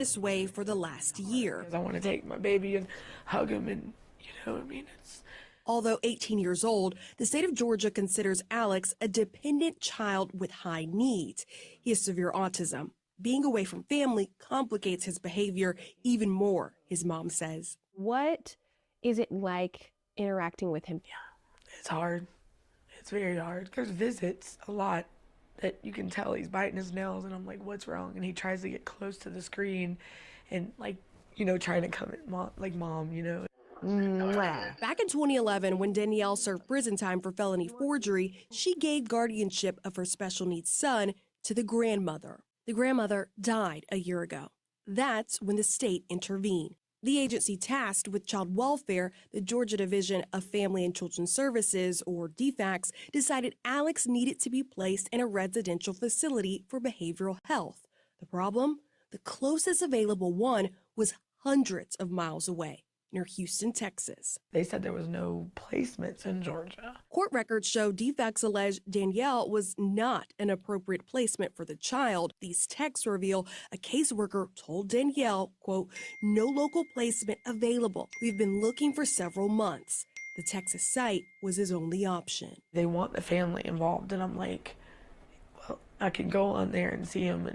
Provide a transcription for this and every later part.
this way for the last year. Because I want to take my baby and hug him and, it's... Although 18 years old, the state of Georgia considers Alex a dependent child with high needs. He has severe autism. Being away from family complicates his behavior even more, his mom says. What is it like interacting with him? Yeah, it's hard. It's very hard. There's visits a lot that you can tell he's biting his nails, and I'm like, what's wrong? And he tries to get close to the screen and, trying to come at mom, Back in 2011, when Danielle served prison time for felony forgery, she gave guardianship of her special needs son to the grandmother. The grandmother died a year ago. That's when the state intervened. The agency tasked with child welfare, the Georgia Division of Family and Children's Services, or DFACS, decided Alex needed to be placed in a residential facility for behavioral health. The problem? The closest available one was hundreds of miles away, near Houston, Texas. They said there was no placements in Georgia. Court records show DFACS alleged Danielle was not an appropriate placement for the child. These texts reveal a caseworker told Danielle, quote, "No local placement available. We've been looking for several months." The Texas site was his only option. They want the family involved, and I'm like, well, I can go on there and see him,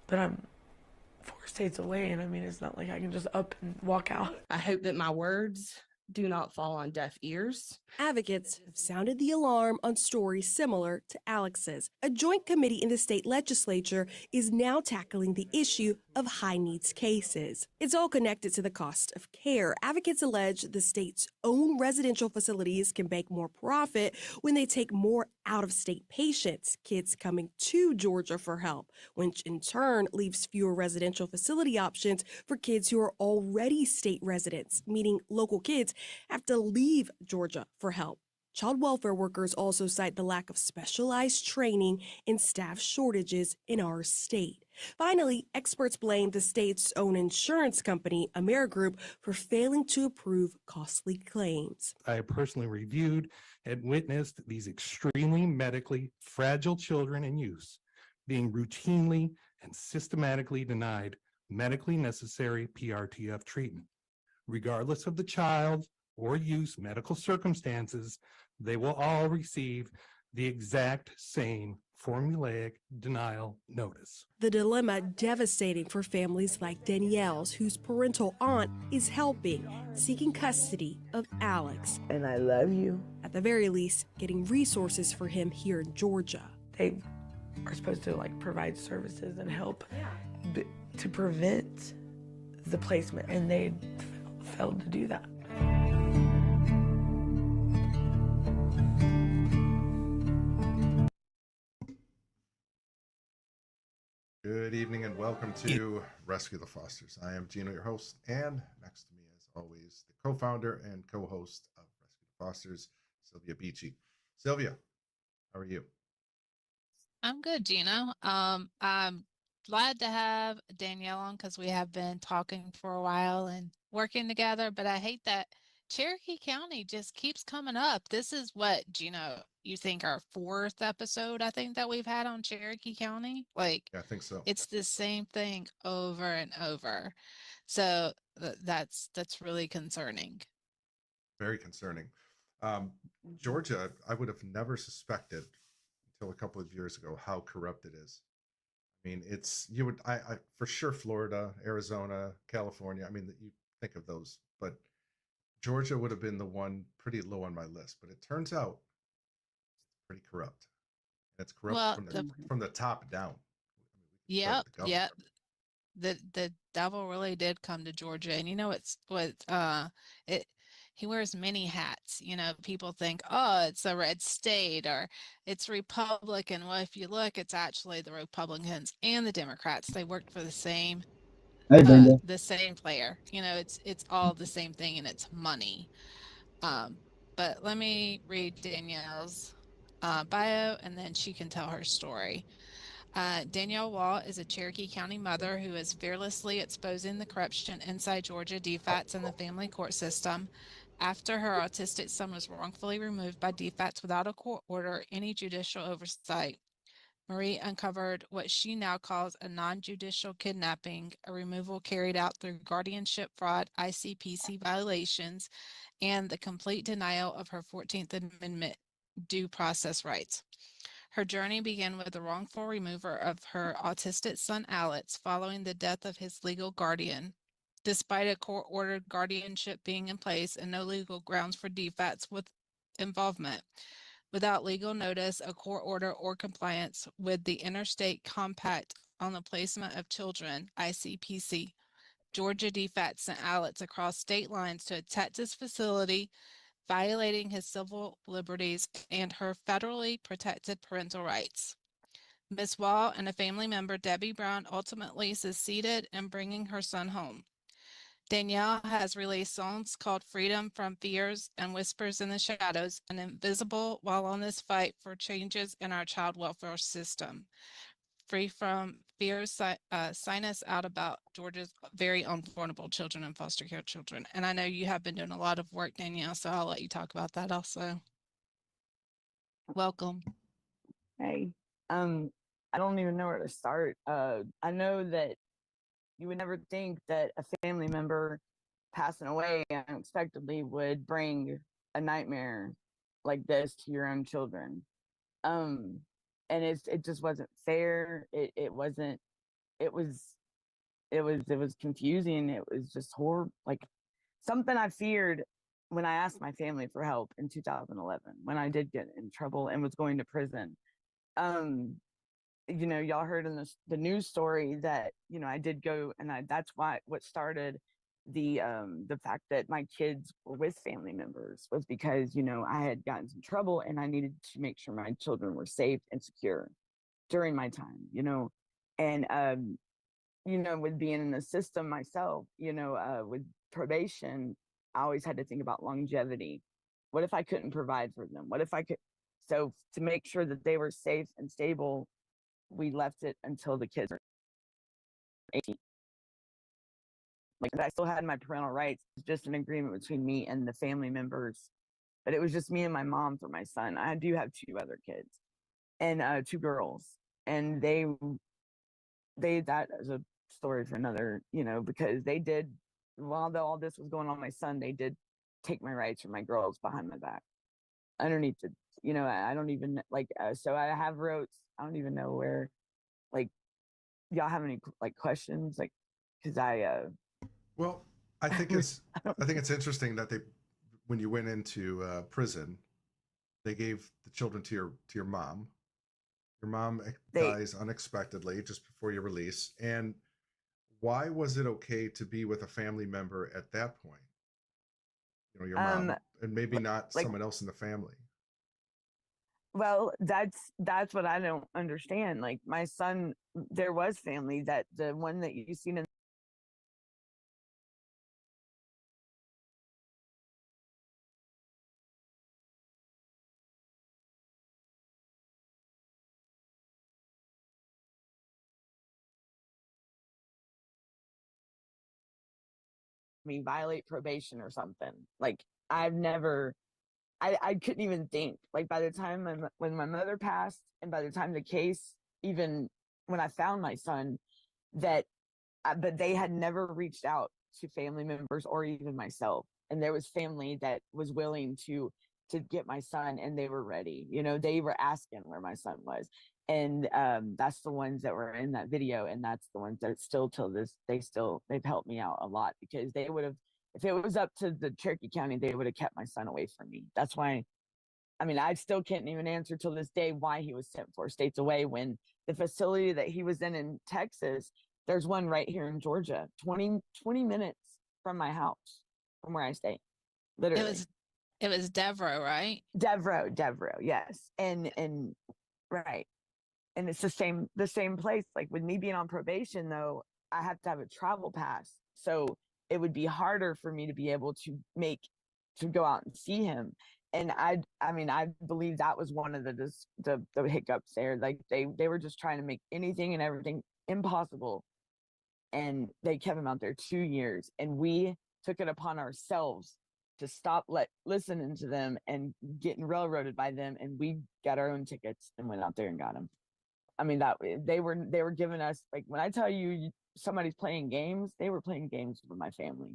but I'm 4 states away, and it's not like I can just up and walk out. I hope that my words do not fall on deaf ears. Advocates have sounded the alarm on stories similar to Alex's. A joint committee in the state legislature is now tackling the issue of high needs cases. It's all connected to the cost of care. Advocates allege the state's own residential facilities can make more profit when they take more out-of-state patients, kids coming to Georgia for help, which in turn leaves fewer residential facility options for kids who are already state residents, meaning local kids have to leave Georgia for help. Child welfare workers also cite the lack of specialized training and staff shortages in our state. Finally, experts blame the state's own insurance company, Amerigroup, for failing to approve costly claims. I personally reviewed and witnessed these extremely medically fragile children and youth being routinely and systematically denied medically necessary PRTF treatment. Regardless of the child or youth's medical circumstances, they will all receive the exact same formulaic denial notice. The dilemma devastating for families like Danielle's, whose parental aunt is helping, seeking custody of Alex. And I love you. At the very least, getting resources for him here in Georgia. They are supposed to provide services and help to prevent the placement, and they failed to do that. Good evening and welcome to Rescue the Fosters. I am Gino, your host, and next to me, as always, the co-founder and co-host of Rescue the Fosters, Sylvia Beachy. Sylvia, how are you? I'm good, Gino. I'm glad to have Danielle on because we have been talking for a while and working together, but I hate that Cherokee County just keeps coming up. This is what, Gino, you think our 4th episode, I think, that we've had on Cherokee County? Yeah, I think so. It's the same thing over and over. So that's really concerning. Very concerning. Georgia, I would have never suspected until a couple of years ago how corrupt it is. I for sure Florida, Arizona, California. You think of those, but Georgia would have been the one pretty low on my list. But it turns out it's pretty corrupt. And it's corrupt from the top down. Yep. The devil really did come to Georgia, and he wears many hats. People think, oh, it's a red state or it's Republican. Well, if you look, it's actually the Republicans and the Democrats. They worked for the same the same player. It's all the same thing, and it's money. But let me read Danielle's bio, and then she can tell her story. Danielle Wall is a Cherokee County mother who is fearlessly exposing the corruption inside Georgia DFATS and the family court system. After her autistic son was wrongfully removed by DFATS without a court order, any judicial oversight, Marie uncovered what she now calls a non-judicial kidnapping, a removal carried out through guardianship fraud, ICPC violations, and the complete denial of her 14th Amendment due process rights. Her journey began with the wrongful removal of her autistic son Alex following the death of his legal guardian. Despite a court-ordered guardianship being in place and no legal grounds for defects with involvement, without legal notice, a court order, or compliance with the Interstate Compact on the Placement of Children, ICPC, Georgia DFAT sent Alex across state lines to a Texas facility, violating his civil liberties and her federally protected parental rights. Ms. Wall and a family member, Debbie Brown, ultimately succeeded in bringing her son home. Danielle has released songs called Freedom from Fears and Whispers in the Shadows and Invisible while on this fight for changes in our child welfare system. Free from fears, sign us out about Georgia's very own vulnerable children and foster care children. And I know you have been doing a lot of work, Danielle, so I'll let you talk about that also. Welcome. Hey, I don't even know where to start. I know that you would never think that a family member passing away unexpectedly would bring a nightmare like this to your own children. And it just wasn't fair. It wasn't. It was confusing. It was just horrible. Like something I feared when I asked my family for help in 2011 when I did get in trouble and was going to prison. Y'all heard in the news story that I did go, and that's what started the fact that my kids were with family members was because I had gotten some trouble and I needed to make sure my children were safe and secure during my time, and with being in the system myself, with probation, I always had to think about longevity. What if I couldn't provide for them? What if I could? So to make sure that they were safe and stable, we left it until the kids are 18. Like I still had my parental rights. It's just an agreement between me and the family members. But it was just me and my mom for my son. I do have 2 other kids and 2 girls. And they that is a story for another, because they did, while all this was going on, my son, they did take my rights from my girls behind my back. Underneath the, I don't even so I have wrote, I don't even know where, y'all have any questions? Cause Well, I think it's interesting that when you went into prison, they gave the children to your mom. Your mom dies unexpectedly just before your release. And why was it okay to be with a family member at that point? Your mom, and maybe not someone else in the family. Well, that's what I don't understand. Like my son, there was family, that the one that you seen in me violate probation or something. Like I've never, I couldn't even think. Like by the time when my mother passed, and by the time the case, even when I found my son, but they had never reached out to family members or even myself. And there was family that was willing to get my son, and they were ready. They were asking where my son was. And that's the ones that were in that video, and that's the ones that still till this they've helped me out a lot, because they would have, if it was up to the Cherokee County, they would have kept my son away from me. That's why, I still can't even answer till this day why he was sent 4 states away, when the facility that he was in Texas, there's one right here in Georgia, 20 minutes from my house, from where I stay, literally. It was Devereaux, right? Devereaux, yes. And right. And it's the same place. Like with me being on probation, though, I have to have a travel pass. So it would be harder for me to be able to go out and see him. And I believe that was one of the hiccups there. Like they were just trying to make anything and everything impossible. And they kept him out there 2 years. And we took it upon ourselves to stop listening to them and getting railroaded by them. And we got our own tickets and went out there and got him. I mean, that they were giving us, like, when I tell you somebody's playing games, they were playing games with my family.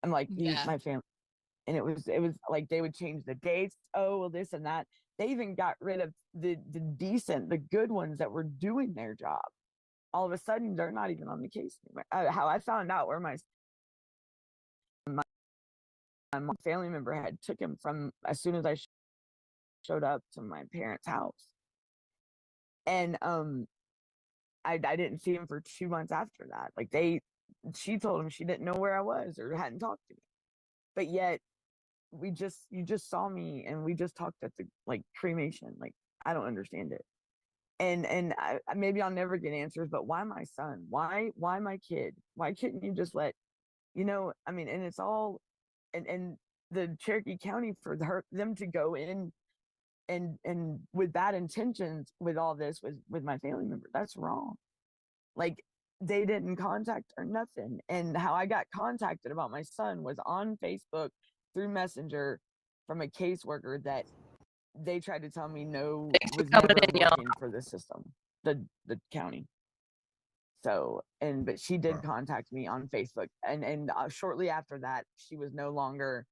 I'm like, Yeah. my family. And it was like they would change the dates. Oh, well, this and that. They even got rid of the good ones that were doing their job. All of a sudden, they're not even on the case anymore. How I found out where my family member had took him from as soon as I showed up to my parents' house, and I didn't see him for 2 months after that. Like she told him she didn't know where I was or hadn't talked to me, but yet you just saw me and we just talked at the like cremation. Like, I don't understand it. And maybe I'll never get answers, but why my son? Why my kid? Why couldn't you just let, I mean, and it's all, and the Cherokee County for them to go in and with bad intentions with all this with my family member, that's wrong. Like, they didn't contact or nothing. And how I got contacted about my son was on Facebook through Messenger from a caseworker that they tried to tell me was never working for the system, the county. So, but she did contact me on Facebook, and shortly after that, she was no longer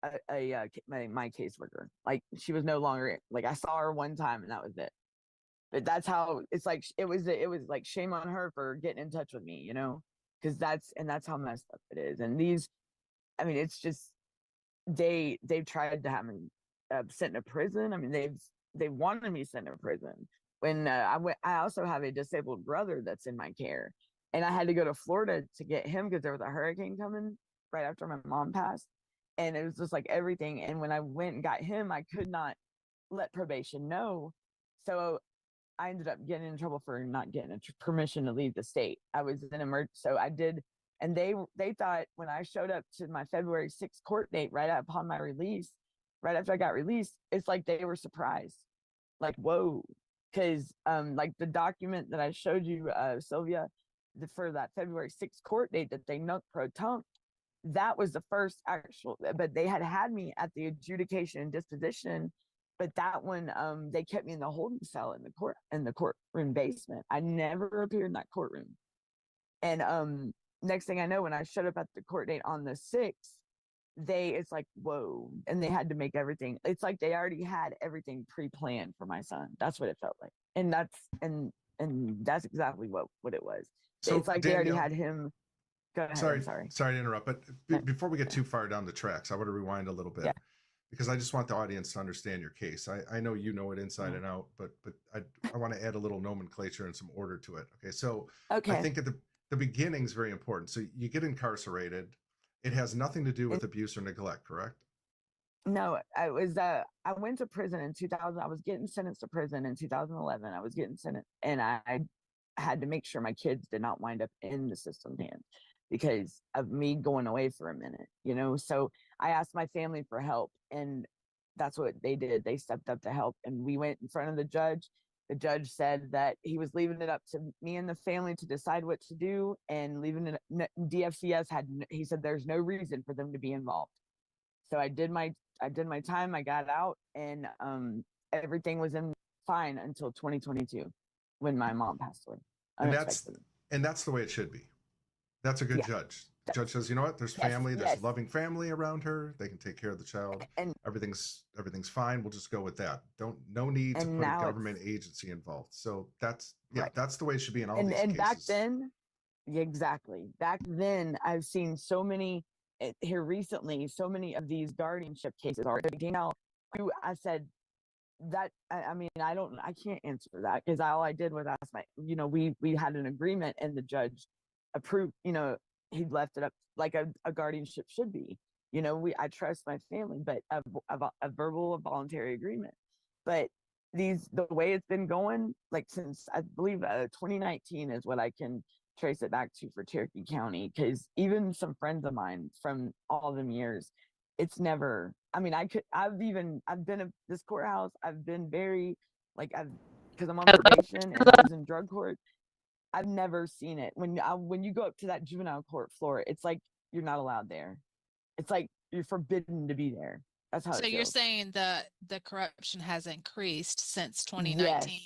my caseworker. Like, she was no longer, like, I saw her one time and that was it. But that's how it's like, it was like shame on her for getting in touch with me, because that's how messed up it is. And I mean, it's just, they've tried to have me sent to prison. I mean, they wanted me sent to prison. When I also have a disabled brother that's in my care, and I had to go to Florida to get him because there was a hurricane coming right after my mom passed, and it was just like everything. And when I went and got him, I could not let probation know, so I ended up getting in trouble for not getting permission to leave the state. I was in emergency, so I did. And they thought when I showed up to my February 6th court date right upon my release, right after I got released, it's like they were surprised. Like, whoa. Because like the document that I showed you, Sylvia, for that February 6th court date that they nunc pro tunc, that was the first actual, but they had me at the adjudication and disposition. But that one, they kept me in the holding cell in the courtroom basement. I never appeared in that courtroom. And next thing I know, when I showed up at the court date on the 6th, it's like, whoa. And they had to make everything. It's like they already had everything pre-planned for my son. That's what it felt like. And that's exactly what it was. So it's like Danielle, they already had him. Go ahead. Sorry to interrupt. But before we get too far down the tracks, I want to rewind a little bit. Yeah. Because I just want the audience to understand your case. I know you know it inside and out, but I want to add a little nomenclature and some order to it. Okay, so I think at the beginning is very important. So you get incarcerated. It has nothing to do with abuse or neglect, correct? No, I went to prison in 2000. I was getting sentenced to prison in 2011. I was getting sentenced, and I had to make sure my kids did not wind up in the system's hands because of me going away for a minute, So I asked my family for help, and that's what they did. They stepped up to help, and we went in front of the judge. The judge said that he was leaving it up to me and the family to decide what to do, and leaving it. DFCS he said there's no reason for them to be involved. So I did my time. I got out, and everything was fine until 2022, when my mom passed away. And that's the way it should be. That's a good judge. The judge says, you know what? There's family. There's a loving family around her. They can take care of the child. And everything's fine. We'll just go with that. No need to put a government agency involved. So that's the way it should be in all these cases. And back then, exactly. Back then, I've seen so many here recently. So many of these guardianship cases are. I said that. I mean, I can't answer that because all I did was ask we had an agreement, and the judge approved. He left it up like a guardianship should be. I trust my family, but a verbal, voluntary agreement. But the way it's been going, like since I believe 2019 is what I can trace it back to for Cherokee County, because even some friends of mine from all them years, it's never. I mean, I've been at this courthouse. I've been very because I'm on probation and I was in drug court. I've never seen it. When you go up to that juvenile court floor, it's like you're not allowed there. It's like you're forbidden to be there. That's how. So you're saying the corruption has increased since 2019.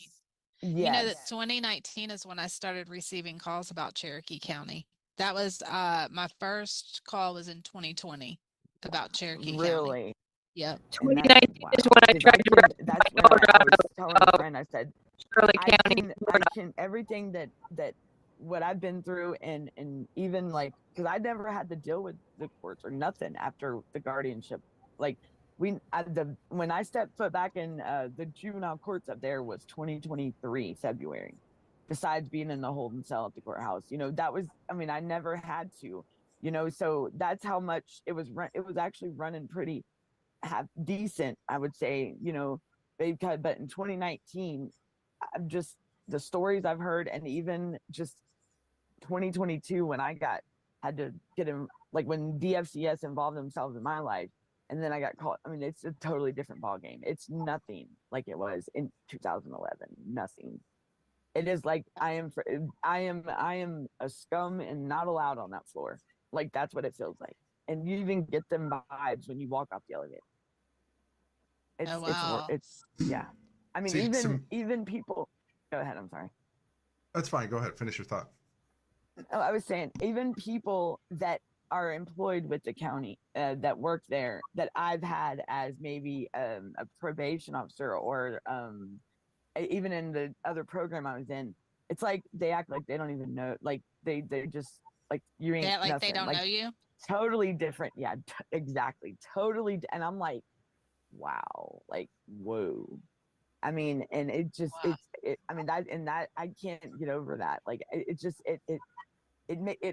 You know that Yes. 2019 is when I started receiving calls about Cherokee County. That was my first call was in 2020 about Cherokee County. Really? Yep. And that, 2019 is when I because tried to rip that's my when daughter I out was telling a of friend, I said, Shirley County, I Florida. can, everything that what I've been through, and even like, because I never had to deal with the courts or nothing after the guardianship. Like when I stepped foot back in the juvenile courts up there was 2023 February. Besides being in the holding cell at the courthouse, that was, I mean, I never had to, so that's how much it was. It was actually running pretty decent, I would say, but in 2019, I'm just the stories I've heard, and even just 2022 when I had to get him, like when DFCS involved themselves in my life, and then I got caught. I mean, it's a totally different ball game. It's nothing like it was in 2011. Nothing. It is like I am a scum and not allowed on that floor. Like that's what it feels like, and you even get them vibes when you walk off the elevator. Oh, wow. It's yeah. I mean, See, even people. Go ahead. I'm sorry. That's fine. Go ahead. Finish your thought. Oh, I was saying, even people that are employed with the county that work there, that I've had as maybe a probation officer, or even in the other program I was in, it's like they act like they don't even know. Like they just like you They ain't act like they nothing. don't Like know you. totally different. Yeah, exactly. Totally. And I'm like, wow, like whoa. I mean, and it just Wow. I mean that I can't get over that. Like it just it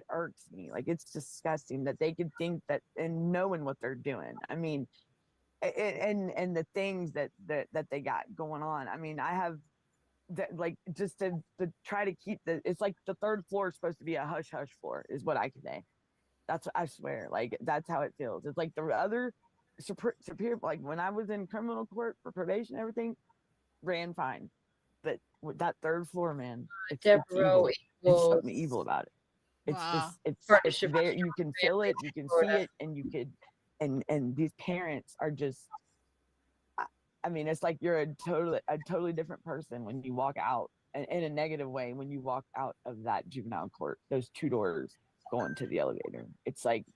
irks me. Like it's disgusting that they could think that and knowing what they're doing. I mean, and the things that they got going on. I mean, I have that, like, just to try to keep it's like the third floor is supposed to be a hush hush floor is what I can say. That's what I swear. Like that's how it feels. It's like the other superior, like when I was in criminal court for probation, everything ran fine. But with that third floor, man, it's evil. It's something evil about it. It's Wow. just it's very, you can feel it, you can see it, and you could and these parents are just, I mean, it's like you're a totally different person when you walk out in a negative way when you walk out of that juvenile court, those two doors going to the elevator. It's like,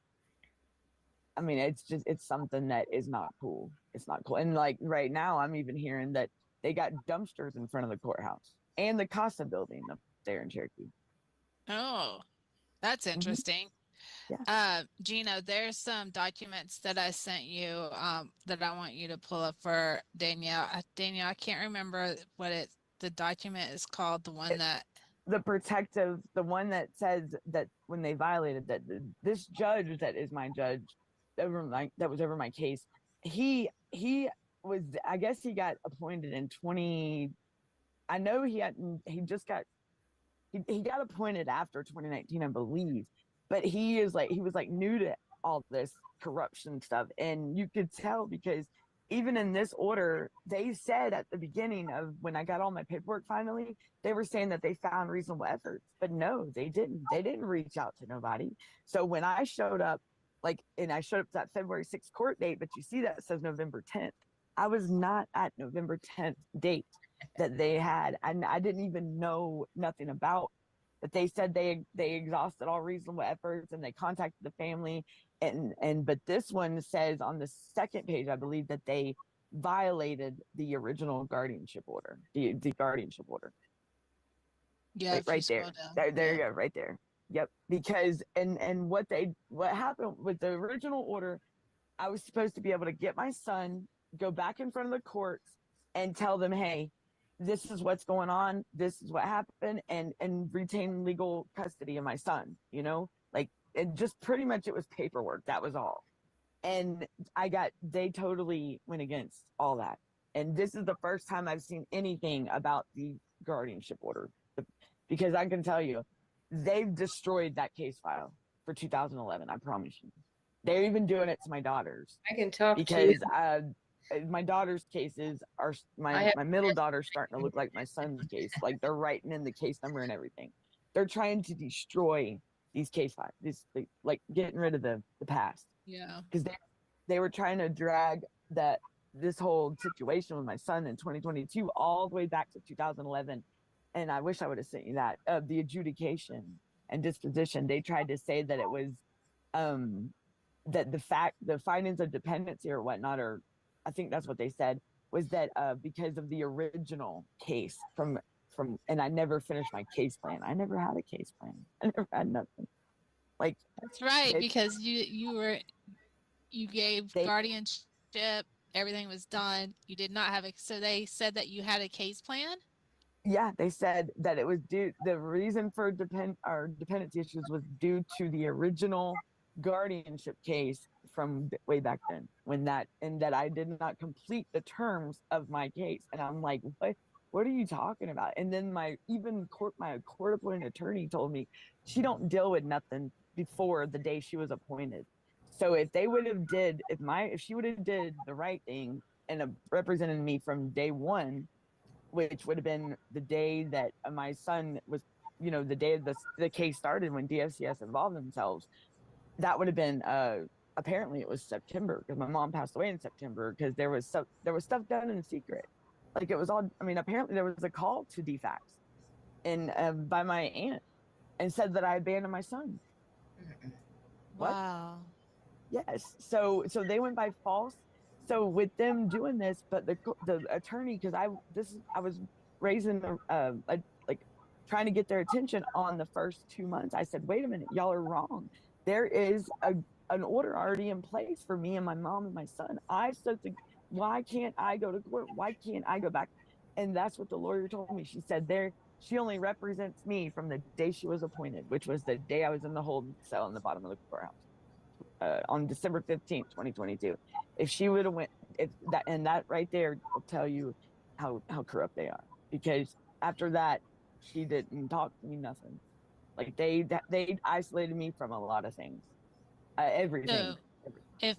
I mean, it's something that is not cool. It's not cool. And like right now, I'm even hearing that they got dumpsters in front of the courthouse and the Casa building up there in Cherokee. Oh, that's interesting. Yeah. Gino, there's some documents that I sent you that I want you to pull up for Danielle. Danielle, I can't remember what the document is called, the one that The protective, the one that says that when they violated that, this judge that is my judge that was over my case, he was, I guess he got appointed in 20, I know he just got he got appointed after 2019, I believe, but he was like new to all this corruption stuff, and you could tell because even in this order, they said at the beginning of when I got all my paperwork finally, they were saying that they found reasonable efforts, but no, they didn't. They didn't reach out to nobody. So when I showed up, and I showed up to that February 6th court date, but you see that it says November 10th. I was not at November 10th date that they had, and I didn't even know nothing about. But they said they exhausted all reasonable efforts and they contacted the family, but this one says on the second page, I believe, that they violated the original guardianship order, the guardianship order. yeah, if you Right there. scroll down. There you go, right there. Yep. Because and what happened with the original order, I was supposed to be able to get my son, go back in front of the courts and tell them, hey, this is what's going on, this is what happened, and retain legal custody of my son, like, and just pretty much it was paperwork. That was all. And they totally went against all that. And this is the first time I've seen anything about the guardianship order, because I can tell you, they've destroyed that case file for 2011. I promise you. They're even doing it to my daughters. I can talk because to you. my daughter's cases are my middle daughter's starting to look like my son's case. Like they're writing in the case number and everything. They're trying to destroy these case files. Like getting rid of the past. Yeah. Because they were trying to drag this whole situation with my son in 2022 all the way back to 2011 and I wish I would have sent you that, of the adjudication and disposition. They tried to say that it was um that the findings of dependency or whatnot, or I think that's what they said, was that because of the original case from and I never finished my case plan. I never had a case plan. I never had nothing. Like That's right, they, because you gave they guardianship, everything was done. You did not have a, so they said that you had a case plan? yeah, they said that it was due, the reason for dependency issues was due to the original guardianship case from way back then, when that, and that I did not complete the terms of my case. And I'm like, what are you talking about? And then my court appointed attorney told me she don't deal with nothing before the day she was appointed. So if they would have if she would have did the right thing and represented me from day one, which would have been the day that my son was, the day of the case started, when DFCS involved themselves, that would have been, apparently it was September, because my mom passed away in September, because there was stuff done in secret. Like it was all, I mean, apparently there was a call to DFAX and by my aunt, and said that I abandoned my son. What? Wow. Yes. So they went by false. So with them doing this, but the attorney, because I was raising like trying to get their attention on the first 2 months. I said, wait a minute, y'all are wrong. There is an order already in place for me and my mom and my son. Why can't I go to court? Why can't I go back? And that's what the lawyer told me. She said she only represents me from the day she was appointed, which was the day I was in the holding cell in the bottom of the courthouse. On December 15th, 2022. If she would have that right there will tell you how corrupt they are. Because after that, she didn't talk to me, nothing. Like they isolated me from a lot of things, everything. So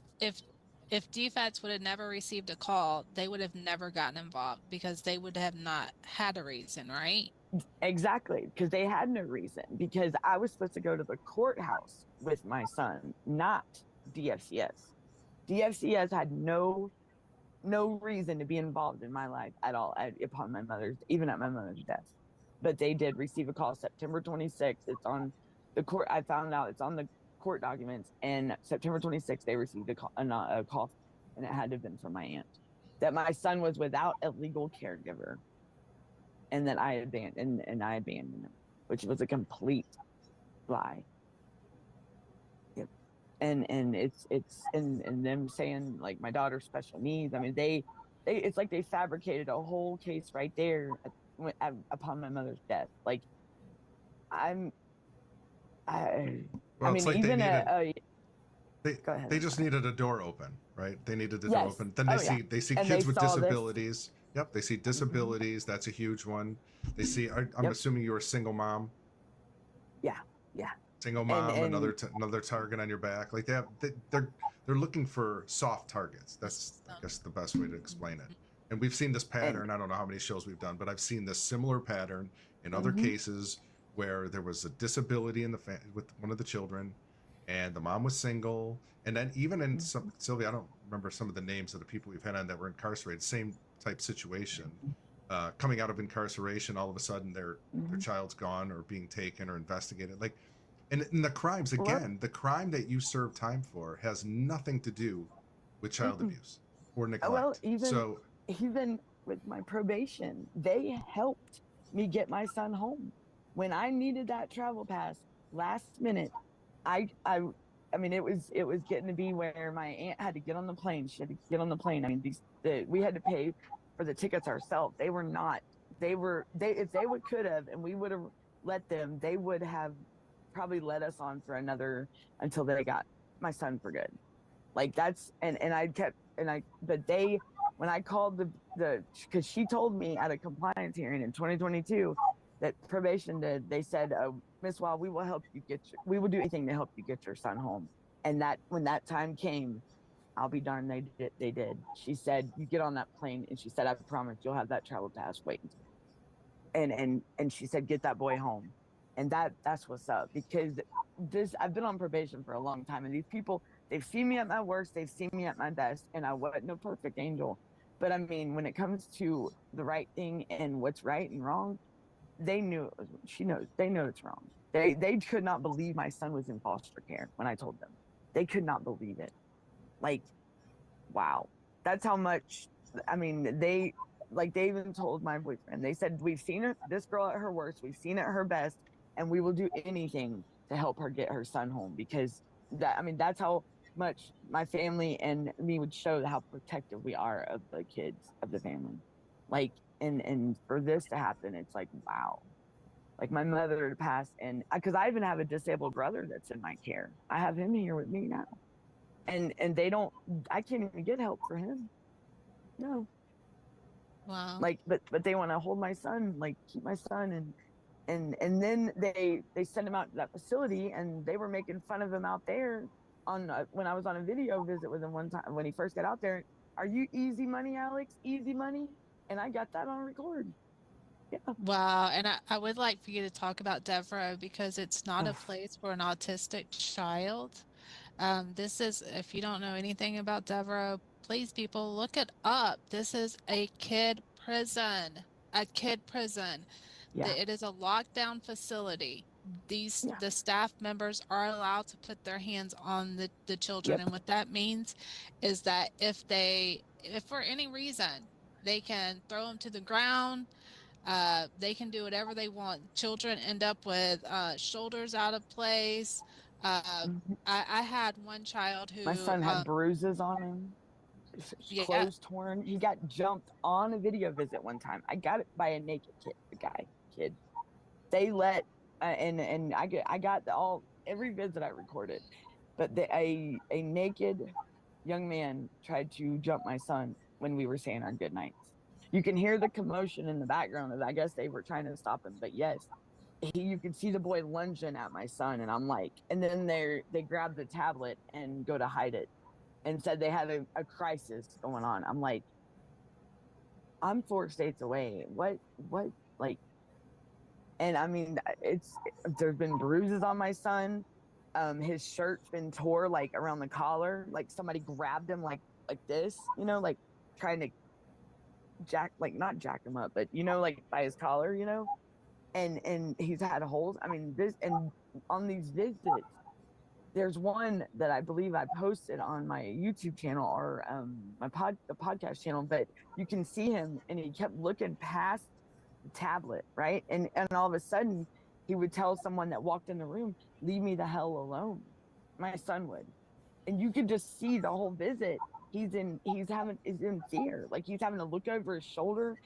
if DFATS would have never received a call, they would have never gotten involved because they would have not had a reason, right? Exactly, because they had no reason, because I was supposed to go to the courthouse with my son, not DFCS. DFCS had no reason to be involved in my life at all, upon my mother's, even at my mother's death. But they did receive a call September 26th. It's on the court. I found out it's on the court documents, and September 26th they received a call, and it had to have been from my aunt, that my son was without a legal caregiver, and that I abandoned him, which was a complete lie. Yep. And it's and them saying like my daughter's special needs. I mean, they it's like they fabricated a whole case right there upon my mother's death. Like I mean, like even they just needed a door open, right? They needed the door Yes. open. Then they see And kids they with saw this. disabilities. Yep, they see disabilities. That's a huge one. They see. I'm assuming you're a single mom. Yeah. Single mom, another target on your back. Like they're looking for soft targets. That's, I guess, the best way to explain it. And we've seen this pattern. I don't know how many shows we've done, but I've seen this similar pattern in other cases where there was a disability in with one of the children, and the mom was single. And then even in some, Sylvia, I don't remember some of the names of the people we've had on that were incarcerated. Same type situation. Coming out of incarceration, all of a sudden their child's gone or being taken or investigated. Like, and the crimes, again, the crime that you serve time for has nothing to do with child abuse or neglect. Well, even with my probation, they helped me get my son home. When I needed that travel pass last minute, I mean, it was getting to be where my aunt had to get on the plane. She had to get on the plane. I mean, we had to pay for the tickets ourselves. If they could have, and we would have let them, they would have probably let us on for until they got my son for good. Like that's, when I called because she told me at a compliance hearing in 2022 that probation did, they said, Miss Wild, we will help you we will do anything to help you get your son home. And that when that time came, I'll be darned, they did. She said, you get on that plane, and she said, I promise you'll have that travel pass waiting. And she said, get that boy home. And that's what's up, because I've been on probation for a long time, and these people, they've seen me at my worst, they've seen me at my best, and I wasn't no perfect angel. But I mean, when it comes to the right thing and what's right and wrong, they knew it was, they know it's wrong. They could not believe my son was in foster care when I told them. They could not believe it. Like, wow. That's how much, I mean, they even told my boyfriend, they said, we've seen her, this girl at her worst, we've seen it at her best, and we will do anything to help her get her son home, because that's how much my family and me would show how protective we are of the kids of the family. Like, and for this to happen, it's like, wow. Like my mother to pass, and because I even have a disabled brother that's in my care. I have him here with me now, and they don't. I can't even get help for him. No. Wow. Like, but they want to hold my son, like keep my son, and then they send him out to that facility, and they were making fun of him out there on when I was on a video visit with him one time when he first got out there. Are you easy money, Alex? Easy money? And I got that on record. Yeah. Wow. And I would like for you to talk about Devereaux, because it's not a place for an autistic child. This is, if you don't know anything about Devereaux, please, people, look it up. This is a kid prison. A kid prison. Yeah. It is a lockdown facility. Yeah. The staff members are allowed to put their hands on the children. Yep. And what that means is that if for any reason, they can throw them to the ground, they can do whatever they want. Children end up with shoulders out of place. Mhm. I had one child who, My son had bruises on him, his yeah, clothes torn. He got jumped on a video visit one time. I got it by a naked kid. They let and I got every visit I recorded, but a naked young man tried to jump my son when we were saying our good nights. You can hear the commotion in the background, and I guess they were trying to stop him. But yes, you could see the boy lunging at my son, and I'm like, and then they grabbed the tablet and go to hide it, and said they had a crisis going on. I'm like, I'm 4 states away. What like? And I mean, there's been bruises on my son. His shirt's been tore like around the collar, like somebody grabbed him like this, like trying to not jack him up, but like by his collar, and he's had holes. I mean, this, and on these visits, there's one that I believe I posted on my YouTube channel or the podcast channel, but you can see him, and he kept looking past the tablet, right? And all of a sudden, he would tell someone that walked in the room, "Leave me the hell alone." My son would, and you could just see the whole visit. He's in fear, like he's having to look over his shoulder,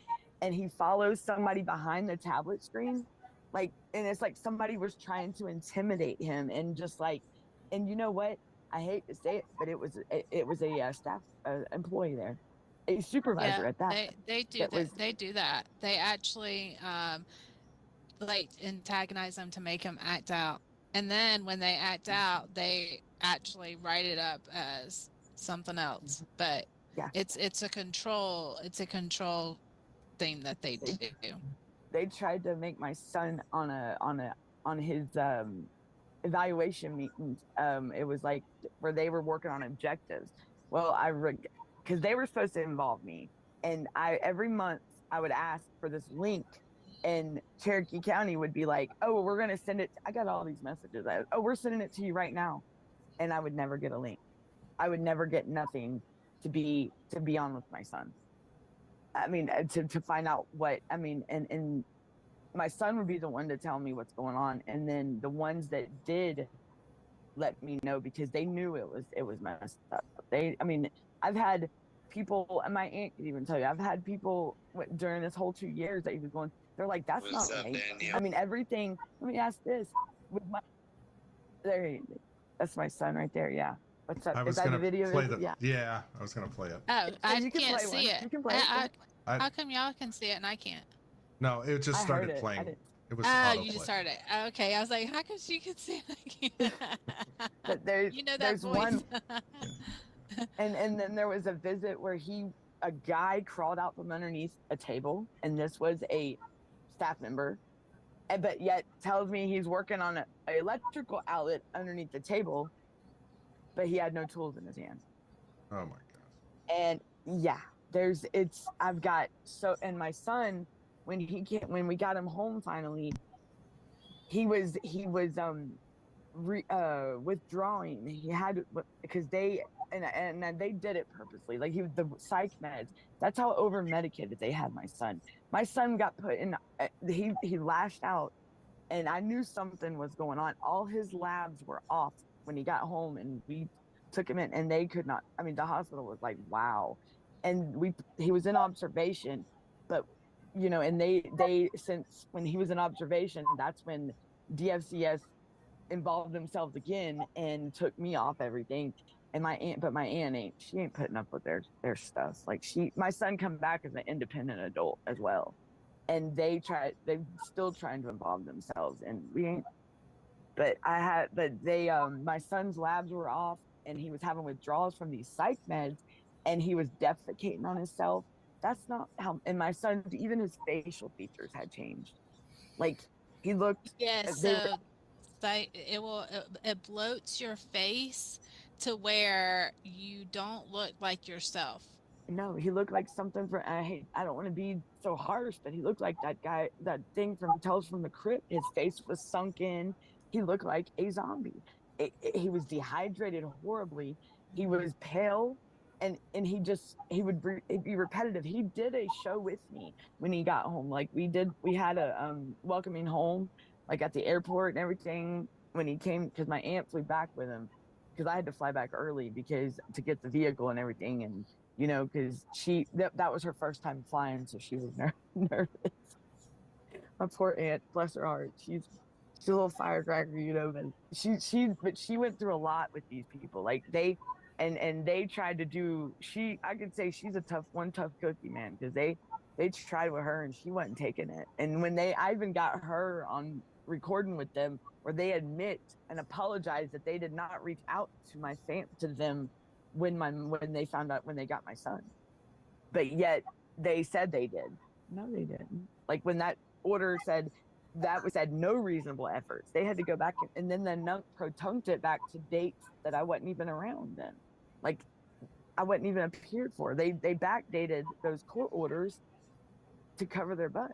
and he follows somebody behind the tablet screen, like, and it's like somebody was trying to intimidate him, and just like, and you know what? I hate to say it, but it was a staff employee there, a supervisor yeah, at that. they do That that. was They do that. They actually like antagonize them to make them act out. And then when they act out, they actually write it up as something else. But yeah. it's a control thing that they do. They tried to make my son on his evaluation meetings. It was like where they were working on objectives. Well, because they were supposed to involve me, and every month I would ask for this link, and Cherokee County would be like, "Oh, well, we're gonna send it." I got all these messages. "Oh, we're sending it to you right now," and I would never get a link. I would never get nothing to be on with my son. I mean, to find out what I mean, and my son would be the one to tell me what's going on, and then the ones that did let me know, because they knew it was messed up. I mean, I've had people, and my aunt could even tell you, I've had people during this whole 2 years that he was going, they're like, "That's What's not up, right." Danielle? I mean, everything. Let me ask this: with my that's my son right there. Yeah. What's up? I was Is that gonna the video? play the. Yeah. Yeah, I was gonna play it. Oh, I You can can't play one. see it. You can play it. How come y'all can see it and I can't? No, it just I heard started it. I playing. didn't. It was Oh, autoplay. you just started it. Okay, I was like, how come she can see it? I can't? But You know that there's voice. one, and then there was a visit where a guy crawled out from underneath a table, and this was a staff member, but yet tells me he's working on a electrical outlet underneath the table, but he had no tools in his hand. Oh my gosh. And yeah, I've got and my son, when we got him home finally, he was withdrawing. He had, because they and they did it purposely. Like, the psych meds. That's how over medicated they had my son. My son got put in. He lashed out, and I knew something was going on. All his labs were off when he got home, and we took him in, and they could not. I mean, the hospital was like, wow. And he was in observation, but and they since when he was in observation, that's when DFCS involved themselves again and took me off everything. And my aunt ain't putting up with their stuff. Like, my son come back as an independent adult as well, and they still trying to involve themselves, and we ain't. But they my son's labs were off, and he was having withdrawals from these psych meds, and he was defecating on himself. That's not how. And my son, even his facial features had changed. Like, he looked. Yeah, They were, so it bloats your face to where you don't look like yourself. no, he looked like something from. I don't want to be so harsh, but he looked like that guy, that thing from Tales from the Crypt. His face was sunken. He looked like a zombie. He was dehydrated horribly. He was pale, and he would be repetitive. He did a show with me when he got home. Like, we had a welcoming home, like at the airport and everything when he came, because my aunt flew back with him, because I had to fly back early to get the vehicle and everything, and because that was her first time flying, so she was nervous. My poor aunt, bless her heart, she's a little firecracker, but she went through a lot with these people. Like, they tried to do. I could say she's a tough cookie, man, because they tried with her and she wasn't taking it. And I even got her on recording with them where they admit and apologize that they did not reach out to them when they found out, when they got my son, but yet they said they did. No, they didn't. Like, when that order said no reasonable efforts, they had to go back, and then the NUNC protunked it back to dates that I wasn't even around then. Like, I wasn't even appeared for. They backdated those court orders to cover their butts,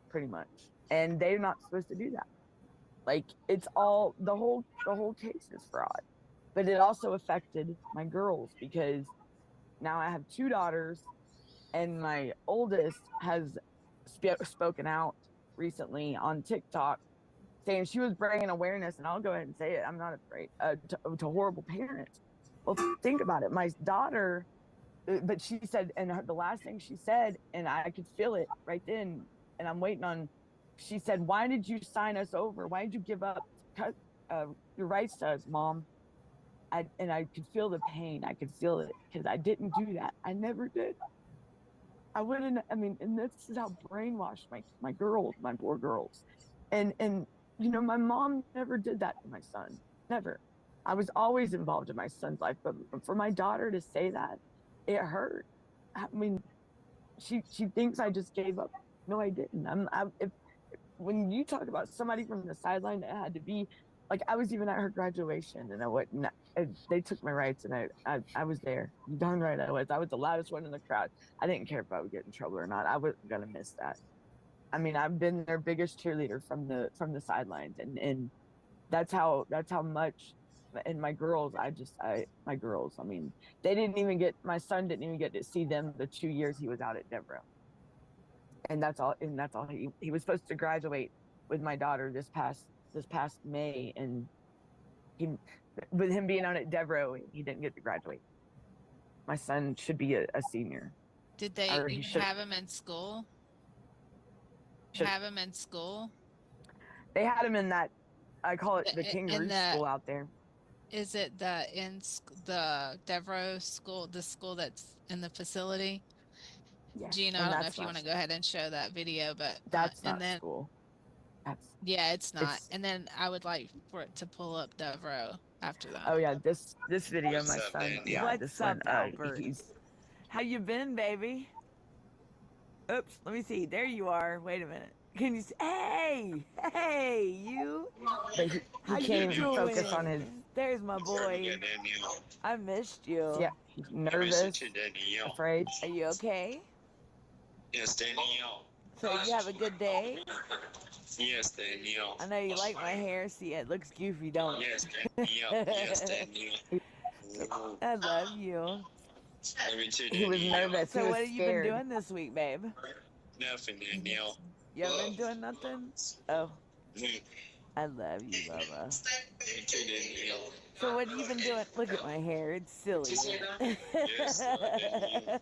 pretty much, and they're not supposed to do that. Like, it's all the whole case is fraud. But it also affected my girls, because now I have 2 daughters, and my oldest has spoken out recently on TikTok, saying she was bringing awareness, and I'll go ahead and say it, I'm not afraid, to horrible parents. Well, think about it. My daughter, but she said, and the last thing she said, and I could feel it right then, and I'm waiting on, she said, "Why did you sign us over? Why did you give up your rights to us, Mom?" And I could feel the pain. I could feel it, because I didn't do that. I never did. I wouldn't. I mean, and this is how brainwashed my girls, my poor girls, and my mom never did that to my son. Never. I was always involved in my son's life, but for my daughter to say that, it hurt. I mean, she thinks I just gave up. No, I didn't. When you talk about somebody from the sideline that had to be, like, I was even at her graduation, and I wouldn't. They took my rights, and I was there. Darn right I was. I was the loudest one in the crowd. I didn't care if I would get in trouble or not. I wasn't gonna miss that. I mean, I've been their biggest cheerleader from the sidelines, and that's how much. And my girls, my girls. I mean, my son didn't even get to see them the 2 years he was out at Devereaux. And that's all. He was supposed to graduate with my daughter this past May, and with him being out at Devereaux, he didn't get to graduate. My son should be a senior. Did they have him in school? Have him in school? They had him in that, I call it the kangaroo school out there. Is it the Devereaux school, the school that's in the facility? Yeah. Gina, I don't know if you want to go ahead and show that video, but that's not school. It's not. And then I would like for it to pull up Devereaux after that. Oh yeah, this video, my son. Yeah, what's up, Albert? How you been, baby? Oops, let me see. There you are. Wait a minute. Can you see? Hey, you. But he came to focus on his. There's my boy. I missed you. Yeah, he's nervous, afraid. Are you okay? Yes, Danielle. So you have a good day? Yes, Danielle. I know you like my hair. See, it looks goofy, don't it? Yes, Danielle. Yes, Danielle. I love you. Love you too, He was Danielle. nervous. So he was what have you been scared. doing this week, babe? Nothing, Danielle. You haven't been doing nothing? Oh, Mhm. I love you, Bubba. Love you too, Danielle. So what have you been doing? Look at my hair. It's silly. Yes, Danielle.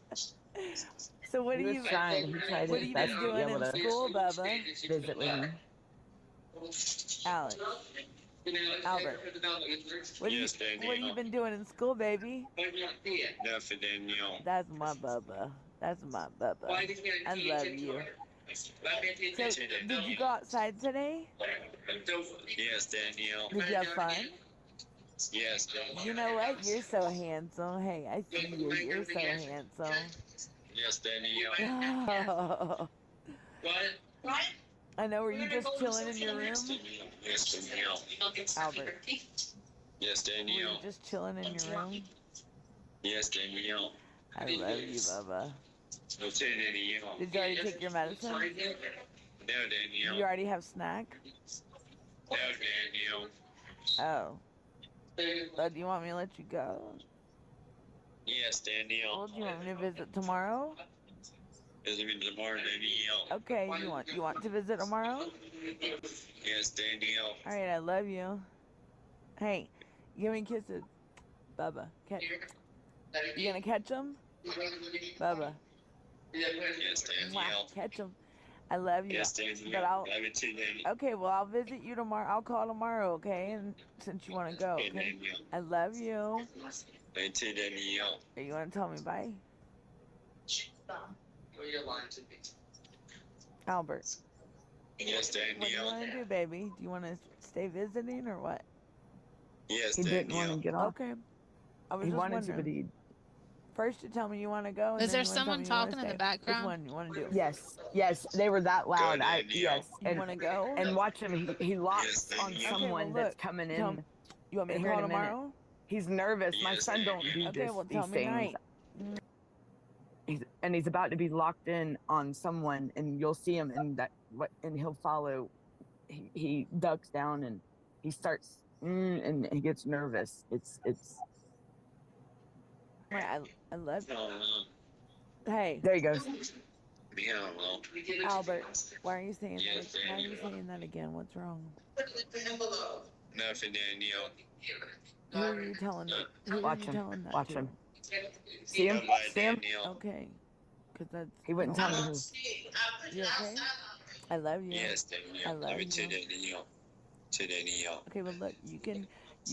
So what He are was you trying. He tried what his have you best been to be doing able in to school, Bubba? visit with me. Alex. Albert. What, Yes, what have you Danielle. been doing in school, baby? Nothing, Danielle. That's my Bubba. That's my Bubba. I love you. So, did you go outside today? Yes, Danielle. Did you have fun? Yes, Danielle. You know what? You're so handsome. Hey, I see you. You're so handsome. Yes, Danielle. I know. Were you just chilling in your room, Yes, Danielle. Albert? Yes, Were you Danielle. just chilling in your room? Yes, Danielle. I love you, Bubba. No, Danielle. Did you already take your medicine? No, Do Danielle. you already have snack? No, Danielle. Oh. Do you want me to let you go? Yes, Danielle. Well, do you want me to visit tomorrow? Is it tomorrow, Danielle? Okay, you want to visit tomorrow? Yes, Danielle. All right, I love you. Hey, give me kisses, Bubba. You gonna catch them, Bubba? Yes, Danielle. Catch them. I love you. Yes, Danielle. But I'll. Love you too, Danielle. Okay, well I'll visit you tomorrow. I'll call tomorrow, okay? And since you want to go, Okay, okay? Danielle. I love you. Love you too, Danielle. Are you gonna tell me bye, Albert? Yes, What do you Danielle. want to do, baby? Do you want to stay visiting or what? Yes, He didn't want to Danielle. get off. Okay. I was He just wanted to, wondering. but he. First you tell me you want to go, and Is then there you wanna tell someone me you wanna talking in the stay. background? Which one you want to do? Yes, they were that loud. Go, Danielle. Yes, You want to go? and watch him. He locks Yes, on Danielle. Okay, someone well, that's look, coming tell in. me- You want me to Here in call a minute. tomorrow? He's nervous. My Yes, son don't Danielle. do Okay, well tell these me things. night. He's about to be locked in on someone, and you'll see him, and he'll follow. He ducks down and he starts, and he gets nervous. It's. Wait, I love you. Oh, Hey, There he goes. yeah, well. Albert, why are you saying Yes, that? Why are you Danielle. saying that again? What's wrong? Nothing, Danielle. Who are you telling that? Who are Watch you him. telling that Watch to? him. See him? Bye-bye, See him? Danielle. Okay, because that's. He wouldn't tell me who. You okay? I love you. Yes, I Danielle. love Love you too, you. Danielle. To Danielle. Okay, well look, you can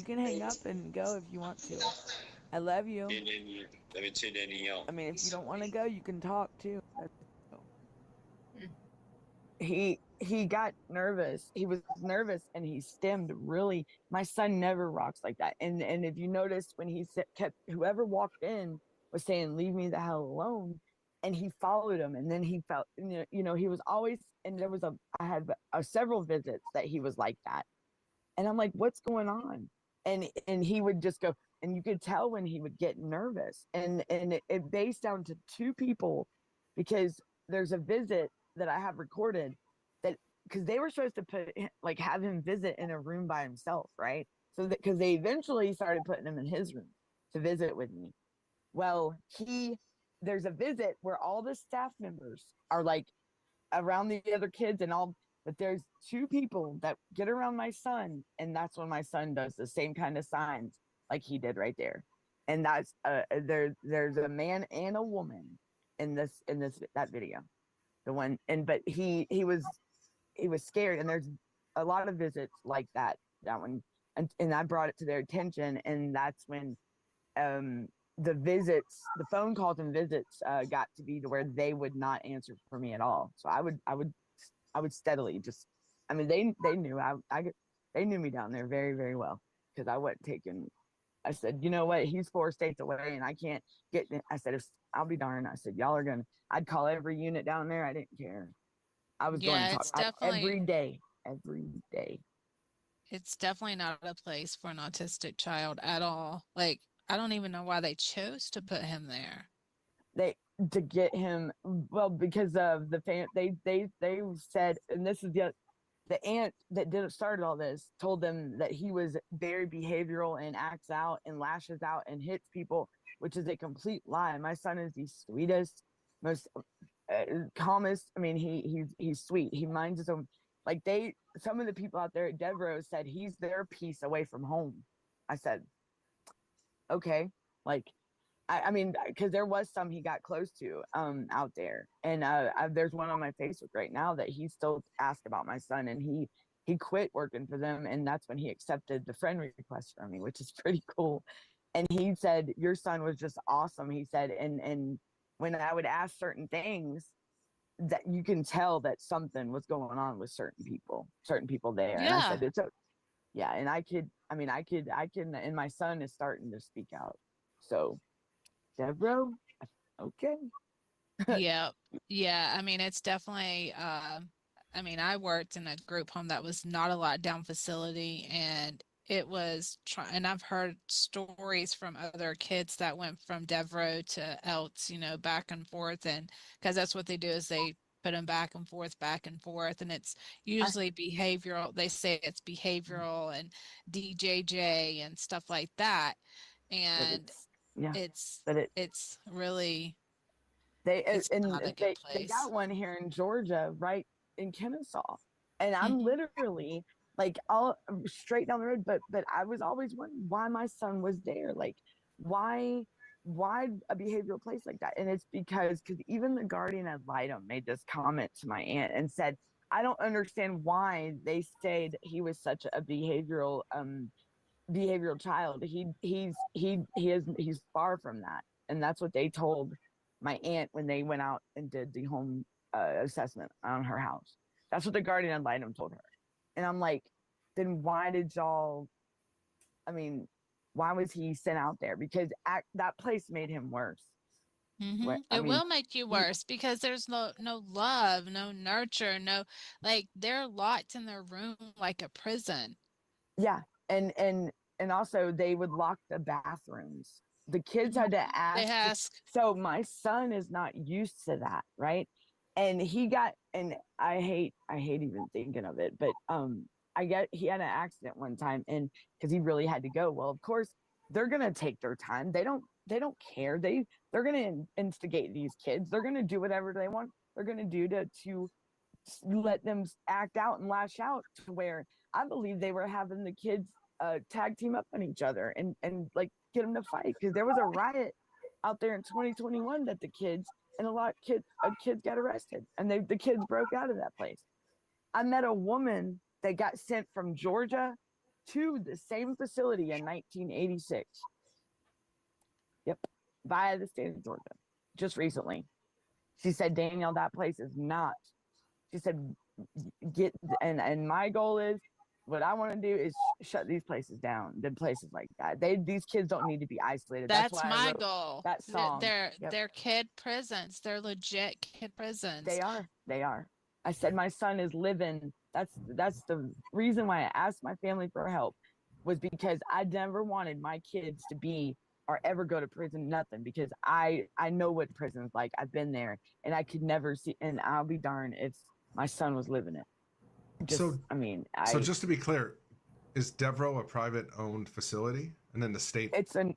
hang up and go if you want to. I love you. Yeah, Danielle. Love you too, Danielle. I mean, if you don't want to go, you can talk too. He got nervous. He was nervous and he stemmed really. My son never rocks like that. And if you noticed when he kept whoever walked in was saying, "Leave me the hell alone," and he followed him. And then he felt, he was always. And there was I had several visits that he was like that, and I'm like, "What's going on?" And he would just go, and you could tell when he would get nervous. And it based down to two people, because there's a visit that I have recorded that because they were supposed to have him visit in a room by himself, right? So that because they eventually started putting him in his room to visit with me. Well, there's a visit where all the staff members are like around the other kids and all, but there's two people that get around my son, and that's when my son does the same kind of signs like he did right there. And that's there's a man and a woman in that video. The one, but he was scared, and there's a lot of visits like that one, and I brought it to their attention, and that's when the phone calls and visits got to be to where they would not answer for me at all. So I would steadily just, I mean, they knew they knew me down there very, very well, because I wasn't taking. I said, you know what? He's 4 states away, and I can't get. I said, I'll be darned. I said, y'all are gonna. I'd call every unit down there. I didn't care. I was going Yeah, to it's talk every definitely day. it's definitely not a place for an autistic child at all. Like, I don't even know why they chose to put him there. they to get him, well, because of the they said, and this is the aunt that did started all this told them that he was very behavioral and acts out and lashes out and hits people, which is a complete lie. My son is the sweetest, most calmest. I mean, he's sweet. He minds his own. Like some of the people out there at Devereaux said he's their piece away from home. I said, okay, like I mean, because there was some he got close to out there, and there's one on my Facebook right now that he still asked about my son, and he quit working for them, and that's when he accepted the friend request from me, which is pretty cool. And he said your son was just awesome. He said, and when I would ask certain things, that you can tell that something was going on with certain people there. And I Yeah. said it's yeah, and I can, and my son is starting to speak out. So Devereaux, okay. Yeah. Yeah. I mean, it's definitely, I mean, I worked in a group home that was not a lockdown facility, and it was and I've heard stories from other kids that went from Devereaux to Elts, back and forth. And because that's what they do is they put them back and forth. And it's usually behavioral. They say it's behavioral and DJJ and stuff like that. And Yeah, it's, but it's really, they it's and not a good they place. got one here in Georgia, right in Kennesaw, and I'm Mhm. literally like all straight down the road. But I was always wondering why my son was there. Like, why a behavioral place like that? And it's because even the guardian ad litem made this comment to my aunt and said, I don't understand why they said he was such a behavioral child. He's far from that. And that's what they told my aunt when they went out and did the home assessment on her house. That's what the guardian ad litem told her. And I'm like, then why did y'all, I mean, why was he sent out there? Because that place made him worse. It will make you worse because there's no love, no nurture, no, like they're locked in their room like a prison. Yeah, and also they would lock the bathrooms. The kids had to They ask. ask. So my son is not used to that, right? And I hate even thinking of it, but he had an accident one time, and because he really had to go. Well, of course they're gonna take their time. They don't care. They're gonna instigate these kids. They're gonna do whatever they want. They're gonna do to let them act out and lash out, to where I believe they were having the kids tag team up on each other and like get them to fight, because there was a riot out there in 2021 that the kids and a lot of kids got arrested, and the kids broke out of that place. I met a woman that got sent from Georgia to the same facility in 1986. Yep, via the state of Georgia, just recently. She said, Danielle, that place is not. She said, get, and my goal is, what I want to do is shut these places down. The places like that, these kids don't need to be isolated. That's That's why I my wrote goal. that song. They're kid prisons. They're legit kid prisons. They are. I said my son is living. That's the reason why I asked my family for help, was because I never wanted my kids to be or ever go to prison, nothing, because I know what prison's like. I've been there, and I could never see, and I'll be darned if my son was living it. So just to be clear, is Devereaux a private owned facility, and then the state? It's a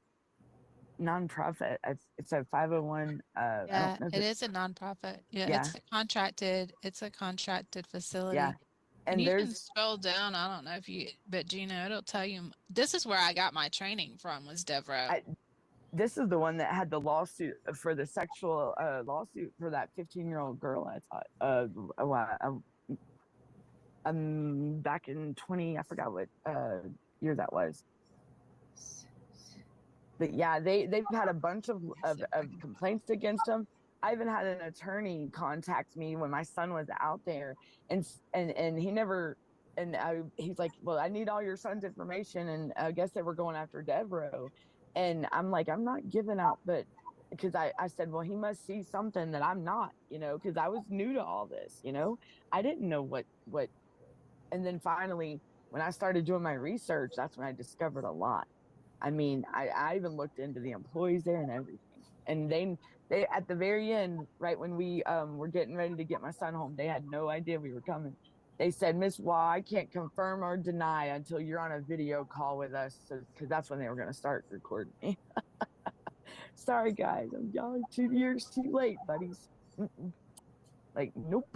nonprofit. It's a 501. Yeah, it is a nonprofit. Yeah, it's a contracted facility. Yeah. And you can scroll down. I don't know but Gina, it'll tell you. This is where I got my training from, was Devereaux. This is the one that had the lawsuit for the sexual lawsuit for that 15-year-old girl. I thought back in 20, I forgot what year that was. But yeah, they've had a bunch of complaints against them. I even had an attorney contact me when my son was out there, and he never, and he's like, well, I need all your son's information, and I guess they were going after Devereaux, and I'm like, I'm not giving out, but because I said, well, he must see something that I'm not, because I was new to all this, I didn't know what, and then finally, when I started doing my research, that's when I discovered a lot. I mean, I even looked into the employees there and everything. And they at the very end, right when we were getting ready to get my son home, they had no idea we were coming. They said, Miss Wah, I can't confirm or deny until you're on a video call with us, because that's when they were going to start recording me. Sorry, guys, I'm y'all 2 years too late, buddies. Like, nope.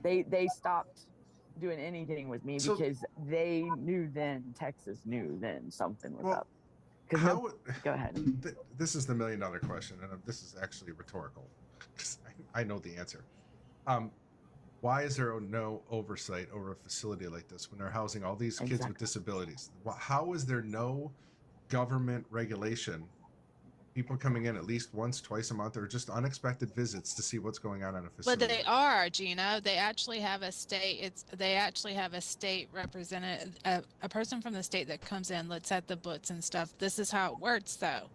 They stopped doing anything with me because they knew then, Texas knew then something was up. Because go ahead. This is the $1 million question, and this is actually rhetorical because I know the answer. Why is there no oversight over a facility like this when they're housing all these kids with disabilities? How is there no government regulation? People coming in at least once, twice a month, or just unexpected visits to see what's going on in a facility. But they are, Gino. They actually have a state. They actually have a state representative, a person from the state that comes in, looks at the books and stuff. This is how it works, though.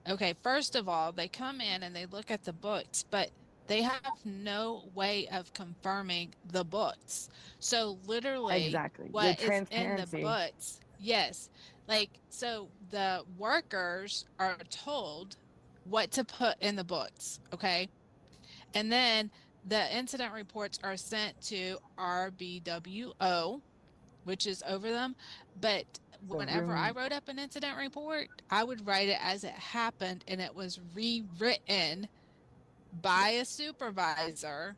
Okay, first of all, they come in and they look at the books, but they have no way of confirming the books. So literally, what is in the books? Yes. Like, so the workers are told what to put in the books, okay? And then the incident reports are sent to RBWO, which is over them. But whenever I wrote up an incident report, I would write it as it happened, and it was rewritten by a supervisor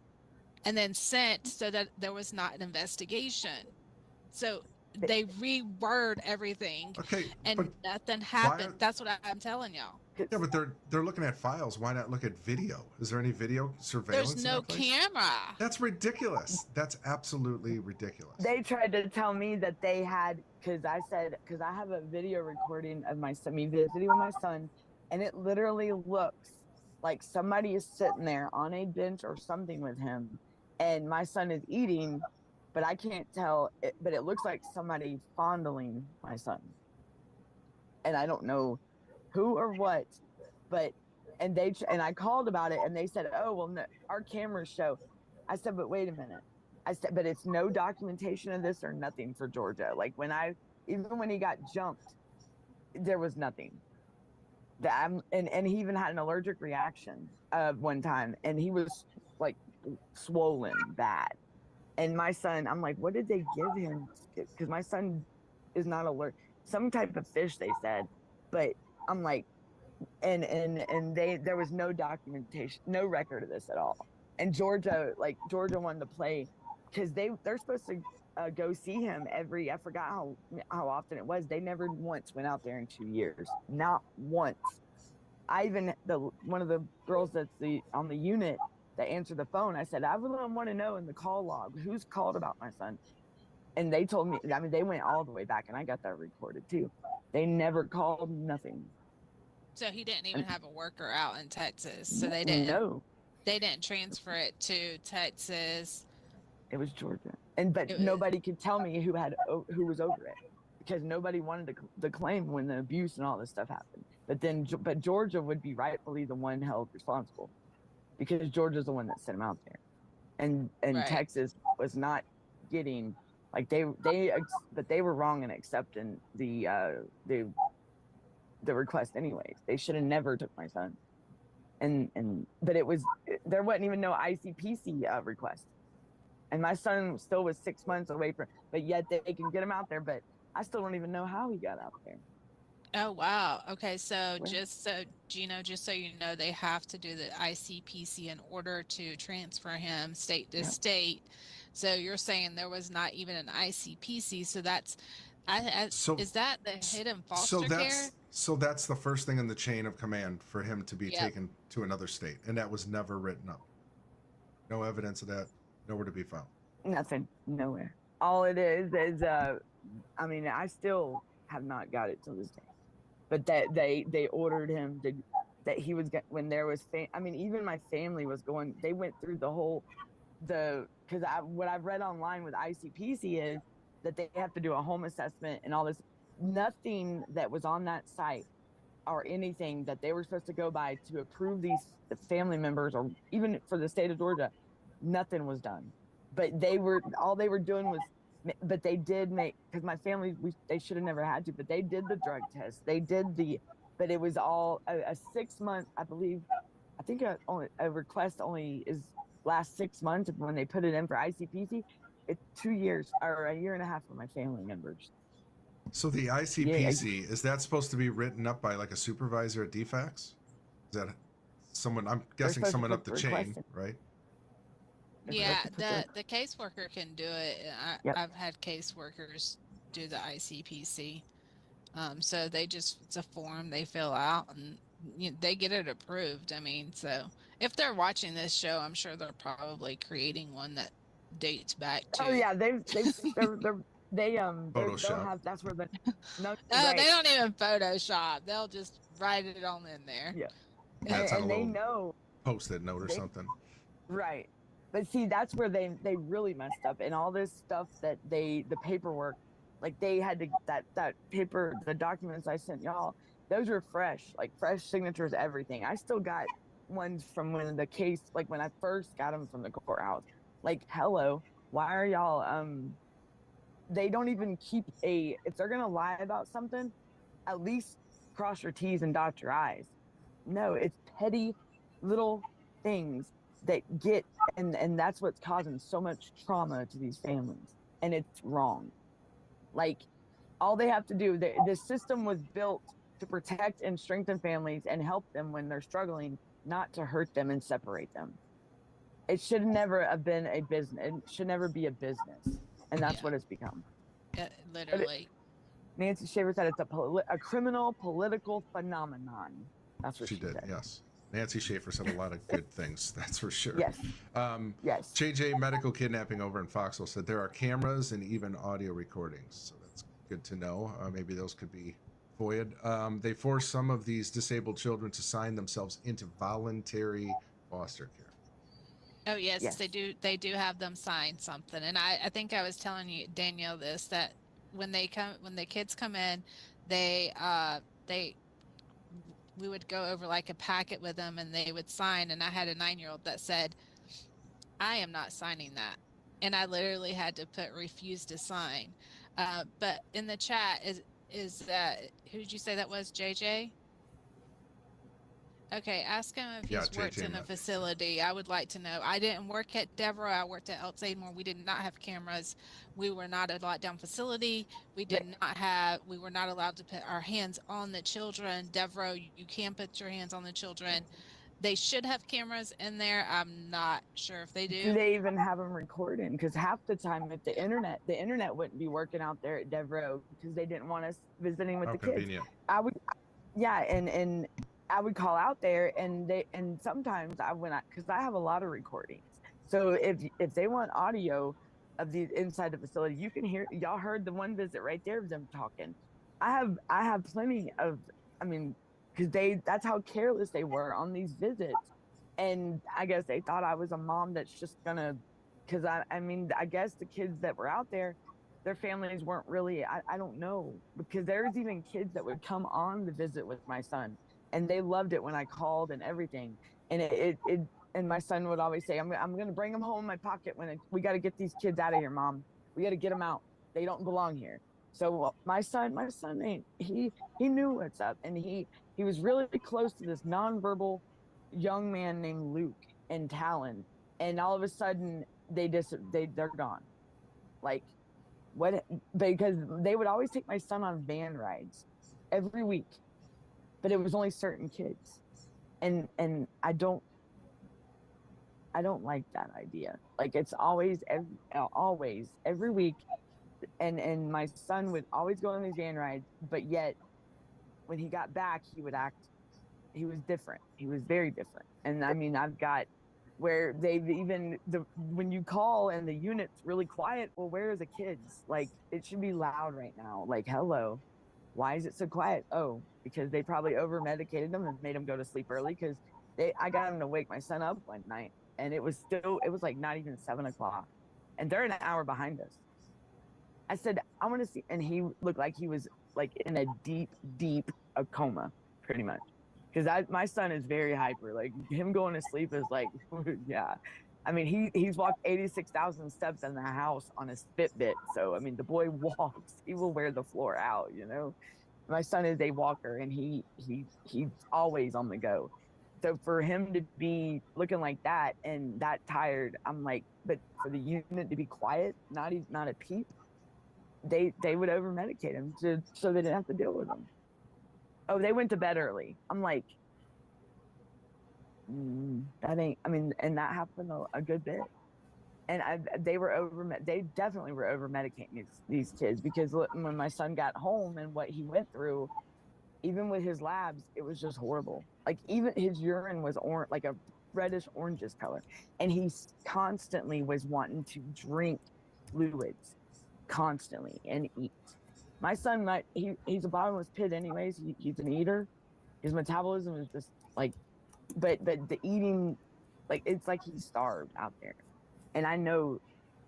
and then sent so that there was not an investigation. So they reword everything, and nothing happened. That's what I'm telling y'all. Yeah, but they're looking at files. Why not look at video? Is there any video surveillance? There's no camera. That's ridiculous. That's absolutely ridiculous. They tried to tell me that they had, because I have a video recording of me visiting with my son, and it literally looks like somebody is sitting there on a bench or something with him, and my son is eating, but I can't tell, but it looks like somebody fondling my son. And I don't know who or what, but, and I called about it, and they said, oh, well, no, our cameras show. I said, but wait a minute. I said, but it's no documentation of this or nothing for Georgia. Like even when he got jumped, there was nothing. And he even had an allergic reaction one time, and he was like swollen bad. And my son, I'm like, what did they give him? Because my son is not allergic. Some type of fish, they said, but I'm like, and there was no documentation, no record of this at all. And Georgia wanted to play, because they're supposed to go see him I forgot how often it was. They never once went out there in 2 years, not once. I even one of the girls that's on the unit that answered the phone, I said, I really want to know in the call log who's called about my son. And they told me, I mean, they went all the way back, and I got that recorded too. They never called, nothing. So he didn't even have a worker out in Texas. So they didn't. No. They didn't transfer it to Texas. It was Georgia, but nobody could tell me who was over it, because nobody wanted to claim when the abuse and all this stuff happened. But Georgia would be rightfully the one held responsible, because Georgia's the one that sent him out there, and right. Texas was not getting, like but they were wrong in accepting the request anyways. They should have never took my son, but there wasn't even no ICPC request, and my son still was 6 months away from, but yet they can get him out there, but I still don't even know how he got out there. Oh, wow. Okay. So just so Gino, just so you know, they have to do the ICPC in order to transfer him state to state. So you're saying there was not even an ICPC. So that's, is that the hidden foster care? So that's the first thing in the chain of command for him to be taken to another state. And that was never written up. No evidence of that. Nowhere to be found. Nothing. Nowhere. All it is, I mean, I still have not got it till this day. But that they ordered him that he was, when there was, I mean, even my family was going, they went through because what I've read online with ICPC is that they have to do a home assessment and all this. Nothing that was on that site or anything that they were supposed to go by to approve these family members, or even for the state of Georgia, nothing was done. But all they were doing was, but they did make, because my family, they should have never had to, but they did the drug test. They did the but it was all a 6 month, I believe. I think a request only is last 6 months when they put it in for ICPC. It's 2 years or a year and a half for my family members. So the ICPC, is that supposed to be written up by like a supervisor at DFAX? Is that someone, I'm guessing someone up the chain, right? Yeah, the caseworker can do it. I've had caseworkers do the ICPC. So it's a form they fill out and they get it approved. I mean, so if they're watching this show, I'm sure they're probably creating one that dates back to. Oh yeah, they'll have, that's where no, they don't even Photoshop. They'll just write it on in there. Yeah. That's and they know post-it note or something. Right. But see, that's where they really messed up, and all this stuff that the paperwork, like they had to, that paper, the documents I sent y'all, those were fresh signatures, everything. I still got ones from when the case, like when I first got them from the courthouse. Like, hello, why are y'all, they don't even keep if they're going to lie about something, at least cross your T's and dot your I's. No, it's petty little things that get, and that's what's causing so much trauma to these families, and it's wrong. Like, all they have to do, the system was built to protect and strengthen families and help them when they're struggling, not to hurt them and separate them. It should never have been a business. It should never be a business, and that's what it's become. Literally. Nancy Shaver said it's a criminal political phenomenon. That's what she did. Yes. Nancy Schaefer said a lot of good things, that's for sure. Yes. Yes. JJ Medical Kidnapping over in Foxville said there are cameras and even audio recordings. So that's good to know. Maybe those could be FOIA'd. They force some of these disabled children to sign themselves into voluntary foster care. Oh yes, they do. They do have them sign something. And I think I was telling you, Danielle, this, that when the kids come in, we would go over like a packet with them and they would sign. And I had a 9-year-old that said, I am not signing that. And I literally had to put refuse to sign. But in the chat is that, who did you say that was, JJ? Okay, ask him if he's worked in a facility. I would like to know. I didn't work at Devereaux. I worked at Elsaidmore. We did not have cameras. We were not a lockdown facility. We were not allowed to put our hands on the children. Devereaux, you can put your hands on the children. They should have cameras in there. I'm not sure if they do. Do they even have them recording? Because half the time, if the internet wouldn't be working out there at Devereaux because they didn't want us visiting with the convenient. kids. And I would call out there, and sometimes because I have a lot of recordings. So if they want audio of the inside the facility, you can hear. Y'all heard the one visit right there of them talking. I have plenty of. I mean, because that's how careless they were on these visits, and I guess they thought I was a mom that's just gonna. Because I guess the kids that were out there, their families weren't really. I don't know, because there's even kids that would come on the visit with my son. And they loved it when I called and everything. And and my son would always say, I'm going to bring them home in my pocket we got to get these kids out of here, Mom. We got to get them out. They don't belong here. So my son, he knew what's up. And he was really close to this nonverbal young man named Luke in Talon. And all of a sudden they're gone. Like what? Because they would always take my son on van rides every week. But it was only certain kids, and I don't like that idea. Like, it's always every week, and my son would always go on these van rides. But yet, when he got back, he was different. He was very different. And I mean, I've got where when you call and the unit's really quiet. Well, where are the kids? Like, it should be loud right now. Like, hello. Why is it so quiet? Oh, because they probably over medicated them and made them go to sleep early. Because I got them to wake my son up one night, and it was like not even 7 o'clock, and they're an hour behind us. I said, I want to see, and he looked like he was like in a deep coma, pretty much. Because my son is very hyper. Like, him going to sleep is like, yeah. I mean, he's walked 86,000 steps in the house on his Fitbit. So, I mean, the boy walks. He will wear the floor out, you know? my son is a walker, and he's always on the go. So for him to be looking like that and that tired, I'm like, but for the unit to be quiet, not a peep, they would over medicate him so they didn't have to deal with him. Oh, they went to bed early. I'm like, that ain't. I mean, and that happened a good bit. And they definitely were over medicating these kids, because when my son got home and what he went through, even with his labs, it was just horrible. Like, even his urine was orange, like a reddish orangish color, and he constantly was wanting to drink fluids constantly and eat. My son, he's a bottomless pit anyways. He's an eater. His metabolism is just like, but the eating, like, it's like he's starved out there. And I know,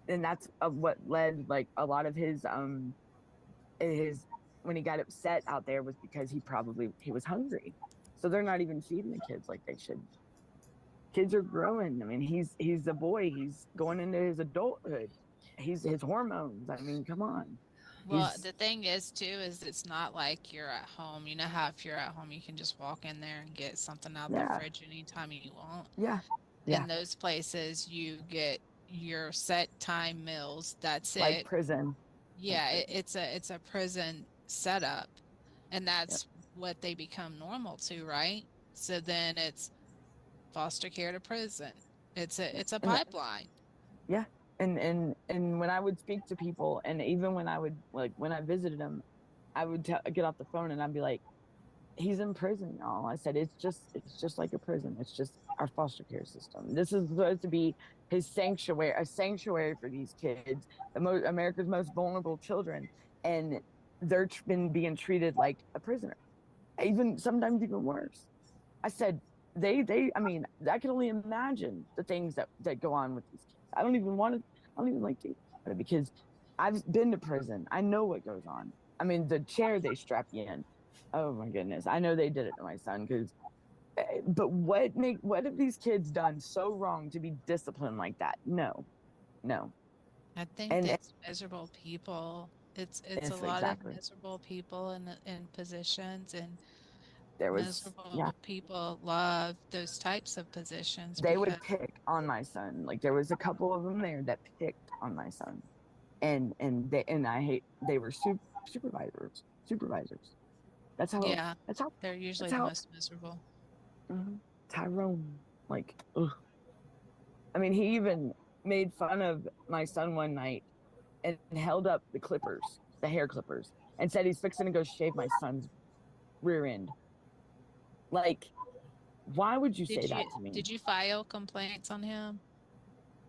and that's what led, like, a lot of his when he got upset out there, was because he was hungry. So they're not even feeding the kids like they should. Kids are growing. I mean, he's a boy. He's going into his adulthood. His hormones. I mean, come on. Well, the thing is too, is it's not like you're at home. You know how if you're at home, you can just walk in there and get something out of the fridge anytime you want. Yeah. In those places, you get your set time meals. That's like it. prison. Yeah, it's a prison setup, and that's what they become normal to, right? So then it's foster care to prison. It's a pipeline. Yeah. And when I would speak to people, and even when I would, like, when I visited him, I would get off the phone and I'd be like, he's in prison, y'all. I said, it's just like a prison. It's just our foster care system. This is supposed to be his sanctuary, a sanctuary for these kids, America's most vulnerable children, and they're been being treated like a prisoner, sometimes even worse. I said, I mean, I can only imagine the things that go on with these kids. I don't even like to, because I've been to prison. I know what goes on. I mean, the chair they strap you in. Oh my goodness. I know they did it to my son, but what have these kids done so wrong to be disciplined like that? No. I think it's miserable people. It's a lot of miserable people in positions, and miserable people love those types of positions. They would pick on my son. Like, there was a couple of them there that picked on my son, and they were supervisors. That's how. They're usually the most miserable. Tyrone, like, ugh. I mean, he even made fun of my son one night and held up the hair clippers, and said he's fixing to go shave my son's rear end. Like, why would you say that to me? Did you file complaints on him?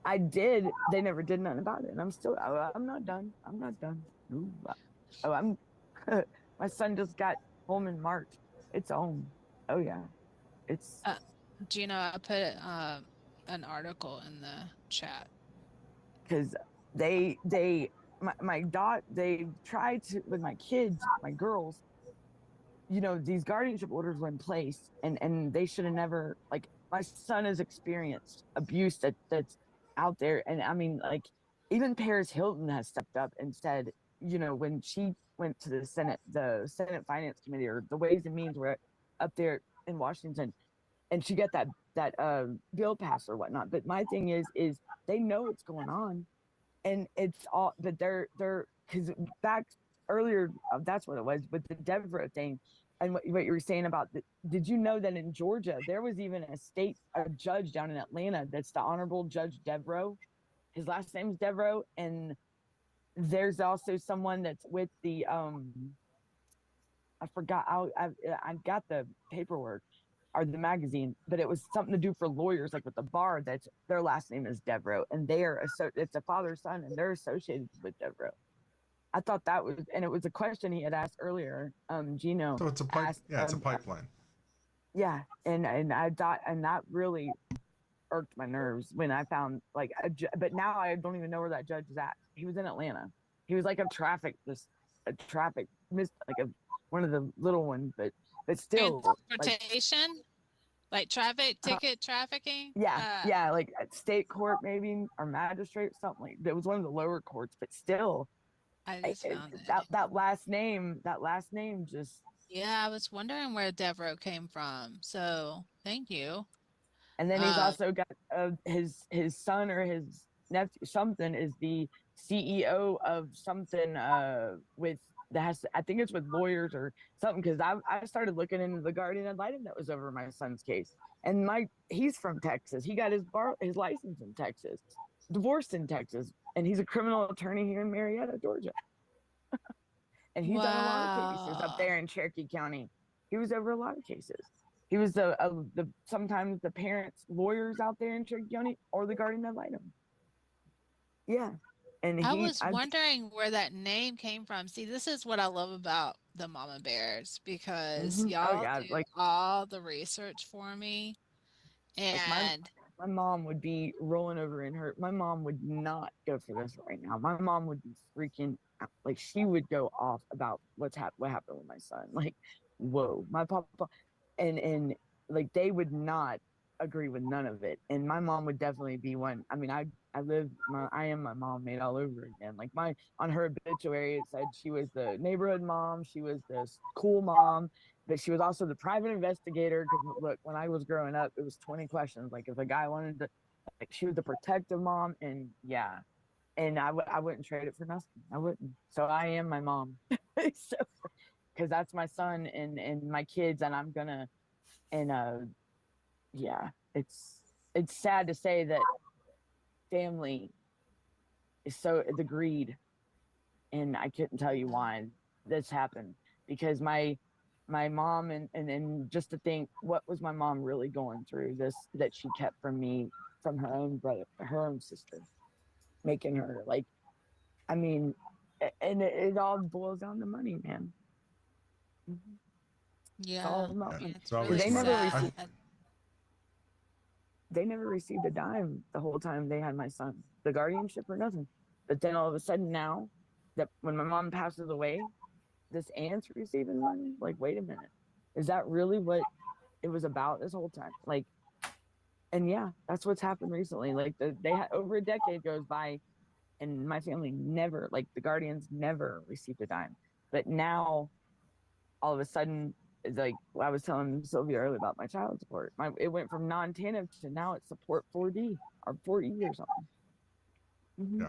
I did. They never did nothing about it, and I'm not done. Ooh. Oh, my son just got home in March. It's home. Oh yeah, it's. Gino, I put an article in the chat. Because my daughter, they tried to, with my kids, my girls, these guardianship orders were in place, and they should have never, like, my son has experienced abuse that's out there. And I mean, like, even Paris Hilton has stepped up and said, when she went to the Senate Finance Committee, or the Ways and Means, were up there in Washington, and she got that bill passed or whatnot. But my thing is they know what's going on, and it's all, but they're because back earlier, that's what it was with the Devereaux thing, and what you were saying about did you know that in Georgia there was even a judge down in Atlanta that's the Honorable Judge Devereaux. His last name is Devereaux, and there's also someone that's with the I forgot, I got the paperwork or the magazine, but it was something to do for lawyers, like with the bar, that's their last name is Devereaux, and it's a father son, and they're associated with Devereaux. I thought that was, and it was a question he had asked earlier, Gino. So it's a it's a pipeline. Yeah, and I thought, and that really irked my nerves when I found, like, but now I don't even know where that judge is at. He was in Atlanta. He was like a traffic one of the little ones, but still, transportation, like traffic ticket trafficking. Yeah, like at state court maybe, or magistrate, something like that. It was one of the lower courts, but still, I just found it. That last name just. Yeah, I was wondering where Devereaux came from. So thank you. And then he's also got his son or his nephew something is the CEO of something with that has, I think it's with lawyers or something, because I started looking into the guardian ad litem that was over my son's case. And he's from Texas. He got his license in Texas, divorced in Texas, and he's a criminal attorney here in Marietta, Georgia. And he's done a lot of cases up there in Cherokee County. He was over a lot of cases. He was the sometimes the parents' lawyers out there in Cherokee County or the guardian ad litem. Yeah. And I was wondering where that name came from. See, this is what I love about the Mama Bears, because y'all do all the research for me. And my mom would be rolling over in her. My mom would not go for this right now. My mom would be freaking out. Like, she would go off about what happened with my son. Like, whoa, my papa, and like they would not agree with none of it. And my mom would definitely be one. I mean, I am my mom made all over again. Like, on her obituary, it said she was the neighborhood mom, she was this cool mom, but she was also the private investigator. Because look, when I was growing up, it was 20 questions. Like, if a guy wanted to, like, she was the protective mom, and yeah, and I wouldn't trade it for nothing. I wouldn't. So I am my mom, so because that's my son and my kids, and I'm gonna, and yeah, it's sad to say that family is so the greed, and I couldn't tell you why this happened, because my mom and just to think, what was my mom really going through this that she kept from me, from her own brother, her own sister, making her like, I mean, and it all boils down to money, man. yeah, It's all about money. it's really sad. They never received a dime the whole time they had my son, the guardianship or nothing. But then all of a sudden now, that when my mom passes away, this aunt's receiving money. Like, wait a minute, is that really what it was about this whole time? Like, and yeah, that's what's happened recently. Like, they had over a decade goes by, and my family never, like, the guardians never received a dime. But now, all of a sudden, it's like I was telling Sylvia earlier about my child support. It went from non-TANF to now it's support 4D or 4E or something. Yeah.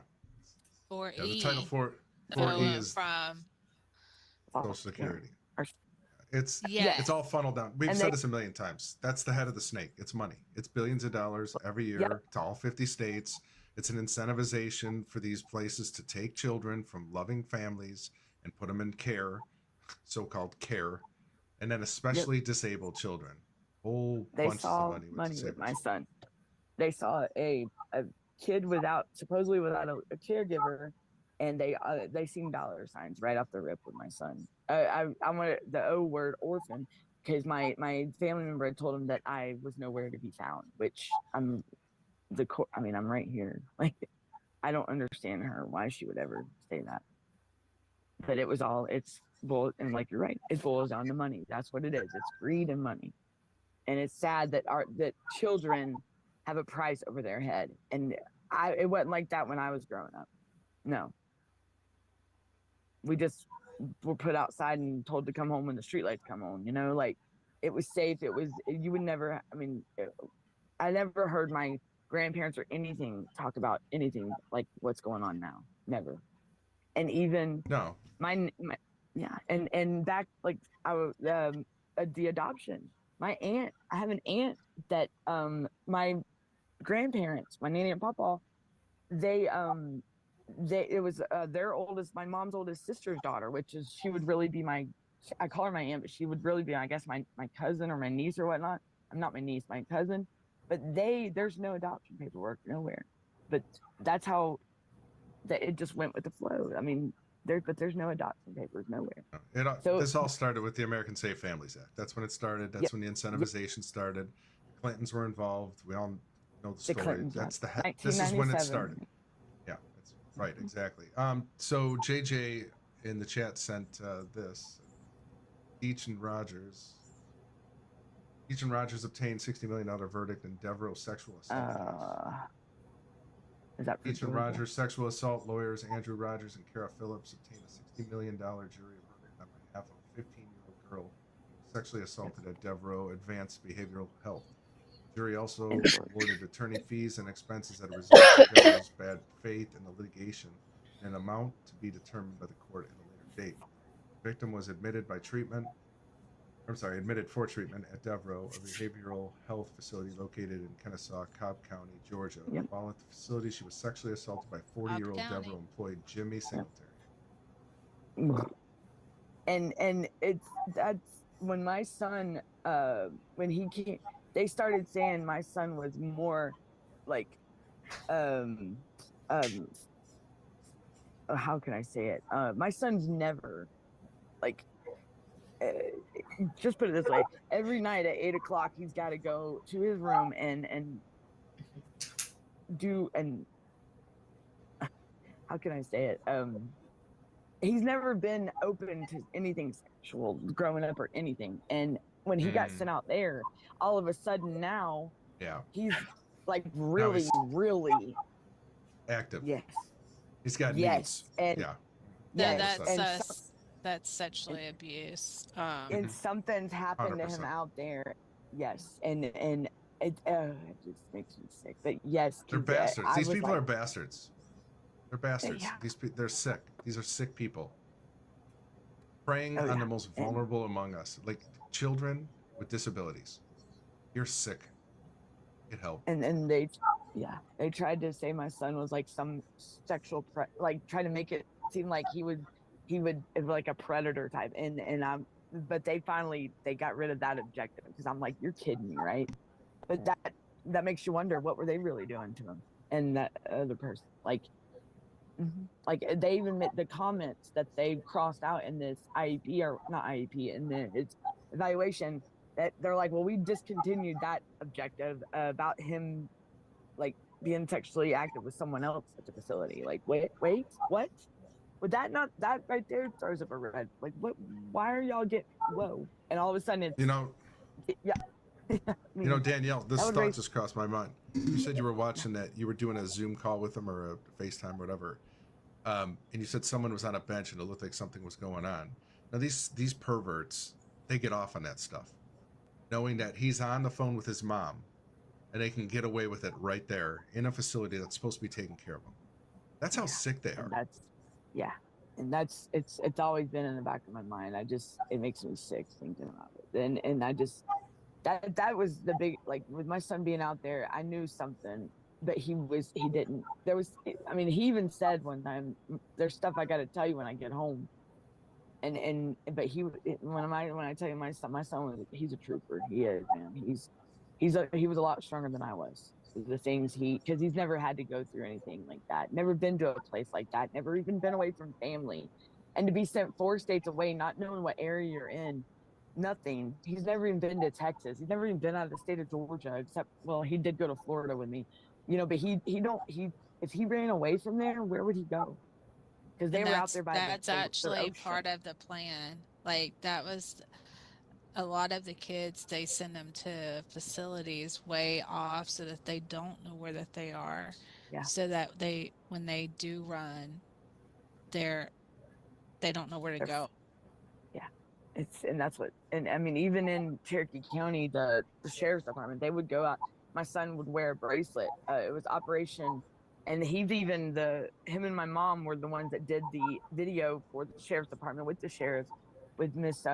4E. Yeah, the title 4E is from Social Security. Yeah. It's all funneled down. We've said this a million times. That's the head of the snake. It's money. It's billions of dollars every year to all 50 states. It's an incentivization for these places to take children from loving families and put them in care, so-called care, and then especially disabled children. Whole bunches of money with my son. They saw a kid supposedly without a caregiver, and they seen dollar signs right off the rip with my son. I wanted the O word, orphan, because my family member had told him that I was nowhere to be found, which I'm right here. Like, I don't understand her, why she would ever say that. But it was all, and like, you're right, it boils down to money. That's what it is. It's greed and money. And it's sad that that children have a price over their head. And it wasn't like that when I was growing up. No. We just were put outside and told to come home when the streetlights come on, like, it was safe. You would never, I never heard my grandparents or anything talk about anything like what's going on now. Never. And even and back, like, I was the adoption. My aunt, I have an aunt that my grandparents, my nanny and papa, it was my mom's oldest sister's daughter, which is, she would really be I call her my aunt, but she would really be, I guess, my cousin or my niece or whatnot. I'm not my niece, my cousin. But there's no adoption paperwork nowhere. But that's how it just went with the flow. I mean, there's no adoption papers nowhere. This all started with the American Safe Families Act. That's when it started. That's when the incentivization started. The Clintons were involved. We all know the story. This is when it started. Yeah, that's right, exactly. So JJ in the chat sent this. Deach and Rogers obtained $60 million verdict in Devereaux sexual assault case. Is that for Peach and Georgia? Rogers sexual assault lawyers Andrew Rogers and Kara Phillips obtained a $60 million jury verdict on behalf of a 15-year-old girl who was sexually assaulted at Devereaux Advanced Behavioral Health. The jury also awarded attorney fees and expenses that resulted from Devereaux's bad faith in the litigation, in an amount to be determined by the court at a later date. The victim was admitted for treatment at Devereaux, a behavioral health facility located in Kennesaw, Cobb County, Georgia. Yep. While at the facility, she was sexually assaulted by 40-year-old Devereaux employee Jimmy Singletary. And that's when my son when he came, they started saying my son was more like how can I say it? My son's never like just put it this way, every night at 8 o'clock he's got to go to his room and do, and how can I say it? He's never been open to anything sexual growing up or anything. And when he got sent out there, all of a sudden now he's like really active. Yes. He's got needs. And that's sexually abuse. And something's happened 100%. To him out there. Yes. And it just makes me sick. But yes, they're bastards. These people are bastards. They're bastards. Yeah. They're sick. These are sick people. Preying on the most vulnerable among us, like children with disabilities. You're sick. Get help. And they tried to say my son was like some sexual try to make it seem like he would like a predator type. But they got rid of that objective because I'm like, you're kidding me, right? But that makes you wonder, what were they really doing to him and that other person, like they even made the comments that they crossed out in this IEP, or not IEP, in its evaluation, that they're like, well, we discontinued that objective about him like being sexually active with someone else at the facility. Like, wait, what? Would that right there throws up a red, like, what? Why are y'all whoa? And all of a sudden it's, Danielle, this thought just crossed my mind. You said you were watching that, you were doing a Zoom call with them or a FaceTime, whatever. And you said someone was on a bench and it looked like something was going on. Now these perverts, they get off on that stuff, knowing that he's on the phone with his mom and they can get away with it right there in a facility that's supposed to be taking care of them. That's how sick they are. And it's always been in the back of my mind. It makes me sick thinking about it. And I just, that was the big, like with my son being out there, I knew something, but he didn't, he even said one time, there's stuff I got to tell you when I get home. But when I tell you my son he's a trooper. He is, man. He was a lot stronger than I was. The things because he's never had to go through anything like that. Never been to a place like that. Never even been away from family. And to be sent 4 states away, not knowing what area you're in, nothing. He's never even been to Texas. He's never even been out of the state of Georgia, except, well, he did go to Florida with me, but if he ran away from there, where would he go? Because they were out there by that's actually part of the plan. Like, that was a lot of the kids, they send them to facilities way off so that they don't know where that they are. So that when they do run, they don't know where to go. Even in Cherokee County, the sheriff's department, they would go out. My son would wear a bracelet. It was Operation, and him and my mom were the ones that did the video for the sheriff's department with the sheriff, with Miss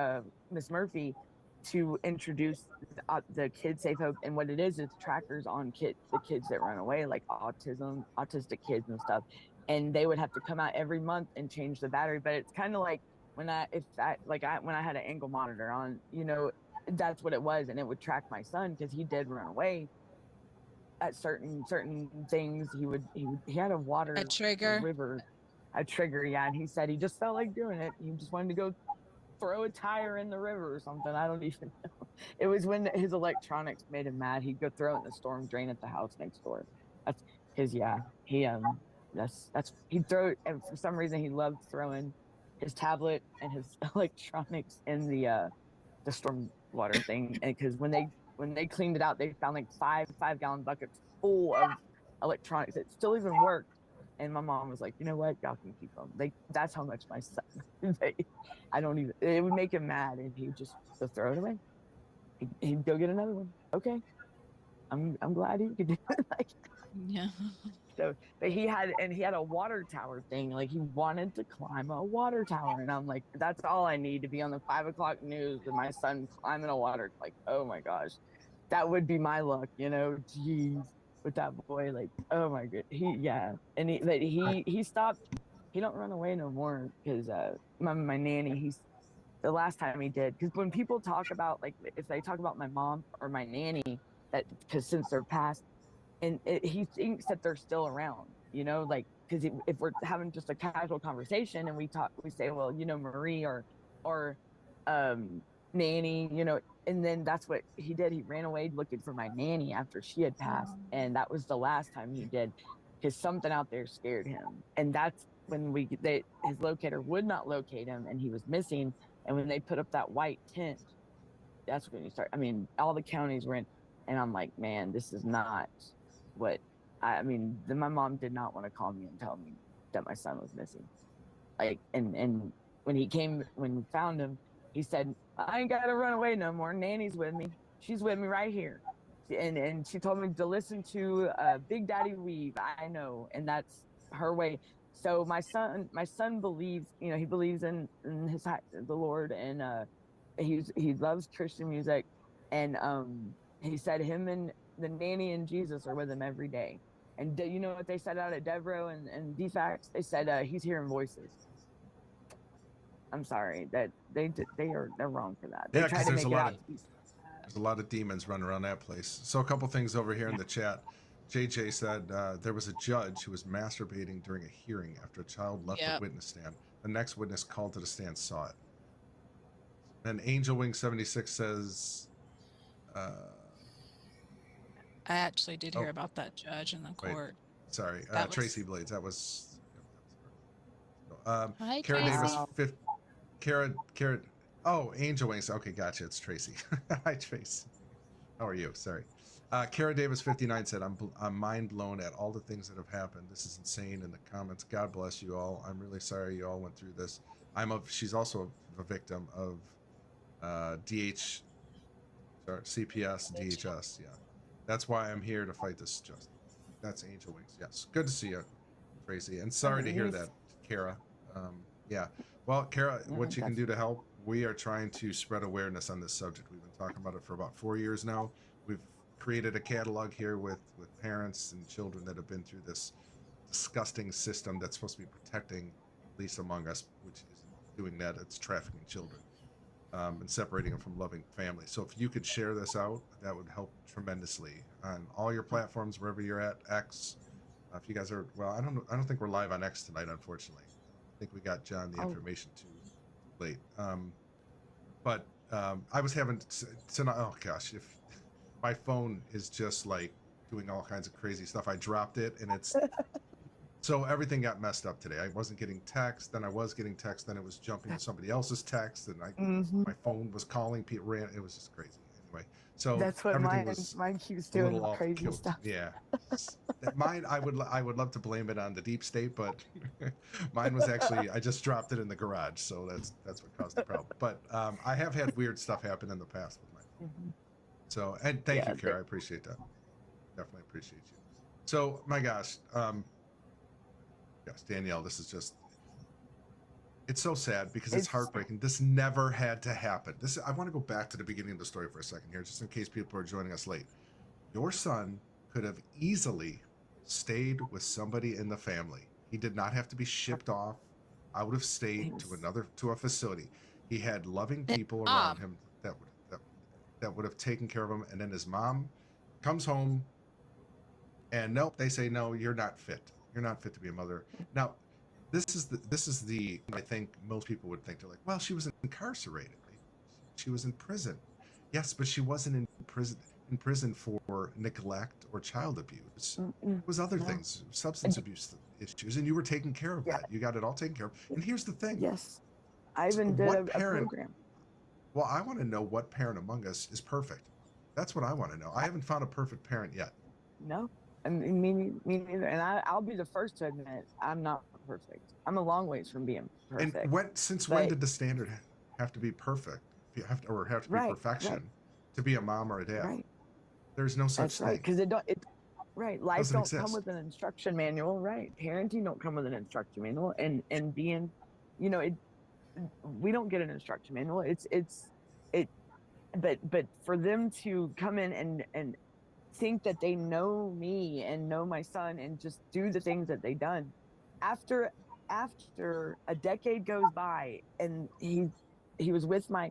Murphy, to introduce the Kid Safe Hope. And what it is trackers on the kids that run away, like autistic kids and stuff. And they would have to come out every month and change the battery. But it's kind of like when I had an ankle monitor on, that's what it was. And it would track my son because he did run away at certain things. He had a trigger. And he said he just felt like doing it. He just wanted to go throw a tire in the river or something. I don't even know. It was when his electronics made him mad. He'd go throw it in the storm drain at the house next door. That's his, he'd throw it, and for some reason he loved throwing his tablet and his electronics in the storm water thing. And because when they cleaned it out, they found like 5 5-gallon buckets full of electronics. It still even worked. And my mom was like, you know what? Y'all can keep them. Like, that's how much my son, I don't even, it would make him mad. And he would just go throw it away. He'd go get another one. Okay. I'm glad he could do it. Like, Yeah. so, but he had a water tower thing. Like, he wanted to climb a water tower. And I'm like, that's all I need to be on the 5 o'clock news with my son climbing a water. Like, oh my gosh, that would be my luck, Jeez, with that boy. Like, oh my god, and he stopped. He don't run away no more because my nanny. The last time he did, because when people talk about, like, if they talk about my mom or my nanny, that because since they're passed, and he thinks that they're still around, like, because if we're having just a casual conversation and we say, well, Marie or nanny, and then that's what he did. He ran away looking for my nanny after she had passed, and that was the last time he did, because something out there scared him, and that's when his locator would not locate him, and he was missing. And when they put up that white tent, that's when you start. I mean, all the counties were in, and I'm like, man, this is not what my mom did not want to call me and tell me that my son was missing. Like, and when we found him, he said, I ain't got to run away no more. Nanny's with me. She's with me right here. And she told me to listen to Big Daddy Weave. I know. And that's her way. So my son believes, he believes in the Lord, and he loves Christian music. And he said him and the nanny and Jesus are with him every day. And you know what they said out at Devereaux and DFAX? They said he's hearing voices. I'm sorry that they're wrong for that. They Yeah, try because to make it out to be. there's a lot of demons running around that place. So a couple things over here in the chat. JJ said there was a judge who was masturbating during a hearing after a child left the witness stand. The next witness called to the stand saw it. And Angel Wing 76 says, I actually did hear about that judge in the court. Sorry, Tracy Blades. That was. Hi, Kara Tracy. Davis. Kara. Oh, Angel Wings. Okay, gotcha. It's Tracy. Hi, Tracy. How are you? Sorry. Kara Davis 59 said, I'm mind blown at all the things that have happened. This is insane. In the comments, God bless you all. I'm really sorry you all went through this. She's also a victim of CPS, DHS. Yeah. That's why I'm here to fight this justice. That's Angel Wings. Yes. Good to see you, Tracy. And sorry to hear that, Kara. Yeah. Well, Kara, what you can do to help, we are trying to spread awareness on this subject. We've been talking about it for about 4 years now. We've created a catalog here with parents and children that have been through this disgusting system that's supposed to be protecting, at least among us, which is doing that. It's trafficking children and separating them from loving families. So if you could share this out, that would help tremendously on all your platforms, wherever you're at. X. If you guys are, well, I don't think we're live on X tonight, unfortunately. I think we got John the information too late. But I was having tonight. Oh gosh, if my phone is just like doing all kinds of crazy stuff. I dropped it, and it's so everything got messed up today. I wasn't getting text, then I was getting text, then it was jumping to somebody else's text, and my phone was calling people. It was just crazy. Anyway, so that's what mine keeps doing, crazy stuff. Yeah, mine. I would love to blame it on the deep state, but mine was actually I just dropped it in the garage, so that's what caused the problem. But I have had weird stuff happen in the past with my phone. So, and thank you, Kara. I appreciate that. Definitely appreciate you. So, my gosh, Danielle, this is just, it's so sad because it's heartbreaking. This never had to happen. I want to go back to the beginning of the story for a second here, just in case people are joining us late. Your son could have easily stayed with somebody in the family. He did not have to be shipped off out of state to a facility. He had loving people around him that would have taken care of him. And then his mom comes home and nope, they say, no, you're not fit. You're not fit to be a mother. Now, this is the I think most people would think. They're like, well, she was incarcerated. She was in prison. Yes, but she wasn't in prison for neglect or child abuse. It was other things, substance abuse issues, and you were taking care of that. You got it all taken care of. And here's the thing. Yes. I even did a program. Well, I want to know what parent among us is perfect. That's what I want to know. I haven't found a perfect parent yet. No. Me neither. And I'll be the first to admit I'm not perfect. I'm a long ways from being And perfect. since when But did the standard have to be perfect? You have to, or have to be right, perfection to be a mom or a dad? right. There's no such That's right. thing. Because right. Life Doesn't don't come exist. with an instruction manual. Right. Parenting don't come with an instruction manual. And being, we don't get an instruction manual. It, but for them to come in and think that they know me and know my son and just do the things that they done after a decade goes by, and he was with my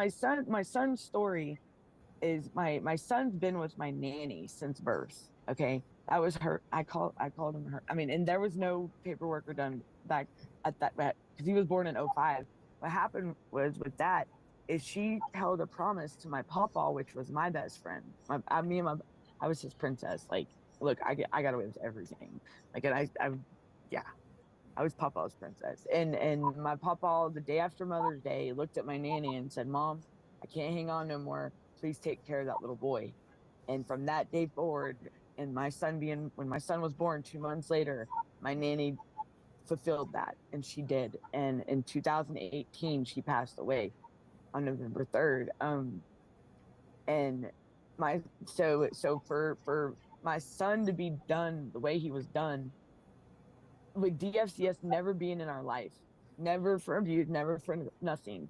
son's story is my son's been with my nanny since birth. Okay. That was her. I called him her. I mean, and there was no paperwork or done back at that, because he was born in '05. What happened was with that is she held a promise to my pawpaw, which was my best friend. I was his princess. Like, look, I got away with everything. Like, and yeah, I was Pawpaw's princess. And my Pawpaw, the day after Mother's Day, looked at my nanny and said, "Mom, I can't hang on no more. Please take care of that little boy." And from that day forward, and when my son was born 2 months later, my nanny fulfilled that, and she did. And in 2018, she passed away on November 3rd. And my so for my son to be done the way he was done, with DFCS never being in our life, never for abuse, never for nothing,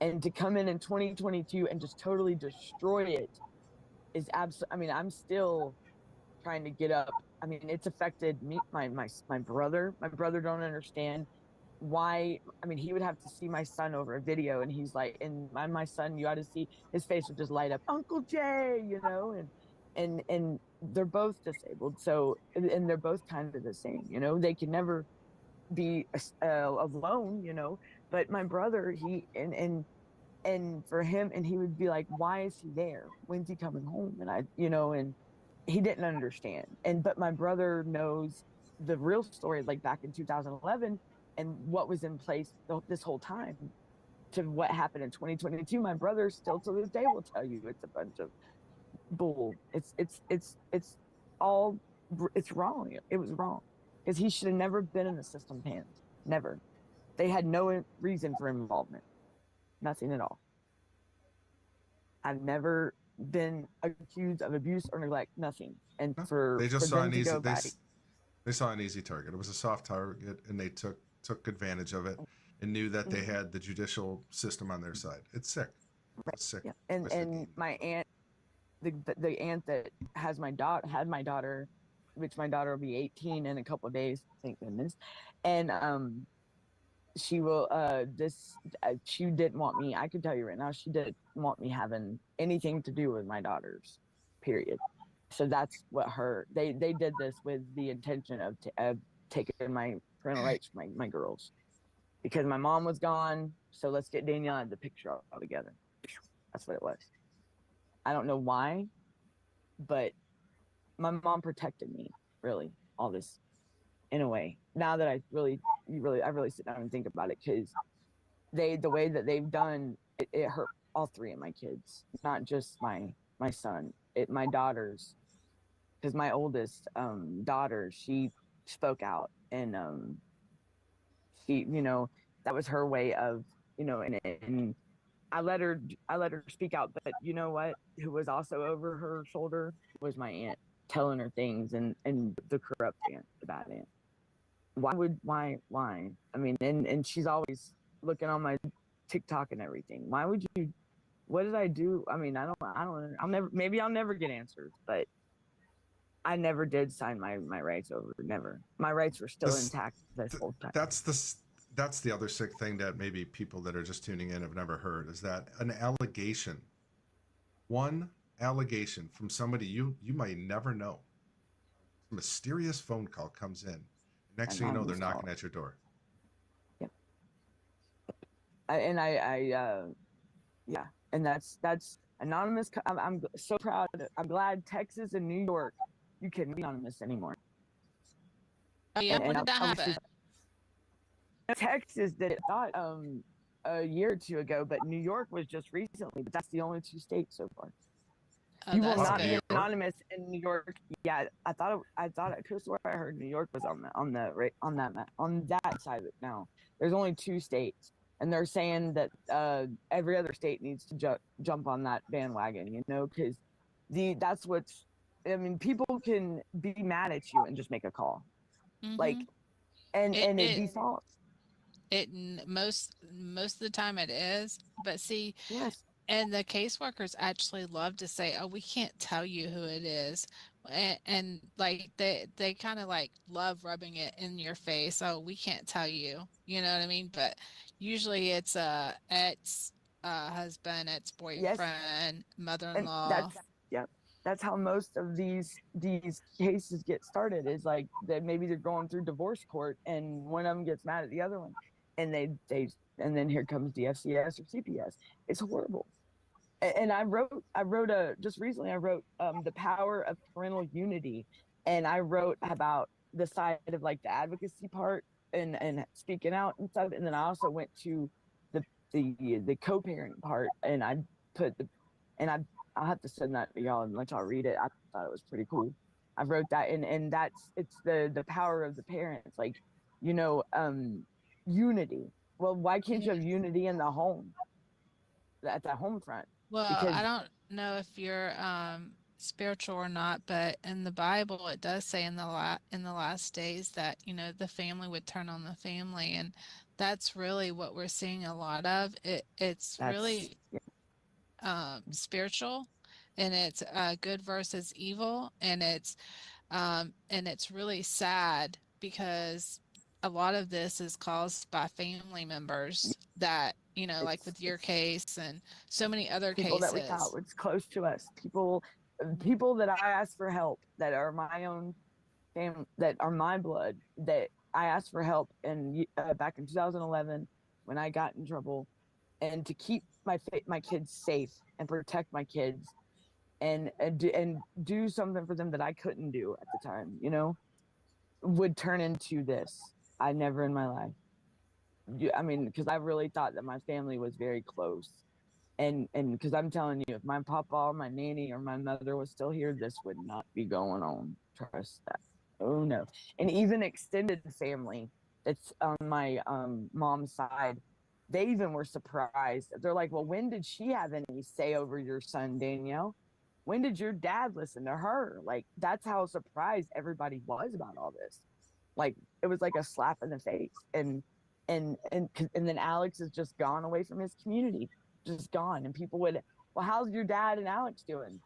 and to come in 2022 and just totally destroy it is absolutely. I mean, I'm still trying to get up. I mean, it's affected me, my brother. My brother don't understand why. I mean, he would have to see my son over a video, and he's like, and my son, you ought to see his face would just light up, Uncle Jay, and they're both disabled. So, and they're both kind of the same, they can never be alone, but my brother, and for him, and he would be like, why is he there? When's he coming home? And and he didn't understand. But my brother knows the real story, like back in 2011 and what was in place this whole time to what happened in 2022. My brother still to this day will tell you it's a bunch of bull. All, it's wrong. It was wrong because he should have never been in the system's hands. Never. They had no reason for involvement. Nothing at all. I've never been accused of abuse or neglect. Nothing. And They just for saw them an to easy. go by, They saw an easy target. It was a soft target, and they took advantage of it and knew that they had the judicial system on their side. It's sick. It's sick. yeah. And my aunt, the aunt that has had my daughter, which my daughter will be 18 in a couple of days, thank goodness. And she will she didn't want me, I can tell you right now, she didn't want me having anything to do with my daughters, period. So that's what they did this with the intention of taking my parental rights from my girls, because my mom was gone. So let's get Danielle out of the picture all together. That's what it was. I don't know why, but my mom protected me, really, all this, in a way. Now that I really sit down and think about it, because the way that they've done it hurt all three of my kids, not just my son, my daughters, because my oldest daughter, she spoke out, and she, that was her way of, and I let her speak out. But you know what? Who was also over her shoulder was my aunt, telling her things, and the corrupt aunt, the bad aunt. Why? I mean, and she's always looking on my TikTok and everything. Why would you? What did I do? I mean, I'll never get answers, but I never did sign my rights over. Never. My rights were still intact this whole time. That's the other sick thing that maybe people that are just tuning in have never heard, is that one allegation from somebody you might never know, a mysterious phone call comes in. Next thing you know, they're knocking at your door. Yep. Yeah, and that's anonymous. I'm so proud. I'm glad Texas and New York, you can't be anonymous anymore. Oh yeah, when did that happen? Texas did it, thought a year or two ago, but New York was just recently. But that's the only two states so far. Oh, You will that's not be good. anonymous in New York. Yeah, I could swear I heard New York was on that side of it. Now there's only 2 states, and they're saying that every other state needs to jump on that bandwagon. You know, because that's what's. I mean, people can be mad at you and just make a call, like, Mm-hmm. and It it it be false. most of the time it is, but see, Yes, and the caseworkers actually love to say, "Oh, we can't tell you who it is," and like they kind of like love rubbing it in your face. Oh, we can't tell you. You know what I mean? But usually it's a ex husband, ex yes, boyfriend, and mother-in-law. that's how most of these cases get started, is like that maybe they're going through divorce court and one of them gets mad at the other one, and they and then here comes the FCS or CPS. It's horrible. And I wrote a just recently I wrote the power of parental unity, and I wrote about the side of like the advocacy part and speaking out and stuff, and then I also went to the the co-parent part, and I put the and I'll have to send that to y'all and let y'all read it. I thought it was pretty cool. I wrote that, and it's the power of the parents, like, you know, unity. Well, why can't you have unity in the home, at the home front? Well, Because I don't know if you're spiritual or not, but in the Bible it does say in the last days that, the family would turn on the family, and that's really what we're seeing a lot of. It's that's really spiritual, and it's good versus evil, and it's really sad because a lot of this is caused by family members that, like with your it's case and so many other people that we thought cases. was close to us, people that I asked for help, that are my own family, that are my blood, that I asked for help, and back in 2011 when I got in trouble, and to keep my kids safe and protect my kids, and do something for them that I couldn't do at the time, would turn into this. I never in my life. I mean, because I really thought that my family was very close, and because I'm telling you, if my papa, my nanny, or my mother was still here, this would not be going on. Trust that. Oh no. And even extended family that's on my mom's side, they even were surprised. They're like, well, when did she have any say over your son, Danielle? When did your dad listen to her? Like, that's how surprised everybody was about all this. Like, it was like a slap in the face. And then Alex has just gone away from his community, just gone. And people would, well, how's your dad and Alex doing?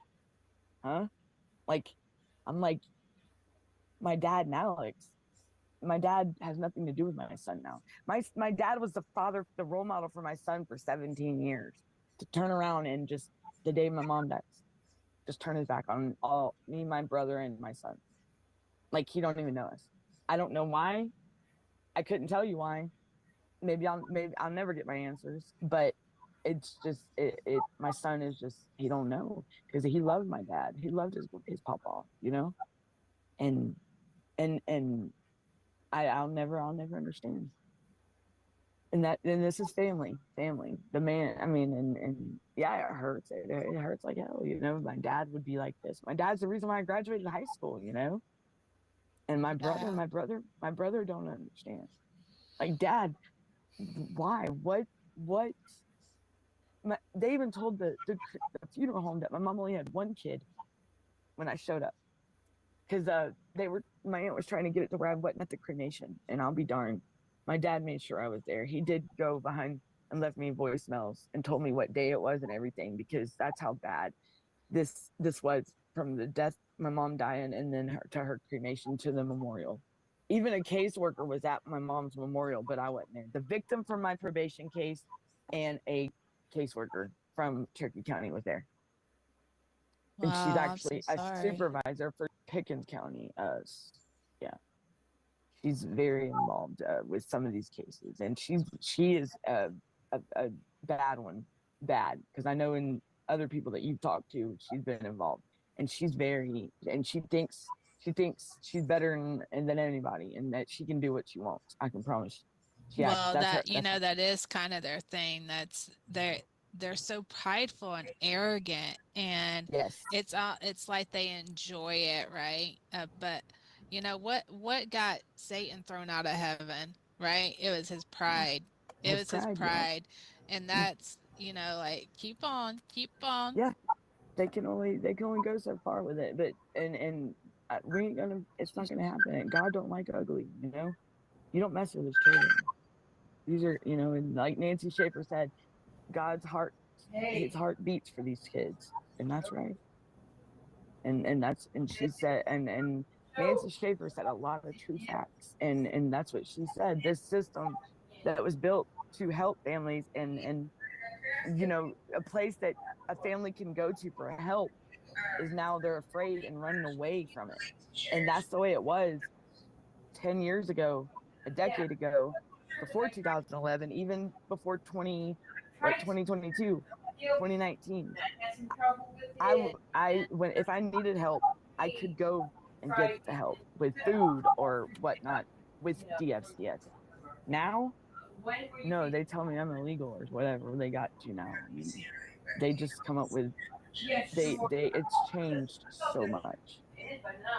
Huh? Like, I'm like, my dad and Alex, my dad has nothing to do with my son now. My dad was the father, the role model for my son for 17 years. To turn around and just the day my mom dies, just turn his back on all me, my brother, and my son. Like, he don't even know us. I don't know why. I couldn't tell you why. Maybe I'll never get my answers, but it's just my son is just, he don't know, because he loved my dad. He loved his papa, and and I'll never understand. And this is family. The man, I mean, and yeah, it hurts. It hurts like hell, My dad would be like this. My dad's the reason why I graduated high school, And my brother, Yeah. my brother don't understand. Like, dad, why? What? They even told the funeral home that my mom only had one kid when I showed up, because my aunt was trying to get it to where I wasn't at the cremation, and I'll be darned, my dad made sure I was there. He did go behind and left me voicemails and told me what day it was and everything, because that's how bad this was, from the death, my mom dying, and then her cremation to the memorial. Even a caseworker was at my mom's memorial, but I wasn't there. The victim from my probation case and a caseworker from Cherokee County was there. And she's Wow, I'm so actually a sorry. supervisor for Pickens County. Yeah, she's very involved with some of these cases, and she is a bad one, bad, because I know in other people that you've talked to, she's been involved, and and she thinks she's better than anybody, and that she can do what she wants. I can promise. She acts. Well, That's her. That's that is kind of their thing. That's their they're so prideful and arrogant, and Yes. it's like they enjoy it, right? But you know what got Satan thrown out of heaven, right? It was his pride. It His was his pride, yeah. pride, and that's, you know, like keep on, keep on. Yeah. They can only go so far with it, but and we ain't gonna. It's not gonna happen. And God don't like ugly. You know, you don't mess with His children. These are, and like Nancy Schaefer said, God's heart, His heart beats for these kids, and that's right. And she said, and Nancy Schaefer said a lot of true facts, and that's what she said. This system that was built to help families, and a place that a family can go to for help is now they're afraid and running away from it. And that's the way it was 10 years ago, a decade ago, before 2011, even before 2022, 2019. When if I needed help, I could go and get the help with food or whatnot with DFCS. Now, no, they tell me I'm illegal or whatever they got you now. I mean, they just come up with it's changed so much.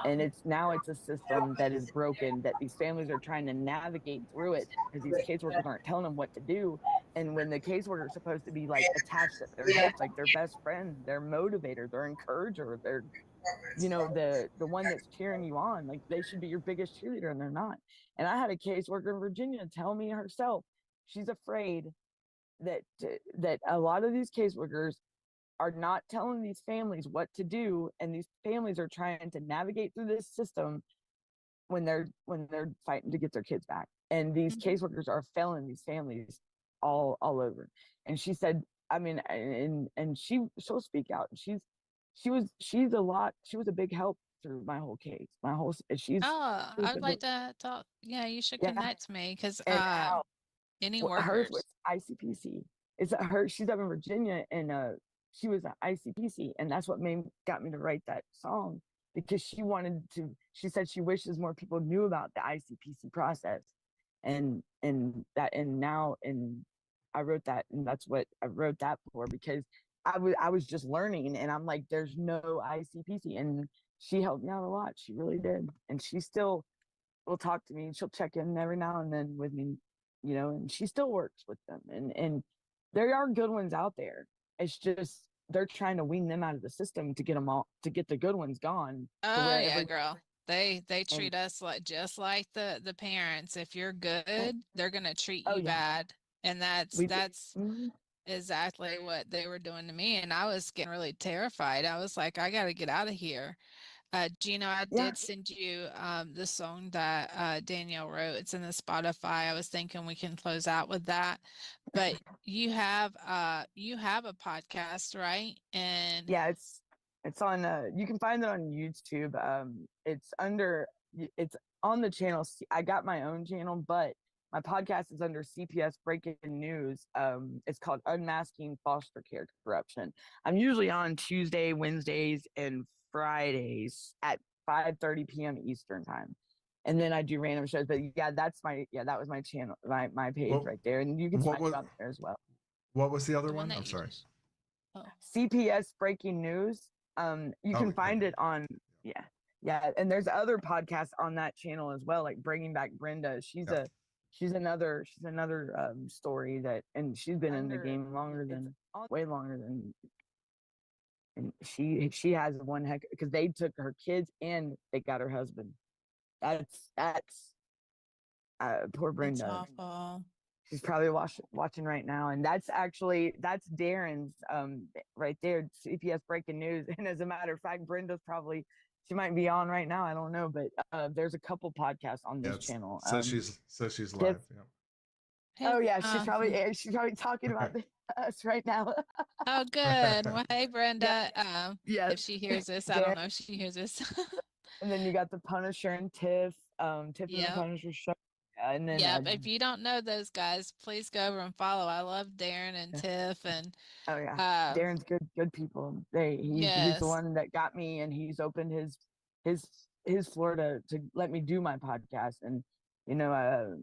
And it's a system that is broken, that these families are trying to navigate through it because these caseworkers aren't telling them what to do. And when the caseworker is supposed to be like attached at their hips, like their best friend, their motivator, their encourager, their the one that's cheering you on, like they should be your biggest cheerleader, and they're not. And I had a caseworker in Virginia tell me herself she's afraid that a lot of these caseworkers are not telling these families what to do, and these families are trying to navigate through this system when they're fighting to get their kids back. And these caseworkers are failing these families all over. And she said, I mean, and she'll speak out. She was a big help through my whole case. Oh, She was I'd a like big, to talk. Yeah, you should yeah. connect me because And how any hers was workers. ICPC. It's her. She's up in Virginia, and she was an ICPC, and that's what got me to write that song, because she wanted to. She said she wishes more people knew about the ICPC process, and I wrote that, and that's what I wrote that for, because I was just learning, and I'm like, there's no ICPC, and she helped me out a lot. She really did, and she still will talk to me, and she'll check in every now and then with me, and she still works with them, and there are good ones out there. It's just they're trying to wean them out of the system to get them all, to get the good ones gone, to Oh where yeah, girl. They and treat us like just like the parents. If you're good, they're gonna treat oh you yeah, bad. And we do. that's Mhm. exactly what they were doing to me. And I was getting really terrified. I was like, I gotta get out of here. Gino, I Yeah, did send you the song that Danielle wrote. It's in the Spotify. I was thinking we can close out with that. But you have a podcast, right? And yeah, it's on you can find it on YouTube. It's on the channel. I got my own channel, but my podcast is under CPS Breaking News. It's called Unmasking Foster Care Corruption. I'm usually on Tuesday, Wednesdays, and Fridays at 5:30 p.m. Eastern time. And then I do random shows. But yeah, that was my channel, my page What right there. And you can what find was me on there as well. what was the other the one one? that I'm you sorry. just oh. CPS Breaking News. You Oh, can find okay. it on, yeah, and there's other podcasts on that channel as well, like Bringing Back Brenda. Yeah. She's another story that, and she's been in the game way longer than, and she has one heck, because they took her kids and they got her husband. That's poor That's Brenda. awful. She's probably watching right now, and that's Darren's right there, CPS Breaking News. And as a matter of fact, Brenda's probably, she might be on right now, I don't know, but there's a couple podcasts on Yeah. this channel. She's Tiff, live. Yeah. oh yeah, she's probably talking about us right now. Oh, good. Well, hey, Yeah, Brenda. yeah, If she hears this, I Darren, don't know if she hears this. and then you got the Punisher and Tiff, Tiff and the Yep. Punisher show. And then Yep. If you don't know those guys, please go over and follow. I love Darren and Tiff and oh yeah, uh Darren's good people. He's the yes. one that got me, and he's opened his his floor to let me do my podcast. And you know,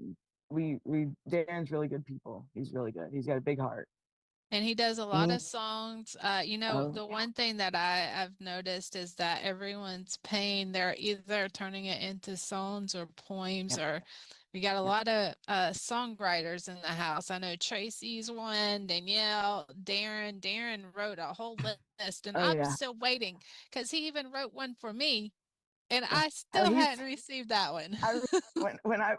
we Darren's really good people. He's really good. He's got a big heart. And he does a lot of songs. Oh. The one thing that I've noticed is that everyone's pain, they're either turning it into songs or poems, Yep. or we got a lot of songwriters in the house. I know Tracy's one, Danielle, Darren. Darren wrote a whole list, and Oh I'm yeah. still waiting because he even wrote one for me, and Yeah. I Oh, still hadn't received that one.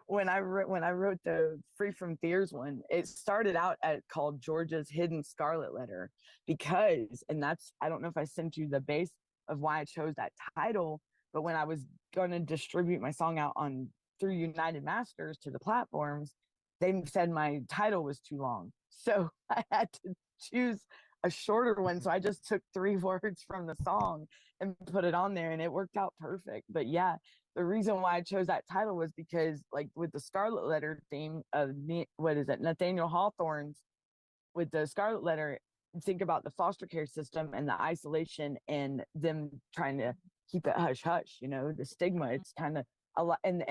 When I wrote the Free from Fears one, it started out called Georgia's Hidden Scarlet Letter, because, and that's, I don't know if I sent you the base of why I chose that title, but when I was going to distribute my song out on through United Masters to the platforms, they said my title was too long, so I had to choose a shorter one. So I just took 3 words from the song and put it on there, and it worked out perfect. But yeah, the reason why I chose that title was because, like, with the Scarlet Letter theme of what is it, Nathaniel Hawthorne's, with the Scarlet Letter, think about the foster care system and the isolation and them trying to keep it hush hush. The stigma. It's kind of a lot, and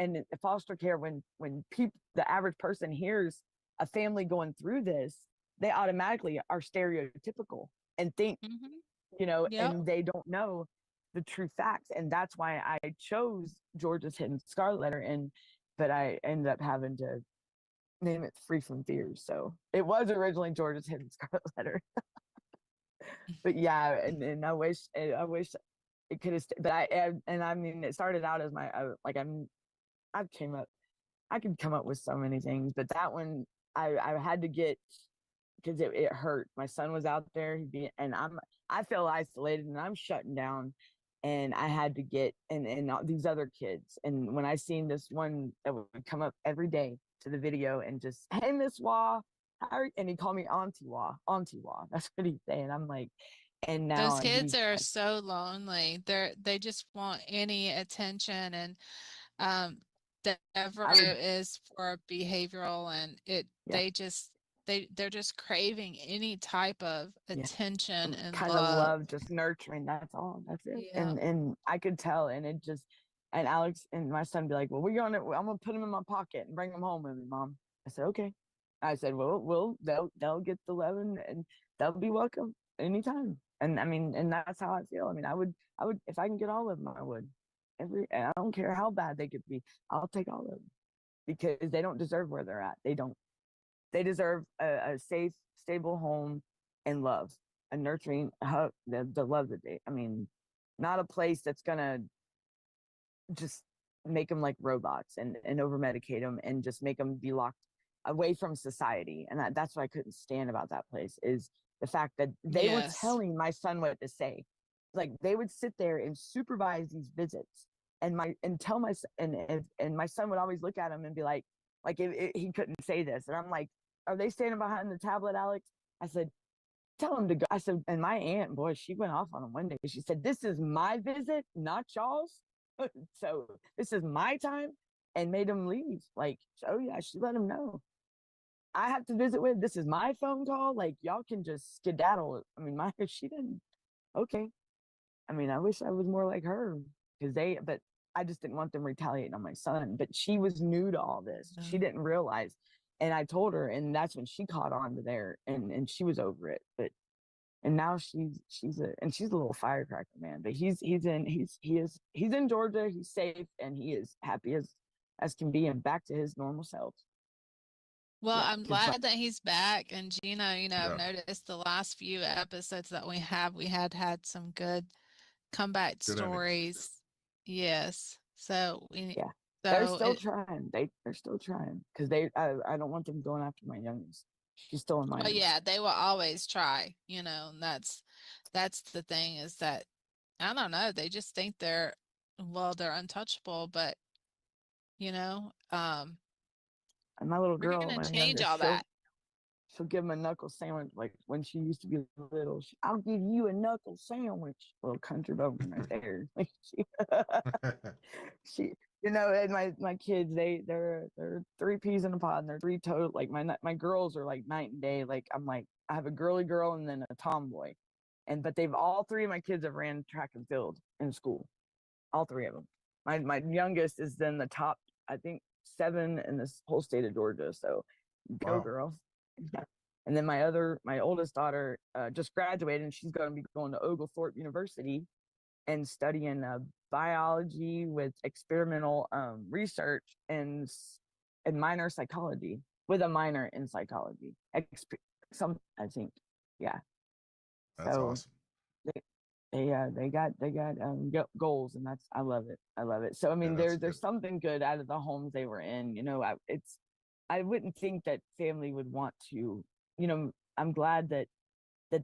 foster care, when people, the average person hears a family going through this, they automatically are stereotypical and think, Yep. and they don't know the true facts. And that's why I chose Georgia's Hidden Scarlet Letter, but I ended up having to name it Free from Fears. So it was originally Georgia's Hidden Scarlet Letter. But yeah, and I wish it could have, but I mean, it started out as I could come up with so many things, but that one I had to get, because it hurt. My son was out there, and I feel isolated, and I'm shutting down, and I had to get, and these other kids. And when I seen this one that would come up every day to the video and just, hey, Miss Wah, and he called me Auntie Wah, Auntie Wah. That's what he's saying. I'm like, and Those now kids he's are so lonely. They just want any attention, and um the I would, is for behavioral, and yeah, they're just craving any type of yeah. attention and Kind of love. love, just nurturing. That's all. That's it. Yeah. And I could tell, and it just, and Alex and my son be like, "Well, I'm gonna put him in my pocket and bring him home with me, Mom." I said, "Okay." I said, "Well, they'll get the love, and they'll be welcome anytime." And I mean, and that's how I feel. I mean, I would, if I can get all of them, I would. And I don't care how bad they could be. I'll take all of them, because they don't deserve where they're at. They don't. They deserve a safe, stable home and love, a nurturing hug, the love that I mean, not a place that's going to just make them like robots and over medicate them and just make them be locked away from society. And that's what I couldn't stand about that place, is the fact that they were Yes. telling my son what to say. Like, they would sit there and supervise these visits, and tell and my son would always look at him and be like if he couldn't say this, and I'm like, are they standing behind the tablet, Alex? I said, tell him to go. I said, and my aunt, boy, she went off on him one day. She said, this is my visit, not y'all's. So this is my time, and made him leave. Like, oh yeah, she let him know. I have to visit with, this is my phone call. Like, y'all can just skedaddle. I mean, she didn't. Okay. I mean, I wish I was more like her, but I just didn't want them retaliating on my son. But she was new to all this. She didn't realize. And I told her, and that's when she caught on to there, and she was over it. But, and now she's a little firecracker, man. But he's in Georgia. He's safe, and he is happy as can be, and back to his normal self. Well, Yeah, I'm glad that he's back. And Gina, I've Yeah. noticed the last few episodes that we had some good comeback Good endings. stories. Yes. So yeah. They're so still it trying. They're still trying, because I don't want them going after my youngest. She's still a well, minor. yeah, they will always try, and that's the thing, is that I don't know, they just think they're untouchable, but you know, um, And my little we're girl, gonna my change youngest, all that. she'll give him a knuckle sandwich. Like, when she used to be little, I'll give you a knuckle sandwich. Little country bumpkin right there. Like, she, and my kids, they're 3 peas in a pod, and they're 3 total. Like, my girls are like night and day. Like, I'm like, I have a girly girl and then a tomboy, but they've, all 3 of my kids have ran track and field in school. All 3 of them. My youngest is then the top, I think, 7 in this whole state of Georgia. So go Wow. girls. And then my oldest daughter just graduated, and she's going to be going to Oglethorpe University and studying biology with experimental research and minor psychology, with a minor in psychology. I think, yeah. That's So awesome. they got goals, and that's, I love it. I love it. So I mean, that's there's good. something good out of the homes they were in. You know, I wouldn't think that family would want to. You know, I'm glad that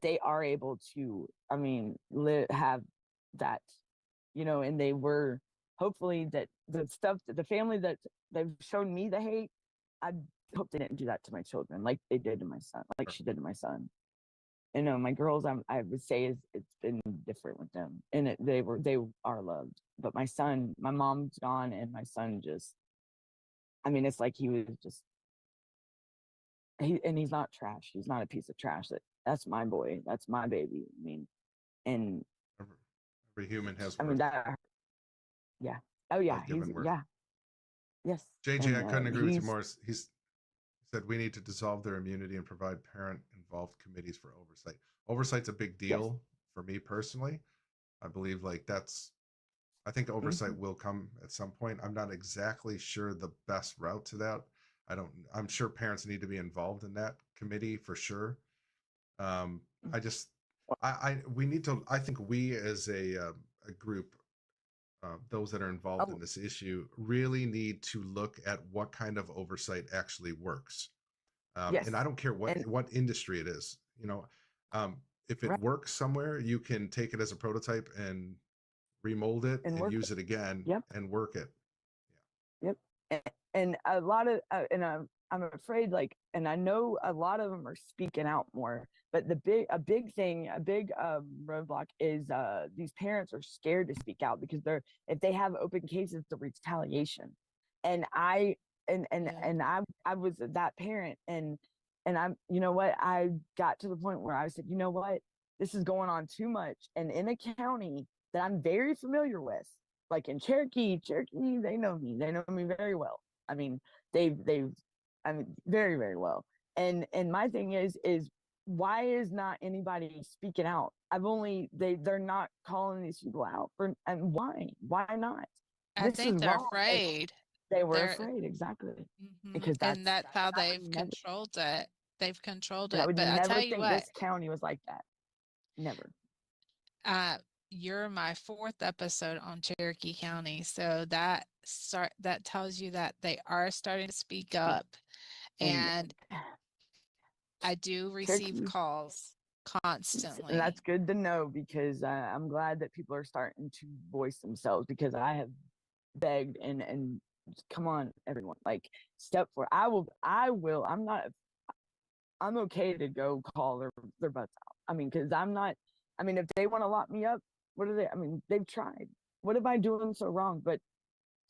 they are able to. I mean, have that. You know, and they were, hopefully, that the family that they've shown me the hate, I hope they didn't do that to my children like they did to my son, like she did to my son. You know, my girls, I would say it's been different with them, and they are loved. But my son, my mom's gone, and my son just, I mean, it's like he was just, he's not trash. He's not a piece of trash. That's my boy. That's my baby. I mean, and Every human has I worth. mean that, yeah. Oh yeah, given worth. yeah. Yes. JJ, And, I couldn't agree with you more. He said we need to dissolve their immunity and provide parent-involved committees for oversight. Oversight's a big deal for me personally. I believe I think oversight will come at some point. I'm not exactly sure the best route to that. I'm sure parents need to be involved in that committee for sure. We need to, I think we as a group, those that are involved in this issue, really need to look at what kind of oversight actually works. And I don't care what industry it is. You know, if it works somewhere, you can take it as a prototype and remold it and use it again and work it. And a lot of and I'm afraid, like, and I know a lot of them are speaking out more, but a big roadblock is these parents are scared to speak out because if they have open cases, the retaliation. And I was that parent, and I'm, you know what, I got to the point where I said, you know what, this is going on too much. And in a county that I'm very familiar with, like in Cherokee, they know me very well. I mean, I mean, very, very well. And my thing is why is not anybody speaking out? They're not calling these people out and why not? I think they're afraid. They were afraid, exactly. Because and that's how they've controlled it. They've controlled it. I would but I never tell you think what, this county was like that. Never. You're my 4th episode on Cherokee County, so that tells you that they are starting to speak up, and I do receive calls constantly. And that's good to know, because I'm glad that people are starting to voice themselves, because I have begged and come on, everyone, like, step forward. I'm okay to go call their butts out. I mean, because if they want to lock me up, they've tried. What am I doing so wrong? But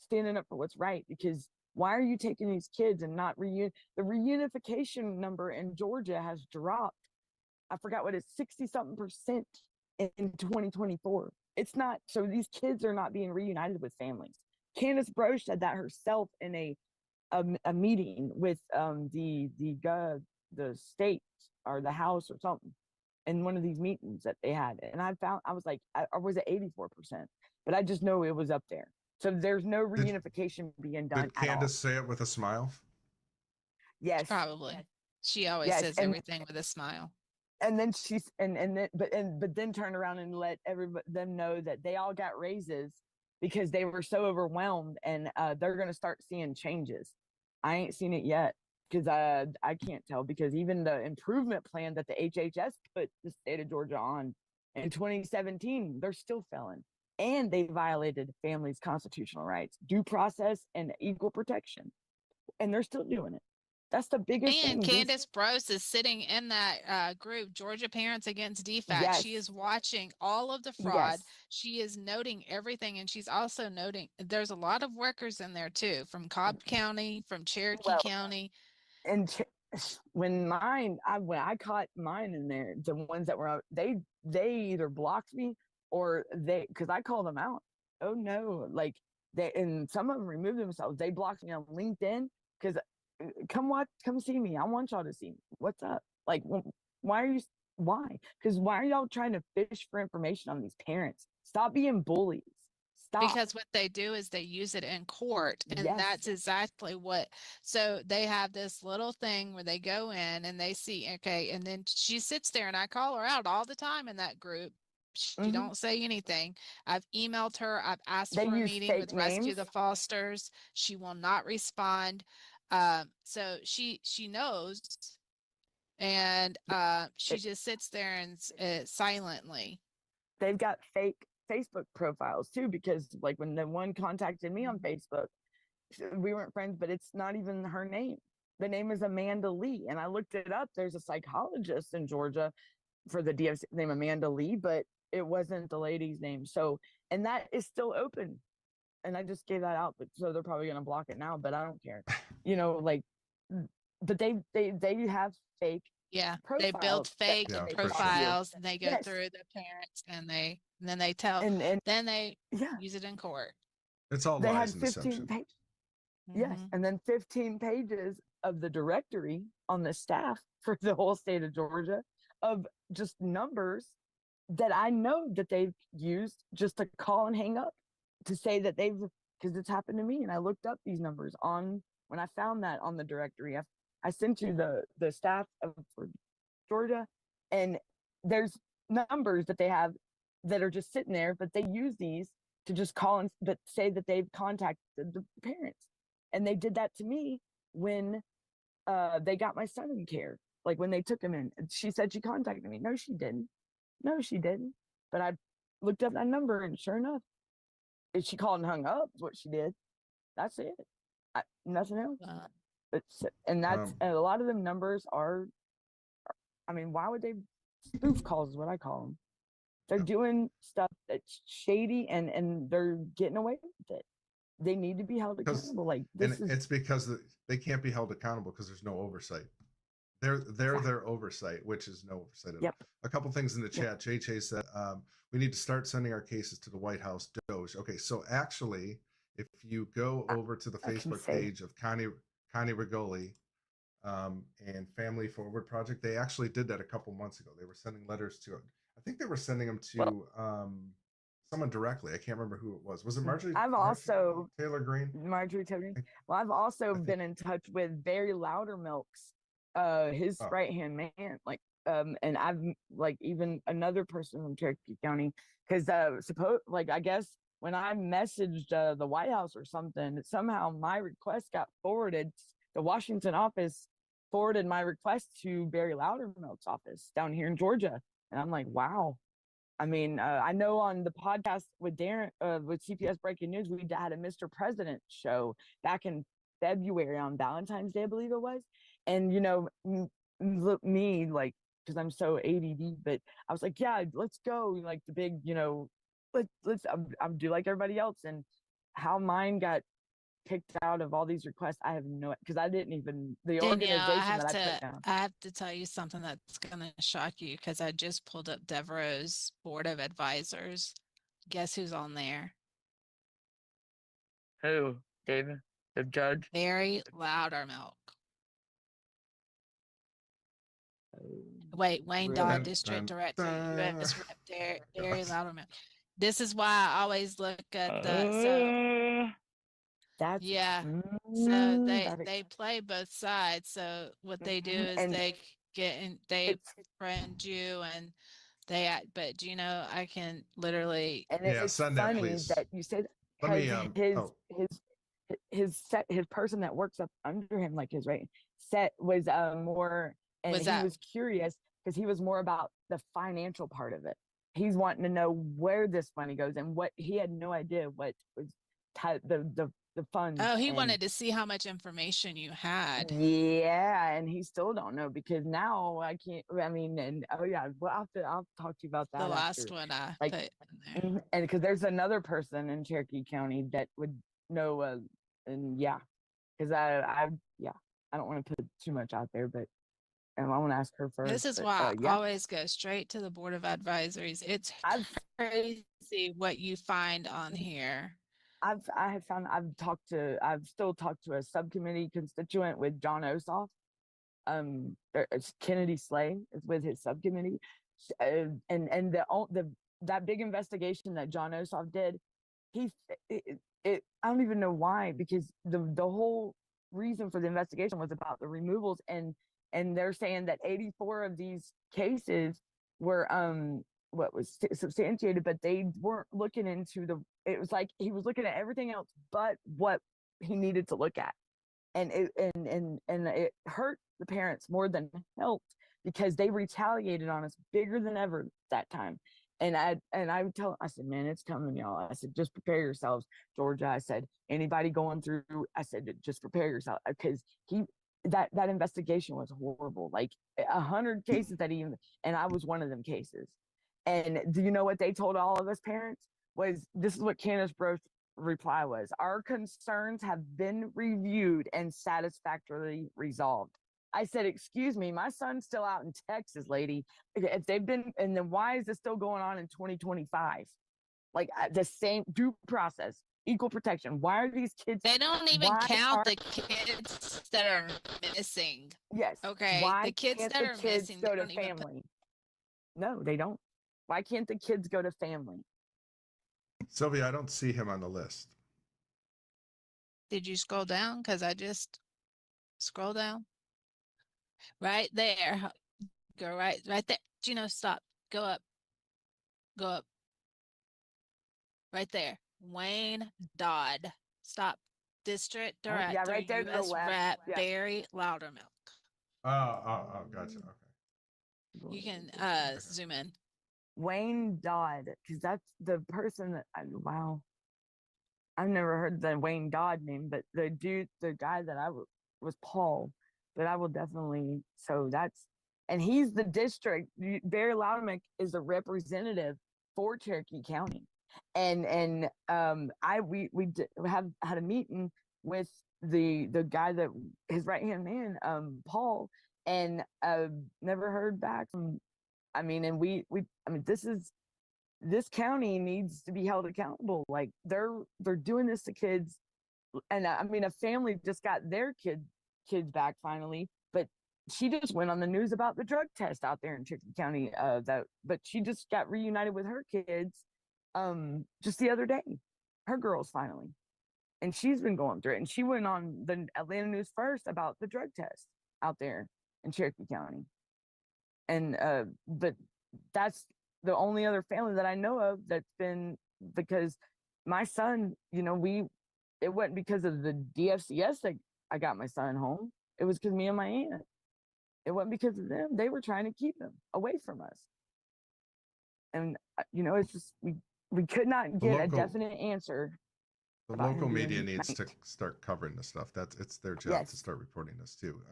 standing up for what's right, because why are you taking these kids and not the reunification number in Georgia has dropped. I forgot what it's 60-something% in 2024. It's not, so these kids are not being reunited with families. Candace Broche said that herself in a meeting with the state or the house or something, in one of these meetings that they had. And I was like, I was at 84%, but I just know it was up there. So there's no reunification being done. Did Candace say it with a smile? Yes, probably. She always says everything with a smile. And then but then turned around and let them know that they all got raises because they were so overwhelmed, and they're going to start seeing changes. I ain't seen it yet, because I can't tell, because even the improvement plan that the HHS put the state of Georgia on in 2017, they're still failing. And they violated families' constitutional rights, due process, and equal protection. And they're still doing it. That's the biggest thing. And Candace Brose is sitting in that group, Georgia Parents Against DFAT. Yes. She is watching all of the fraud. Yes. She is noting everything. And she's also noting there's a lot of workers in there too, from Cobb County, from Cherokee County. And when I caught mine in there, the ones that were out, they either blocked me or because I called them out. Oh no, like and some of them removed themselves. They blocked me on LinkedIn because come see me. I want y'all to see me. What's up? Like, why are you? Why? Because why are y'all trying to fish for information on these parents? Stop being bullies. Stop. Because what they do is they use it in court, and Yes. that's exactly what. So they have this little thing where they go in and they see, okay, and then she sits there, and I call her out all the time in that group. She don't say anything. I've emailed her. I've asked They for a use meeting fake with Rescue names. the Fosters. She will not respond. So she knows, and she just sits there and silently. They've got fake Facebook profiles too, because like when the one contacted me on Facebook, we weren't friends, but it's not even her name. The name is Amanda Lee, and I looked it up. There's a psychologist in Georgia for the DFC named Amanda Lee, but it wasn't the lady's name. So, and that is still open. And I just gave that out, but so they're probably gonna block it now, but I don't care. You know, like, but they have fake. Yeah, profiles they build fake Yeah, for sure. profiles, and they go Yes. through the parents, and then they tell, and then they yeah, use it in court. It's all they had lies and 15 deception. pages. Yes, and then 15 pages of the directory on the staff for the whole state of Georgia of just numbers that I know that they've used just to call and hang up to say that they've, because it's happened to me. And I looked up these numbers on, when I found that on the directory, I sent you the staff of for Georgia, and there's numbers that they have that are just sitting there, but they use these to just call and but say that they've contacted the parents. And they did that to me when they got my son in care, like when they took him in. She said she contacted me. No, she didn't. No, she didn't. But I looked up that number, and sure enough, she called and hung up. Is what she did. That's it. Nothing else. And that's and a lot of them numbers are. I mean, why would they spoof calls? Is what I call them. They're doing stuff that's shady, and they're getting away with it. They need to be held accountable. Like this and it's because they can't be held accountable because there's no oversight. They're their oversight, which is no oversight at all. A couple things in the chat. JJ said we need to start sending our cases to the White House Doge. Okay, so actually, if you go over to the Facebook page of Connie Rigoli and Family Forward Project, they actually did that a couple months ago. They were sending letters to, I think they were sending them to someone directly. I can't remember who it was. Was it Marjorie? I've also Taylor Greene. Marjorie Taylor Greene. Well, I've also been in touch with Barry Loudermilk's his right hand man, like and I've like even another person from Cherokee County, because I guess when I messaged the White House or something, somehow my request got forwarded. The Washington office forwarded my request to Barry Loudermilk's office down here in Georgia, and I'm like, wow. I mean, I know on the podcast with Darren, with CPS Breaking News, we had a Mr. President show back in February on Valentine's Day, I believe it was. And, you know, look me, like, because I'm so ADD, but I was like, yeah, let's go. Like the big, you know, let's I'm do like everybody else. And how mine got picked out of all these requests, I have no, because I didn't even, the Danielle, organization that I put down. I have to tell you something that's going to shock you, because I just pulled up Devereaux's Board of Advisors. Guess who's on there? Who? David? The judge? Barry Loudermilk. Wayne Dodd, District Director, U.S. Rep. Barry Loudermilk. This is why I always look at the, that's yeah. So they play both sides. So what they do is they friend you, and they act, but you know, I can literally. And it's funny that you say that, because his person that works up under him, like his set was more, and he was curious because he was more about the financial part of it. He's wanting to know where this money goes, and what he had no idea what was the funds. Oh, he wanted to see how much information you had. Yeah, and he still don't know, because now I can't. I mean, and well, I'll talk to you about that. The last one I put in there, and because there's another person in Cherokee County that would know, and because I don't want to put too much out there, but I want to ask her first. This is why I always go straight to the Board of Advisories. It's crazy what you find on here. I've still talked to a subcommittee constituent with John Ossoff, Kennedy Slay is with his subcommittee, and that big investigation that John Ossoff did, I don't even know why, because the whole reason for the investigation was about the removals, and they're saying that 84 of these cases were what was substantiated, but they weren't looking into it was like he was looking at everything else but what he needed to look at, and it hurt the parents more than helped, because they retaliated on us bigger than ever that time. And I would tell, I said, man, it's coming, y'all. I said, just prepare yourselves, Georgia. I said, anybody going through, I said, just prepare yourself, because that investigation was horrible. Like 100 cases and I was one of them cases. And do you know what they told all of us parents? This is what Candace Bro's reply was: our concerns have been reviewed and satisfactorily resolved. I said, excuse me, my son's still out in Texas, lady. If they've been, and then why is this still going on in 2025? Like the same due process, equal protection. Why are these kids? They don't even count the kids that are missing. Yes. Okay. Why the kids can't that the are kids missing go to family? No, they don't. Why can't the kids go to family? Sylvia, I don't see him on the list. Did you scroll down? Because I just scroll down. Right there. Go right there. Gino, stop. Go up. Go up. Right there. Wayne Dodd. Stop. District Director, yeah, right there to the U.S. left. Rep. Yeah. Barry Loudermilk. Oh, gotcha. Okay. You can zoom in. Wayne Dodd, because that's the person that wow. I've never heard the Wayne Dodd name, but the guy that was Paul, but I will definitely, and he's the district. Barry Loudermilk is a representative for Cherokee County. And we have had a meeting with the guy that his right hand man, Paul, and never heard back from. I mean, this county needs to be held accountable. Like they're doing this to kids, and I mean, a family just got their kids back finally, but she just went on the news about the drug test out there in Cherokee County. But she just got reunited with her kids, just the other day, her girls finally, and she's been going through it. And she went on the Atlanta News First about the drug test out there in Cherokee County, and but that's the only other family that I know of that's been, because my son, it wasn't because of the DFCS that I got my son home. It was because me and my aunt. It wasn't because of them. They were trying to keep him away from us. And, it's just, we could not get a definite answer. The local media needs to start covering this stuff. It's their job to start reporting this too.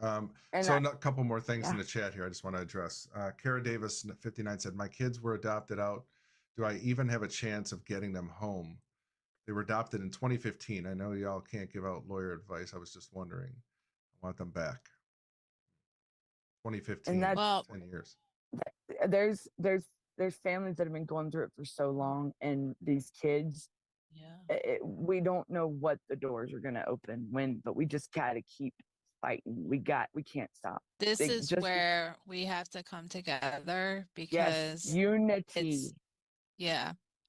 So a couple more things in the chat here I just want to address. Kara Davis 59 said, my kids were adopted out. Do I even have a chance of getting them home? They were adopted in 2015. I know y'all can't give out lawyer advice. I was just wondering. I want them back. 2015, 10 years. There's families that have been going through it for so long, and these kids, we don't know what the doors are going to open when, but we just got to keep fighting. We can't stop. This is where we have to come together, because unity.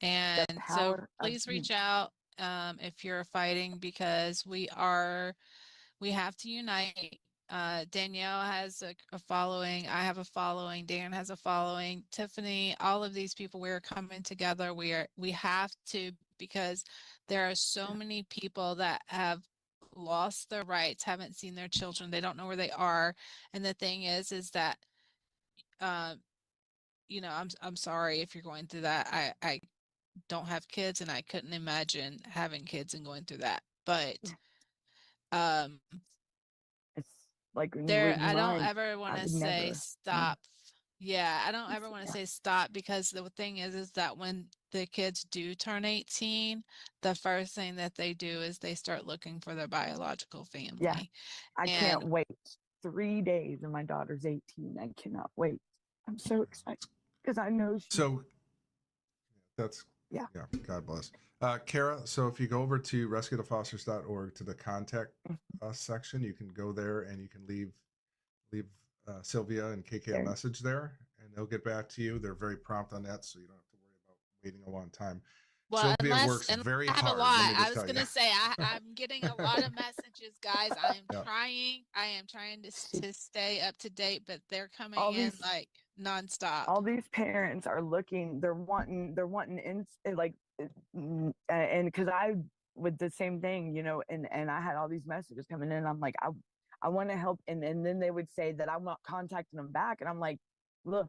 And so please reach out if you're fighting, because we have to unite. Danielle has a following. I have a following. Dan has a following. Tiffany, all of these people, we're coming together. We have to, because there are so many people that have lost their rights, haven't seen their children. They don't know where they are. And the thing is that, I'm sorry if you're going through that. I don't have kids, and I couldn't imagine having kids and going through that. But, it's like I don't ever want to say stop. Yeah, I don't ever want to say stop, because the thing is that when the kids do turn 18, the first thing that they do is they start looking for their biological family. Yeah, I can't wait. 3 days and my daughter's 18. I cannot wait. I'm so excited because I know she. So that's God bless. Kara, so if you go over to rescuethefosters.org to the contact us section, you can go there and you can leave leave Sylvia and KK a There. message there, and they'll get back to you. They're very prompt on that, so you don't have to worry about waiting a long time. Well, Sylvia works unless very I have a hard. lot. Let me I just was tell you. gonna say I'm getting a lot of messages, guys. I am Yeah. trying. I am trying to stay up to date, but they're coming all in these like nonstop. all these parents are looking. They're wanting like, and because I with the same thing, you know, and I had all these messages coming in. I'm like, I want to help, and then they would say that I'm not contacting them back, and I'm like, look,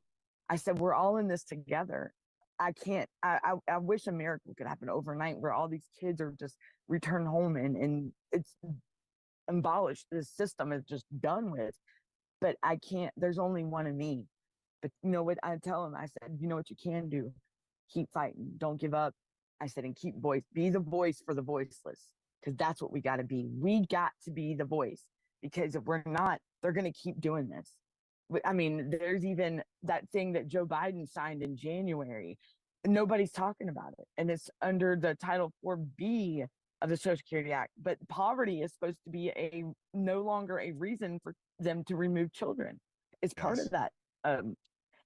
I said we're all in this together. I can't. I wish a miracle could happen overnight where all these kids are just returned home and it's abolished. This system is just done with. But I can't. There's only one of me. But you know what? I tell them. I said, you know what you can do? Keep fighting. Don't give up. I said, and keep be the voice for the voiceless, because that's what we got to be. We got to be the voice, because if we're not, they're going to keep doing this. I mean, there's even that thing that Joe Biden signed in January. Nobody's talking about it. And it's under the Title 4B of the Social Security Act. But poverty is supposed to be no longer a reason for them to remove children. It's part of that.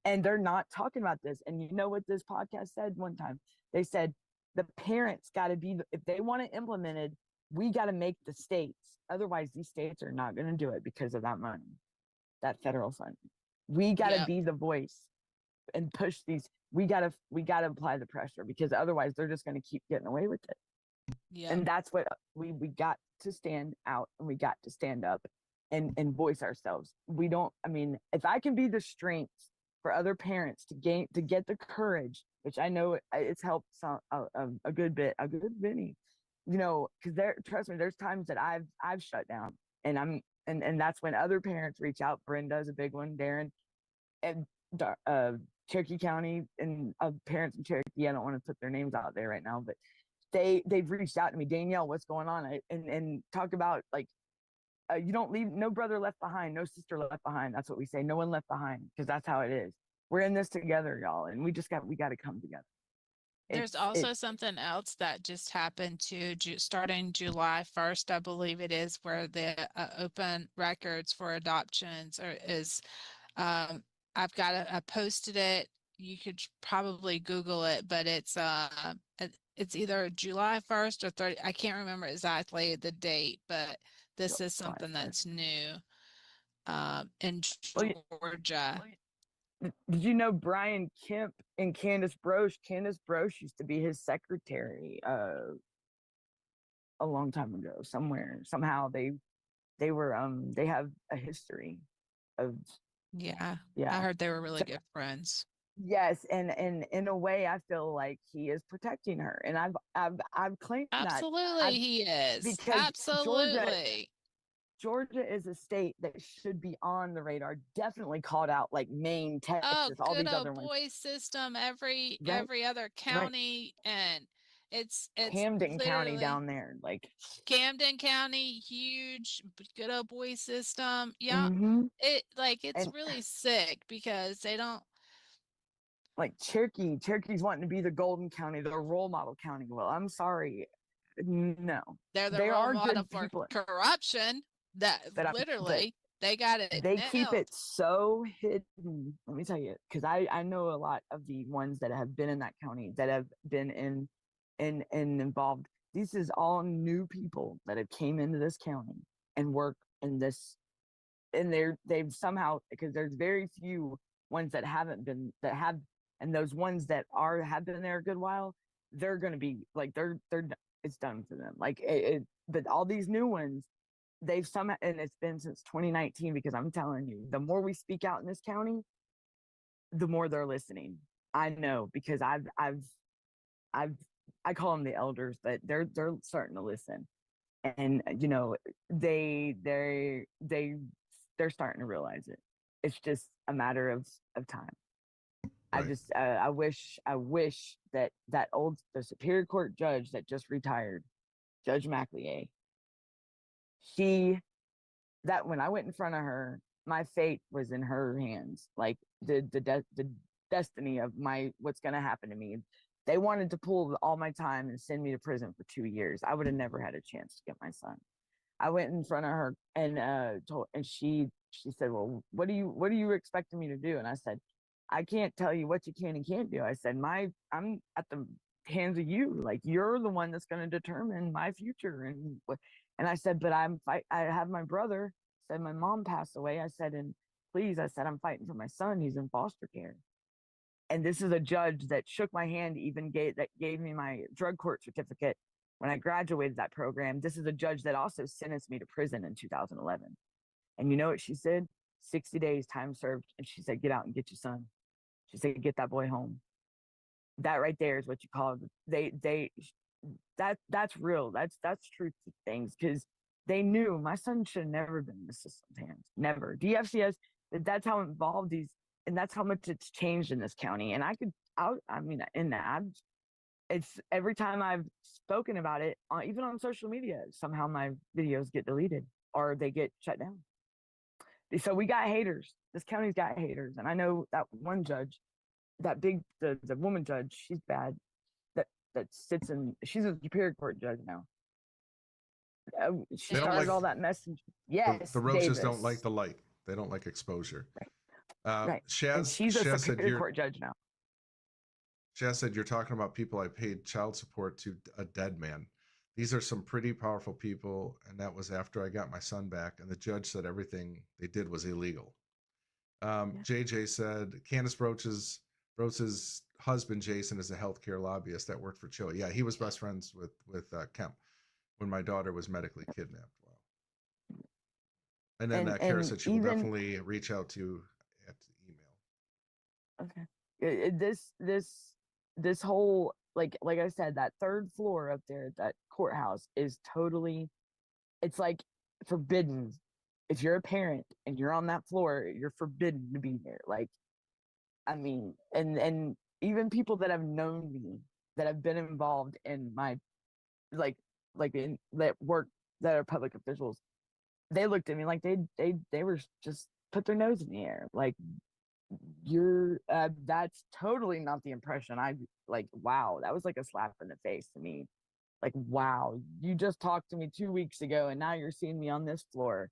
And they're not talking about this. And you know what this podcast said one time? They said the parents got to be, if they want to implement it, we got to make the states. Otherwise, these states are not going to do it because of that money, that federal funding. We got to be the voice and push these. We got to apply the pressure, because otherwise they're just going to keep getting away with it. Yeah. And that's what we got to stand out, and we got to stand up and voice ourselves. We don't, I mean, if I can be the strength for other parents to get the courage, which I know it's helped a good many, you know, because trust me, there's times that I've shut down, and and that's when other parents reach out. Brenda's a big one, Darren, and Cherokee County, and parents in Cherokee. I don't want to put their names out there right now, but they've reached out to me. Danielle, what's going on? And talk about, like, you don't leave, no brother left behind, no sister left behind. That's what we say. No one left behind, because that's how it is. We're in this together, y'all, and we got to come together. There's also something else that just happened starting July 1st, I believe it is, where the open records for adoptions is, I've got I posted it. You could probably Google it, but it's either July 1st or 30. I can't remember exactly the date, but this is something that's new in Georgia. Did you know Brian Kemp and Candace Broche? Candace Broche used to be his secretary a long time ago. Somehow they have a history of. Yeah. I heard they were really good friends. Yes, and in a way, I feel like he is protecting her, and I've claimed Absolutely, he is. because Absolutely. Georgia is a state that should be on the radar, definitely called out, like Maine, Texas, all good these old other ones. boy system, every other Right. county, and it's Camden County down there, like Camden County, huge, good old boy system. Yeah, Mhm. it's And really sick because they don't. like Cherokee's wanting to be the golden county, the role model county. Well, I'm sorry, no, They're the there role are model good for people, corruption. That but literally they got it they nailed. keep it so hidden. Let me tell you, because I know a lot of the ones that have been in that county, that have been in involved. This is all new people that have came into this county and work in this, and they've somehow, because there's very few ones that haven't been, that have, and those ones that have been there a good while, they're going to be like, they're it's done for them, like but all these new ones, they've somehow, and it's been since 2019, because I'm telling you, the more we speak out in this county, the more they're listening. I know, because I call them the elders, but they're starting to listen, and you know, they're starting to realize it. It's just a matter of time. Right. I wish that the Superior Court judge that just retired, Judge McLeay, that when I went in front of her, my fate was in her hands. Like the destiny of what's going to happen to me. They wanted to pull all my time and send me to prison for 2 years. I would have never had a chance to get my son. I went in front of her and she said, well, what are you expecting me to do? And I said, I can't tell you what you can and can't do. I said, I'm at the hands of you. Like, you're the one that's going to determine my future. And I said, but I have my brother. I said, my mom passed away. I said, and please, I said, I'm fighting for my son. He's in foster care. And this is a judge that shook my hand, gave me my drug court certificate when I graduated that program. This is a judge that also sentenced me to prison in 2011. And you know what she said? 60 days, time served. And she said, get out and get your son. She said, get that boy home. That right there is what you call that's real. That's truth to things, because they knew my son should have never been in the system's hands. Never. DFCS, that's how involved and that's how much it's changed in this county. And it's every time I've spoken about it, even on social media, somehow my videos get deleted or they get shut down. So we got haters. This county's got haters. And I know that one judge, the woman judge, she's bad. She's a Superior Court judge now. She started all that mess. Yes, the roaches Davis. don't like the light. They don't like exposure. Right. Right. Shaz, she's a Shaz Superior Court judge now. Shaz said, you're talking about people I paid child support to a dead man. These are some pretty powerful people, and that was after I got my son back, and the judge said everything they did was illegal. JJ said, Candace Broach's husband, Jason, is a healthcare lobbyist that worked for Chile. Yeah, he was best friends with Kemp when my daughter was medically kidnapped. Wow. And then Kara said she will definitely reach out to you at email. Okay. This whole, like I said, that third floor up there at that courthouse is totally, it's like forbidden. If you're a parent and you're on that floor, you're forbidden to be there. Like, I mean, and even people that have known me, that have been involved in my, like in that work, that are public officials, they looked at me like they were just put their nose in the air. Like, that's totally not the impression wow, that was like a slap in the face to me. Like, wow, you just talked to me 2 weeks ago and now you're seeing me on this floor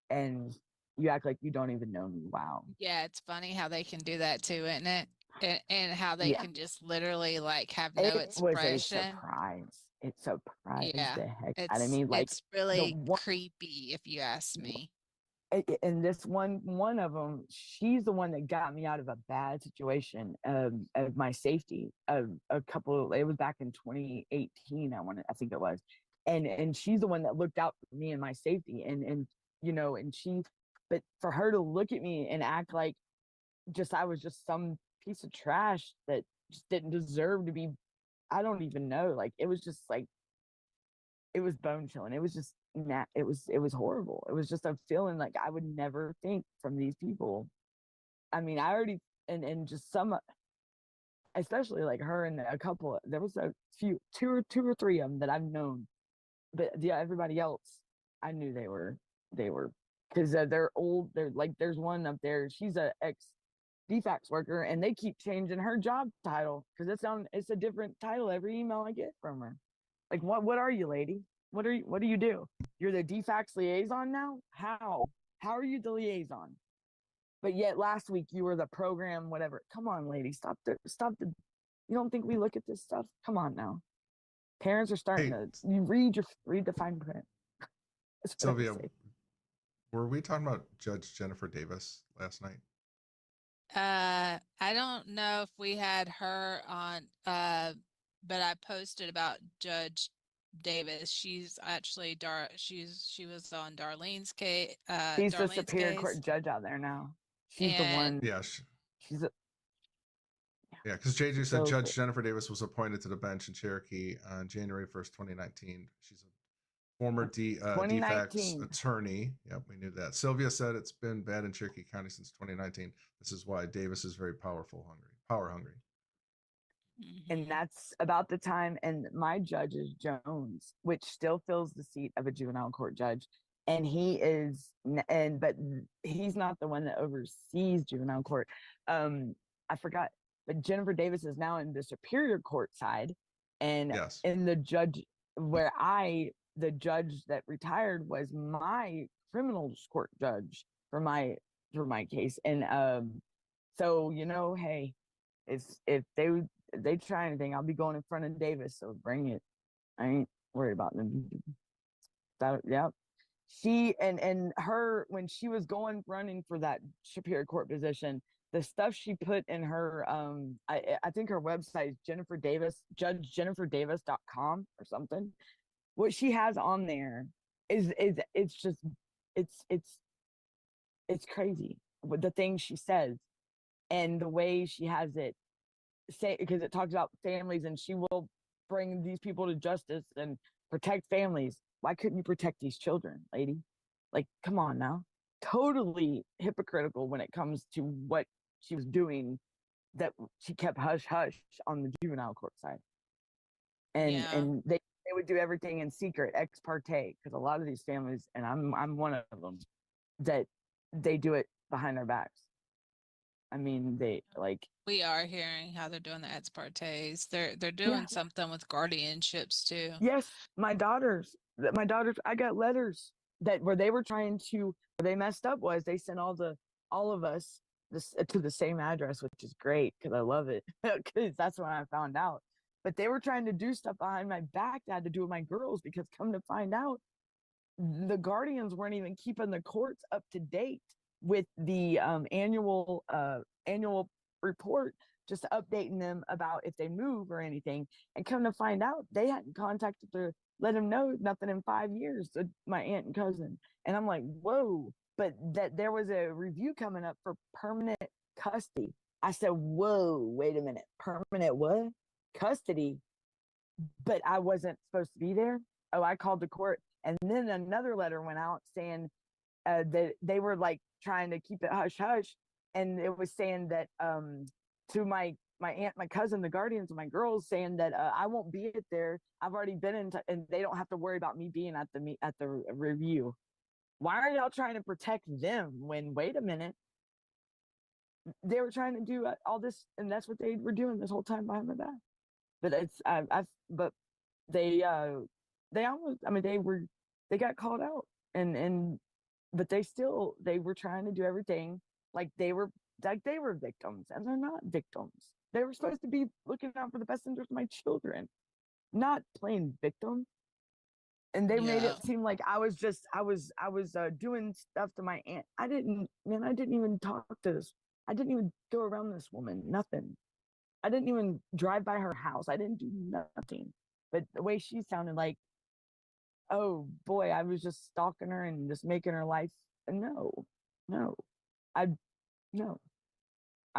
and you act like you don't even know me. Wow. Yeah, it's funny how they can do that too, isn't it? And how they can just literally like have no expression. It was a surprise. It surprised the heck out of me. Like, it's really creepy, if you ask me. And this one of them, she's the one that got me out of a bad situation of my safety. It was back in 2018, I think it was, and she's the one that looked out for me and my safety, and but for her to look at me and act like I was just some piece of trash that just didn't deserve to be, I don't even know. Like, it was just like, it was bone chilling. It was just, it was horrible. It was just a feeling like I would never think from these people. I mean, I already, and just some, especially like her and a couple, there was a few, two or three of them that I've known, but everybody else, I knew they were, because they're old. They're like, there's one up there, she's a ex-DFACS worker, and they keep changing her job title because it's a different title every email I get from her. Like, what are you, lady? What do you do? You're the DFACS liaison now? How are you the liaison? But yet last week you were the program, whatever. Come on, lady, stop the, you don't think we look at this stuff? Come on now. Parents are starting to, you read the fine print. Sylvia, were we talking about Judge Jennifer Davis last night? I don't know if we had her on, but I posted about Judge Davis. She's actually she was on Darlene's case. She's the Superior Court judge out there now. She's the one. Yeah. She's a. Yeah, because JJ said Judge Jennifer Davis was appointed to the bench in Cherokee on January 1st, 2019. She's a former DFACS attorney. Yep, we knew that. Sylvia said it's been bad in Cherokee County since 2019. This is why Davis is very power hungry. And that's about the time. And my judge is Jones, which still fills the seat of a juvenile court judge. And but he's not the one that oversees juvenile court. I forgot, but Jennifer Davis is now in the Superior Court side, and in the judge where I the judge that retired was my criminal court judge for my case. And so, you know, hey, if they try anything, I'll be going in front of Davis, so bring it. I ain't worried about them. That, yeah. She and her, when she was running for that Superior Court position, the stuff she put in her I think her website is Jennifer Davis, judgejenniferdavis.com or something. What she has on there is it's just it's crazy with the things she says and the way she has it say, because it talks about families and she will bring these people to justice and protect families. Why couldn't you protect these children, lady? Like, come on now. Totally hypocritical when it comes to what she was doing, that she kept hush hush on the juvenile court side. And Yeah. they would do everything in secret, ex parte, because a lot of these families, and I'm one of them, that they do it behind our backs. I mean, they like. We are hearing how they're doing the ex partes. They're doing something with guardianships too. Yes, my daughters, I got letters that where they were trying to, where they messed up was they sent all of us this to the same address, which is great because I love it, because that's when I found out. But they were trying to do stuff behind my back that had to do with my girls, because come to find out, the guardians weren't even keeping the courts up to date with the annual report, just updating them about if they move or anything. And come to find out, they hadn't contacted to let them know nothing in 5 years, my aunt and cousin. And I'm like, whoa. But that there was a review coming up for permanent custody. I said, whoa, wait a minute, permanent what? Custody? But I wasn't supposed to be there. Oh, I called the court. And then another letter went out saying that they were like trying to keep it hush hush. And it was saying that to my aunt, my cousin, the guardians of my girls, saying that I won't be there. I've already been in, and they don't have to worry about me being at the review. Why are y'all trying to protect them when, wait a minute, they were trying to do all this, and that's what they were doing this whole time behind my back. But it's but they almost, I mean, they got called out, and but they were trying to do everything like they were victims, and they're not victims. They were supposed to be looking out for the best interest of my children, not playing victim. And they made it seem like I was doing stuff to my aunt. I didn't even talk to this. I didn't even go around this woman. Nothing. I didn't even drive by her house. I didn't do nothing. But the way she sounded like, oh boy, I was just stalking her and just making her life. No. I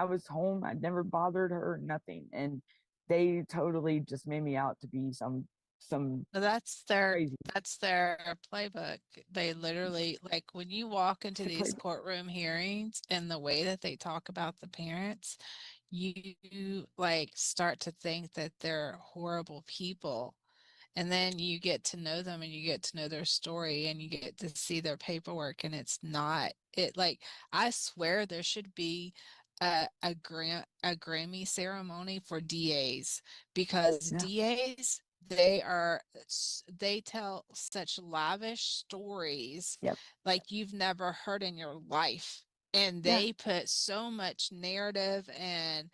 was home. I'd never bothered her, nothing. And they totally just made me out to be some That's their playbook. They literally, like, when you walk into these courtroom hearings and the way that they talk about the parents, you like start to think that they're horrible people. And then you get to know them and you get to know their story and you get to see their paperwork, and it's not it. Like, I swear there should be a Grammy ceremony for DAs, because DAs, they tell such lavish stories like you've never heard in your life, and they put so much narrative and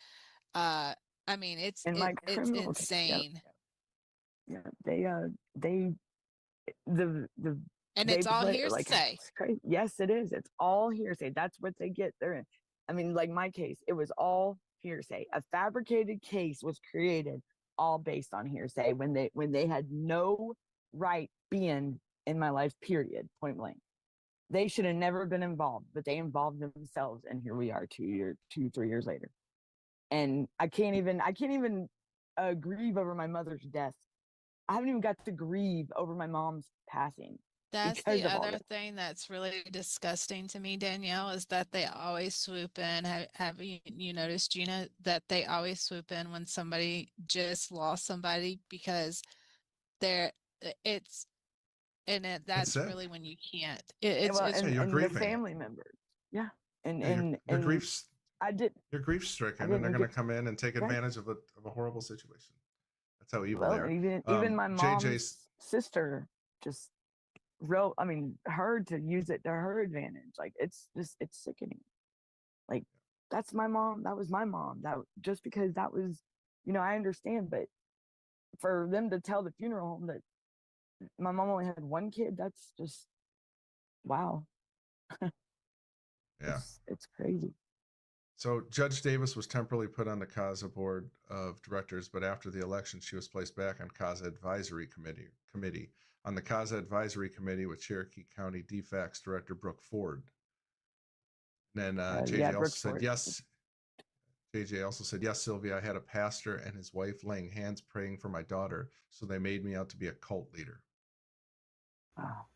I mean it's insane. And They it's all play like, hearsay. it's crazy. Yes, it is. It's all hearsay. That's what they get. I mean, like my case, it was all hearsay. A fabricated case was created all based on hearsay when they had no right being in my life, period, point blank. They should have never been involved, but they involved themselves, and here we are 3 years later. And I can't even grieve over my mother's death. I haven't even got to grieve over my mom's passing. That's the other thing that's really disgusting to me, Danielle, is that they always swoop in. Have you noticed, Gina, that they always swoop in when somebody just lost somebody, because that's really when you can't. It's you're grieving. The family members. Yeah. Your grief's you're grief stricken, and they're going to come in and take advantage of a horrible situation. That's how evil they are. Even my mom's sister just her to use it to her advantage. Like it's sickening. Like that's my mom. That was my mom. That just because that was, I understand, but for them to tell the funeral home that my mom only had one kid, that's just wow. Yeah. It's crazy. So Judge Davis was temporarily put on the CASA board of directors, but after the election, she was placed back on CASA advisory committee. On the CASA advisory committee with Cherokee County DFACS director Brooke Ford. And then JJ also said yes. JJ also said, yes, Sylvia, I had a pastor and his wife laying hands praying for my daughter, so they made me out to be a cult leader. Wow.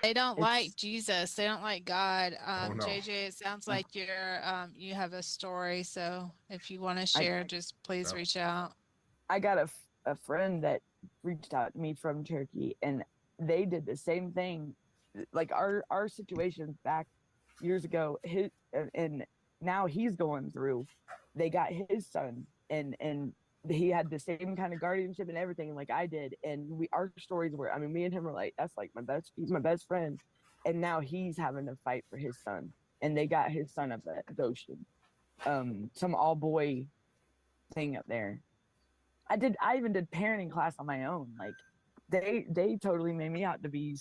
They don't like Jesus. They don't like God. Oh, no. JJ, it sounds like you have a story. So if you want to share, just please reach out. I got a friend that reached out to me from Cherokee, and they did the same thing. Like our situation back years ago, and now he's going through. They got his son, and he had the same kind of guardianship and everything like I did. And our stories were, me and him were like, that's like he's my best friend. And now he's having to fight for his son. And they got his son up at Goshen. Some all boy thing up there. I even did parenting class on my own. Like they totally made me out to be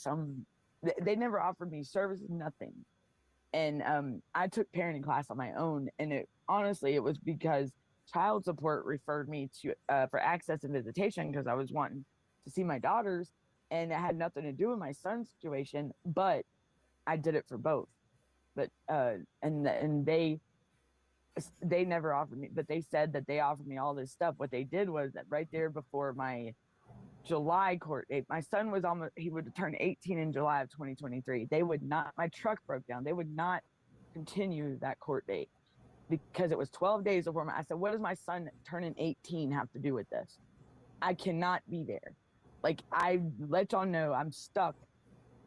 they never offered me services, nothing. And I took parenting class on my own. And it was because child support referred me to for access and visitation because I was wanting to see my daughters, and it had nothing to do with my son's situation, but I did it for both. But and they never offered me, but they said that they offered me all this stuff. What they did was that right there before my July court date, my son was he would turn 18 in July of 2023. They would not, my truck broke down. They would not continue that court date because it was 12 days before I said, what does my son turning 18 have to do with this? I cannot be there. Like, I let y'all know I'm stuck.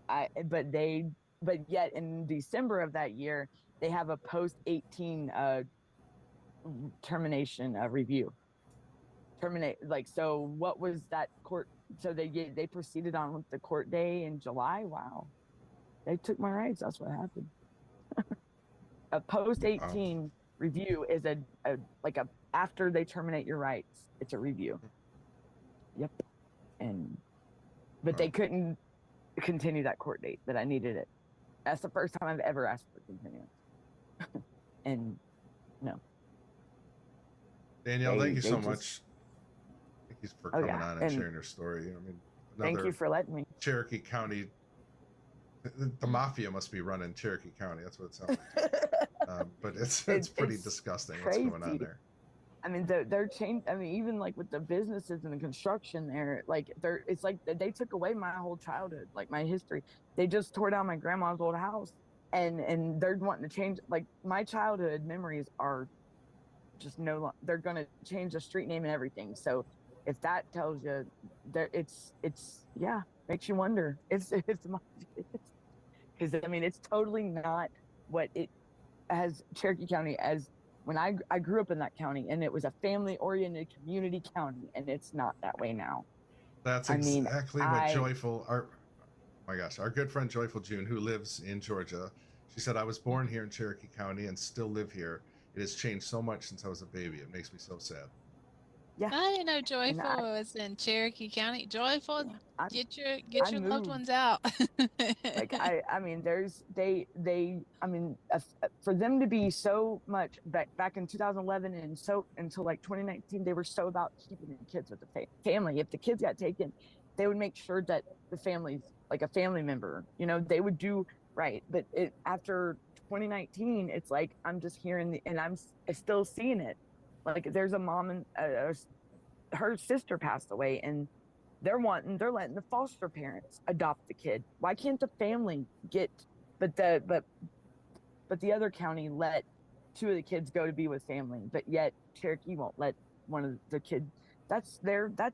But yet in December of that year, they have a post-18 termination review. So what was that court? So they proceeded on with the court day in July. Wow. They took my rights. That's what happened. A post-18 review is a after they terminate your rights, it's a review. Yep. But they couldn't continue that court date that I needed it. That's the first time I've ever asked for continuance. And no. Danielle, thank you so much. Thank you for coming on and sharing your story. Thank you for letting me. Cherokee County, the mafia must be running Cherokee County. That's what it sounds like. But it's pretty disgusting crazy. What's going on there. They're changed. Even like with the businesses and the construction there, it's like they took away my whole childhood, like my history. They just tore down my grandma's old house, and they're wanting to change. Like, my childhood memories are just they're going to change the street name and everything. So if that tells you that it's makes you wonder. It's because it's totally not what it has Cherokee County as. When I grew up in that county, and it was a family-oriented community county, and it's not that way now. That's exactly what Joyful, our good friend Joyful June, who lives in Georgia, she said, I was born here in Cherokee County and still live here. It has changed so much since I was a baby. It makes me so sad. Yeah. I didn't know Joyful was in Cherokee County. Joyful, get your loved ones out. For them to be so much back in 2011 and so until like 2019, they were so about keeping the kids with the family. If the kids got taken, they would make sure that the family's like a family member, they would do right. But after 2019, it's like, I'm just hearing and I'm still seeing it. Like, there's a mom and her sister passed away, and they're letting the foster parents adopt the kid. Why can't the family get? But the other county let 2 of the kids go to be with family, but yet Cherokee won't let one of the kids. That's their blood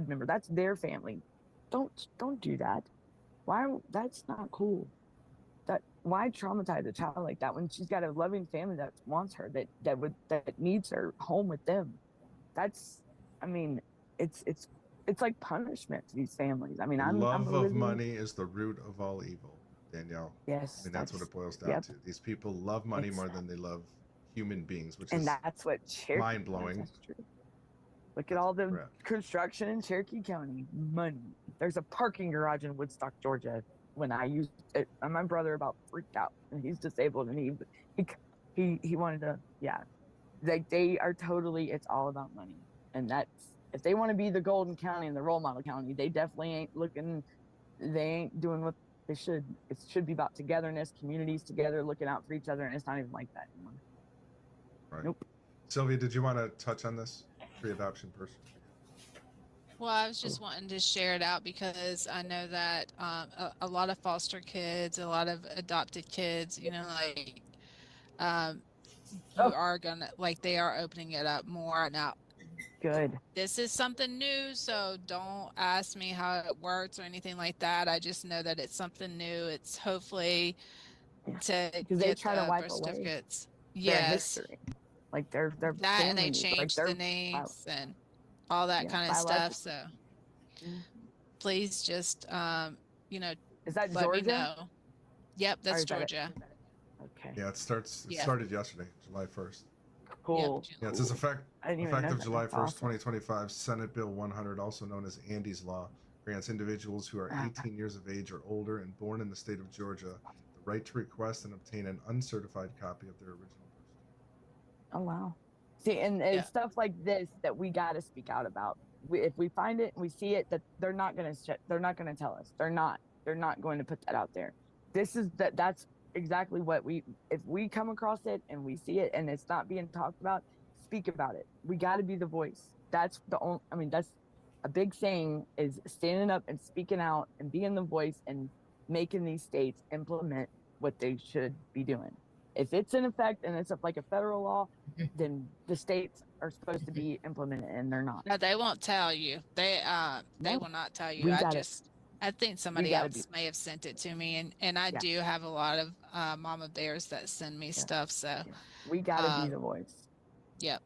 member. That's their family. Don't do that. Why? That's not cool. Why traumatize a child like that when she's got a loving family that wants her, that needs her home with them? it's like punishment to these families. I mean, I'm Love a of living, money is the root of all evil, Danielle. yes, I mean, that's what it boils down yep, to. These people love money it's more than they love human beings, which and is that's what Cherokee mind blowing. That's true. Look at all the Correct. construction in Cherokee County. Money. There's a parking garage in Woodstock, Georgia. When I used it, and my brother about freaked out, and he's disabled, and he wanted to, yeah. Like they are totally. It's all about money, and that's if they want to be the Golden County and the role model county, they definitely ain't looking. They ain't doing what they should. It should be about togetherness, communities together, looking out for each other, and it's not even like that anymore. Right. Nope. Sylvia, did you want to touch on this pre-adoption person? Well, I was just wanting to share it out because I know that a lot of foster kids, a lot of adopted kids, you know, like you are gonna like they are opening it up more now. Good. This is something new, so don't ask me how it works or anything like that. I just know that it's something new. It's hopefully to Because they get try to the wipe birth away certificates. their Yes, history, like their that and they family, like changed their the names and all that kind of biological. stuff. So please just you know, Is that let me Georgia? know. Yep, Or that's is that it? Georgia. Okay. Yeah, it Yeah. started yesterday, July 1st. Cool. Yep. Yeah, it says I didn't even know effective that. July That's 1st, awesome. 2025, Senate Bill 100, also known as Andy's Law, grants individuals who are 18 years of age or older and born in the state of Georgia the right to request and obtain an uncertified copy of their original birth certificate. Oh wow. See, and Yeah. it's stuff like this that we got to speak out about. If we find it and we see it, that they're not gonna tell us. They're not going to put that out there. That's exactly what if we come across it and we see it and it's not being talked about, speak about it. We got to be the voice. That's the only. I mean, that's a big thing is standing up and speaking out and being the voice and making these states implement what they should be doing. If it's in effect and it's like a federal law, then the states are supposed to be implemented and they're not. No, they won't tell you. They No. will not tell you. We I gotta- just I think somebody gotta else may have sent it to me and I Yeah. do have a lot of mama bears that send me stuff. So We gotta be the voice. Yep.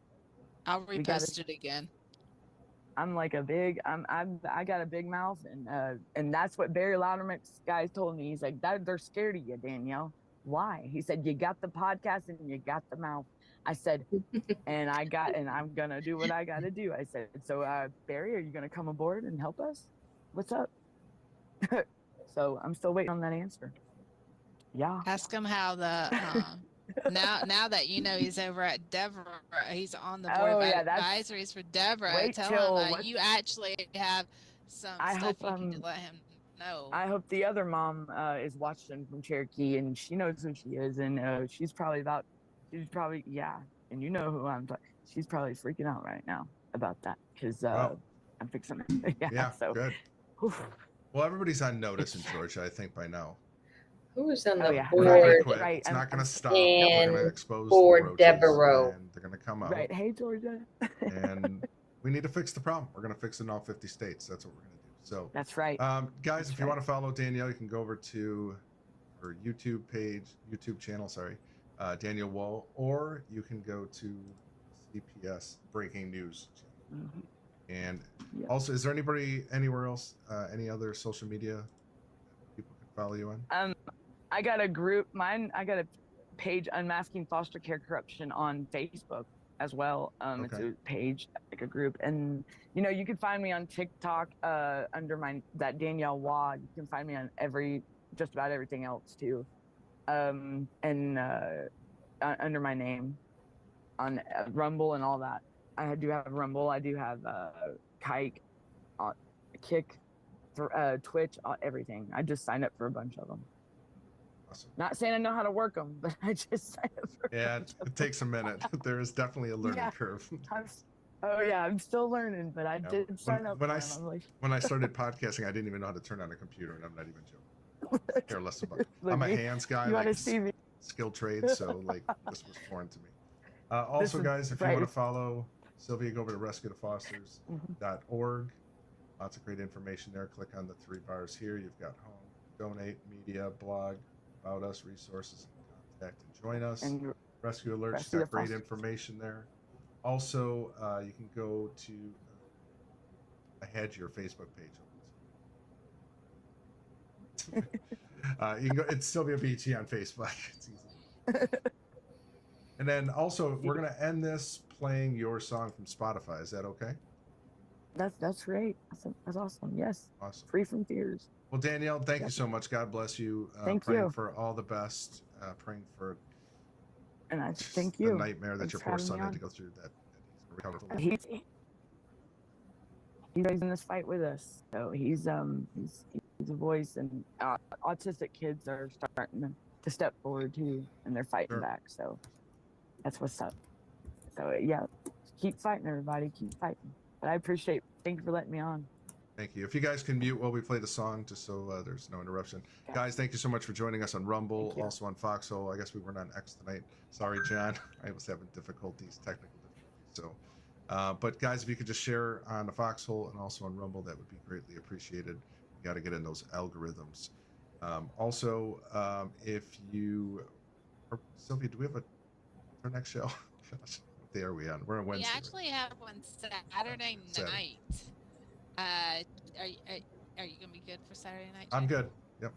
I'll We gotta- repost it again. I'm like I got a big mouth and that's what Barry Loudermilk's guys told me. He's like, they're scared of you, Danielle. Why? He said, you got the podcast and you got the mouth. I said, and I'm gonna do what I gotta do. I said, so Barry, are you gonna come aboard and help us? What's up? So I'm still waiting on that answer. Yeah. Ask him how the now that you know he's over at Deborah, he's on the board of advisories for Deborah. Tell him that you actually have some stuff you need to let him know. I hope the other mom is watching from Cherokee and she knows who she is and she's probably and you know who I'm talking. She's probably freaking out right now about that because I'm fixing it. Yeah, so good. Well, everybody's on notice in Georgia, I think, by now. Who's on the We're not board? gonna quit. It's not going to stop. And We're going to expose for the roaches, Devereaux. and they're going to come out. Right. Hey, Georgia. And we need to fix the problem. We're going to fix it in all 50 states. That's what we're going to do. So that's right. Guys, if you want to follow Danielle, you can go over to her YouTube channel, Danielle Wall, or you can go to CPS Breaking News. Mm-hmm. And also, is there anywhere else, any other social media people can follow you on? I got a group. I got a page, Unmasking Foster Care Corruption, on Facebook as well. It's a page, like a group, and you can find me on TikTok under that Danielle Waugh. You can find me on just about everything else too, and under my name on Rumble and all that. I do have Rumble. I do have Kike, Kick, Twitch, everything. I just signed up for a bunch of them. Awesome. Not saying I know how to work them, but I just signed up for. Yeah, it takes a minute. There is definitely a learning curve. I'm still learning, but I did sign up. When I started podcasting, I didn't even know how to turn on a computer, and I'm not even joking. I care less about it. I'm a hands guy. You want to see me? Skill trade, so this was foreign to me. Also, guys, if you want to follow Sylvia, go over to rescuethefosters.org. Lots of great information there. Click on the 3 bars here. You've got home, donate, media, blog, about us, resources, and contact, and join us. And Rescue Alerts, got great information there. Also, you can go to I had your Facebook page open. You can go. It's Sylvia BT on Facebook. It's easy. And then also, we're gonna end this playing your song from Spotify. Is that okay? That's great. That's awesome. Yes. Awesome. Free from fears. Well, Danielle, thank you so much. God bless you. Thank praying you. for all the best. Praying for And I thank the you. nightmare that Thanks your for poor having son me had on. to go through. That he's gonna recover. He's in this fight with us. So he's a voice, and autistic kids are starting to step forward too, and they're fighting back. So that's what's up. So yeah, keep fighting, everybody. Keep fighting. But I appreciate. Thank you for letting me on. Thank you. If you guys can mute while we play the song, just so there's no interruption. Okay. Guys, thank you so much for joining us on Rumble, also on Foxhole. I guess we weren't on X tonight. Sorry, John. I was having technical difficulties. So, but guys, if you could just share on the Foxhole and also on Rumble, that would be greatly appreciated. You got to get in those algorithms. Also, if you, Sylvia, do we have our next show? Gosh, what day are we on? We're on Wednesday. We actually have one Saturday night. Are you gonna be good for Saturday night, Jay? I'm good. Yep.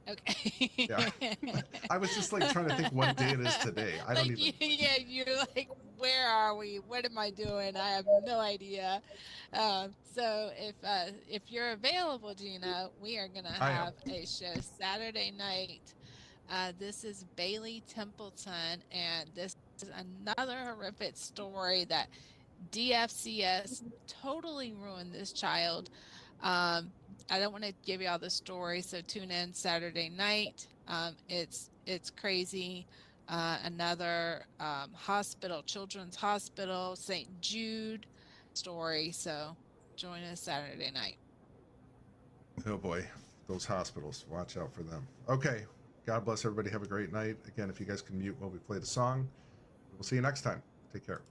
Okay. Yeah. I was just like trying to think what day it is today. I don't even. Yeah, you're like, where are we? What am I doing? I have no idea. So if you're available, Gina, we are gonna have a show Saturday night. This is Bailey Templeton, and this is another horrific story that DFCS totally ruined this child. I don't want to give you all the story, so tune in Saturday night. It's crazy. Another hospital, Children's Hospital, St. Jude story. So join us Saturday night. Oh boy, those hospitals. Watch out for them. Okay. God bless everybody. Have a great night. Again, if you guys can mute while we play the song, we'll see you next time. Take care.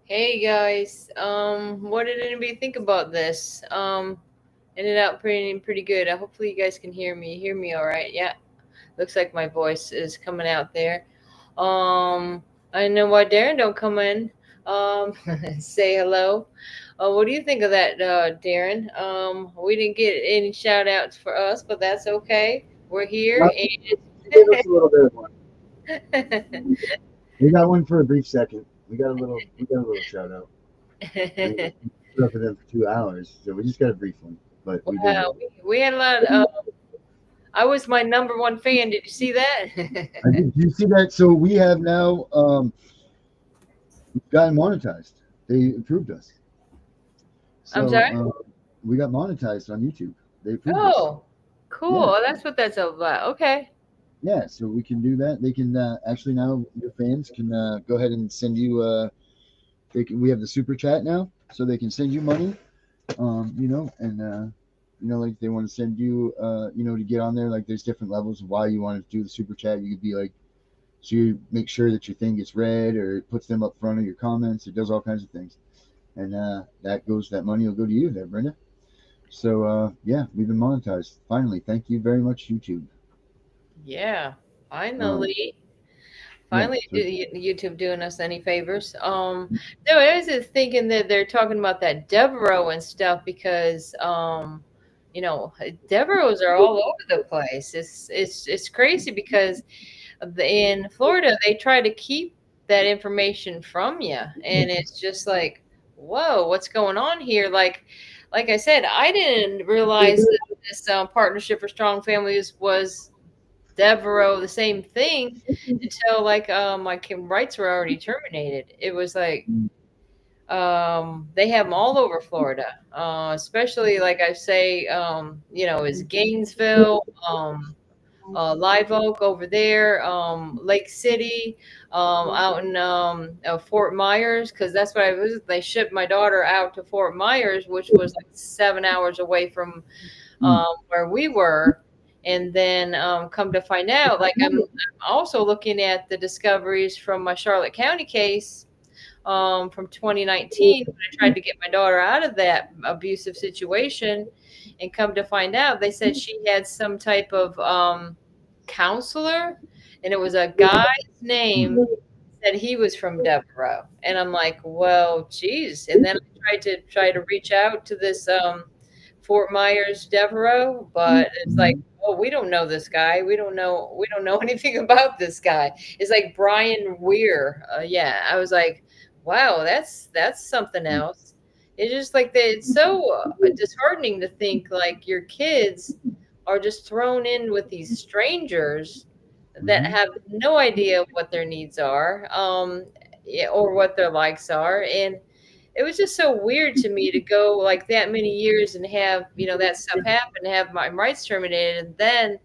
Hey guys, what did anybody think about this? Ended up pretty good. Hopefully you guys can hear me. Hear me all right? Yeah. Looks like my voice is coming out there. I know why Darren don't come in. Say hello. What do you think of that, Darren? We didn't get any shout outs for us, but that's okay. We're here. Give us a little bit of one. We got one for a brief second. We got a little shout out. We up with them for 2 hours, so we just got a brief one. But we had a lot of. I was my number one fan. Did you see that? Did you see that? So we have now gotten monetized. They approved us. So, I'm sorry? We got monetized on YouTube. They approved us. Oh, cool. Yeah. That's what that's all about. Okay. Yeah, so we can do that. They can actually now your fans can go ahead and send you. We have the super chat now, so they can send you money. Like they want to send you, to get on there. Like there's different levels of why you want to do the super chat. You could be like, so you make sure that your thing gets read, or it puts them up front of your comments. It does all kinds of things, and that money will go to you there, Brenda. So we've been monetized finally. Thank you very much, YouTube. Yeah, finally. YouTube doing us any favors. No, I was just thinking that they're talking about that Devereaux and stuff because Devereaux are all over the place. It's crazy because in Florida they try to keep that information from you, and it's just like, whoa, what's going on here? Like I said, I didn't realize that this Partnership for Strong Families was Devereaux, the same thing, until like my rights were already terminated. It was like they have them all over Florida, especially like I say, is Gainesville, Live Oak over there, Lake City, out in Fort Myers, because that's what I was. They shipped my daughter out to Fort Myers, which was like 7 hours away from where we were. And then come to find out, like I'm also looking at the discoveries from my Charlotte County case from 2019 when I tried to get my daughter out of that abusive situation, and come to find out they said she had some type of counselor and it was a guy's name said he was from Devereaux, and I'm like, well, geez. And then I tried to reach out to this Fort Myers Devereaux, but it's like, oh, we don't know this guy. We don't know anything about this guy. It's like Brian Weir. Yeah, I was like, wow, that's something else. It's just like that. It's so disheartening to think like your kids are just thrown in with these strangers that have no idea what their needs are, yeah, or what their likes are. And it was just so weird to me to go like that many years and have, that stuff happen, have my rights terminated. And then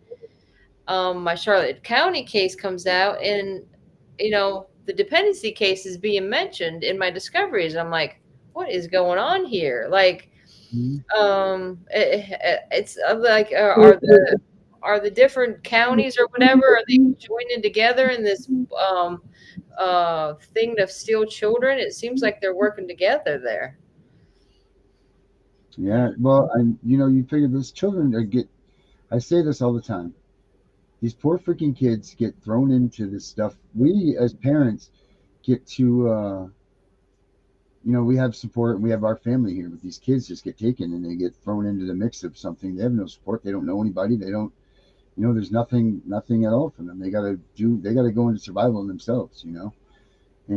my Charlotte County case comes out, and, the dependency case is being mentioned in my discoveries. I'm like, what is going on here? Like, it's like, are the different counties or whatever, are they joining together in this thing to steal children? It seems like they're working together there. Yeah, well, you figure those children I say this all the time. These poor freaking kids get thrown into this stuff. We as parents get to, we have support. We have our family here, but these kids just get taken and they get thrown into the mix of something. They have no support. They don't know anybody. They don't, there's nothing at all for them. They got to go into survival themselves, and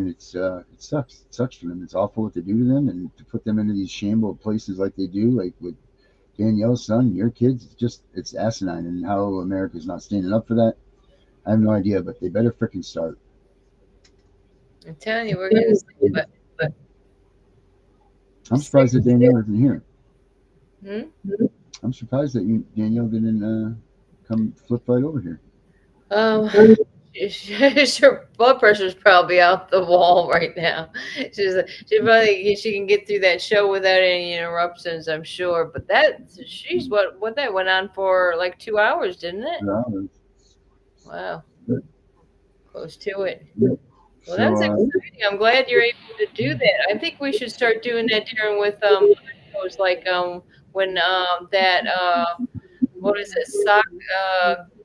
it sucks. It sucks for them. It's awful what they do to them, and to put them into these shameful places like they do, like with Danielle's son, your kids. It's asinine, and how America's not standing up for that, I have no idea, but they better freaking start. I'm telling you, we're gonna see, but I'm surprised that Danielle isn't here. Hmm? I'm surprised that Danielle didn't come flip right over here. Her blood pressure's probably out the wall right now. She can get through that show without any interruptions, I'm sure. But what that went on for like 2 hours, didn't it? Wow, close to it. Well, that's exciting. I'm glad you're able to do that. I think we should start doing that, Darren, with shows like when that what is it,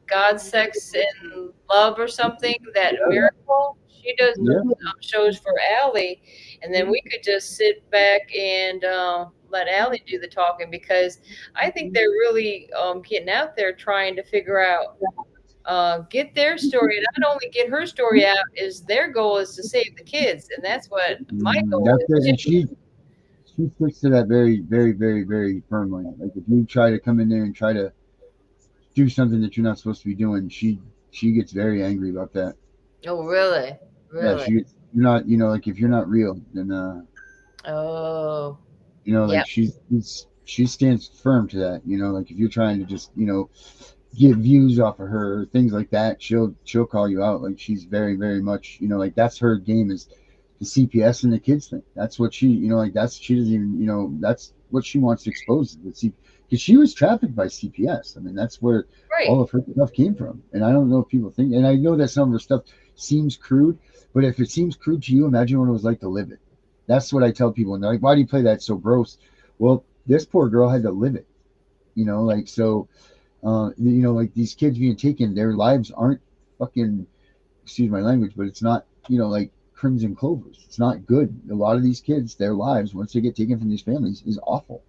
God, Sex, and Love or something, that Miracle. She does shows for Allie, and then we could just sit back and let Allie do the talking, because I think they're really getting out there trying to figure out, get their story. And not only get her story out, is their goal is to save the kids, and that's what my goal is. And she sticks to that very, very, very, very firmly. Like if you try to come in there and try to do something that you're not supposed to be doing, she gets very angry about that. Oh, really? Yeah, you're not, like if you're not real, then oh, like she stands firm to that. Like if you're trying to just get views off of her, things like that, she'll call you out. Like she's very, very much, like that's her game, is the CPS and the kids thing. That's what she, like she doesn't even, that's what she wants to expose, because she was trafficked by CPS. I mean, that's where all of her stuff came from. And I don't know if people think, and I know that some of her stuff seems crude, but if it seems crude to you, imagine what it was like to live it. That's what I tell people. And they're like, why do you play that so gross? Well, this poor girl had to live it, like, so, like these kids being taken, their lives aren't fucking, excuse my language, but it's not, like crimson clovers. It's not good. A lot of these kids, their lives, once they get taken from these families, is awful.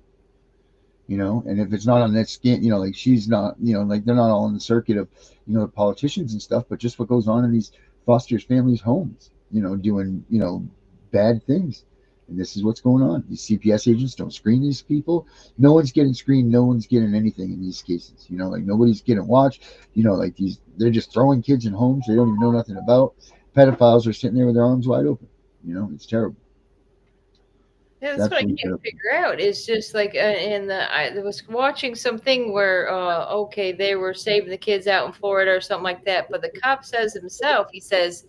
And if it's not on that skin, like she's not, like they're not all on the circuit of, the politicians and stuff, but just what goes on in these foster families' homes, doing, bad things. And this is what's going on. These CPS agents don't screen these people. No one's getting screened. No one's getting anything in these cases. Like nobody's getting watched. Like they're just throwing kids in homes they don't even know nothing about. Pedophiles are sitting there with their arms wide open. It's terrible. Yeah, that's what I can't figure out. It's just like, I was watching something where, okay, they were saving the kids out in Florida or something like that. But the cop says himself, he says,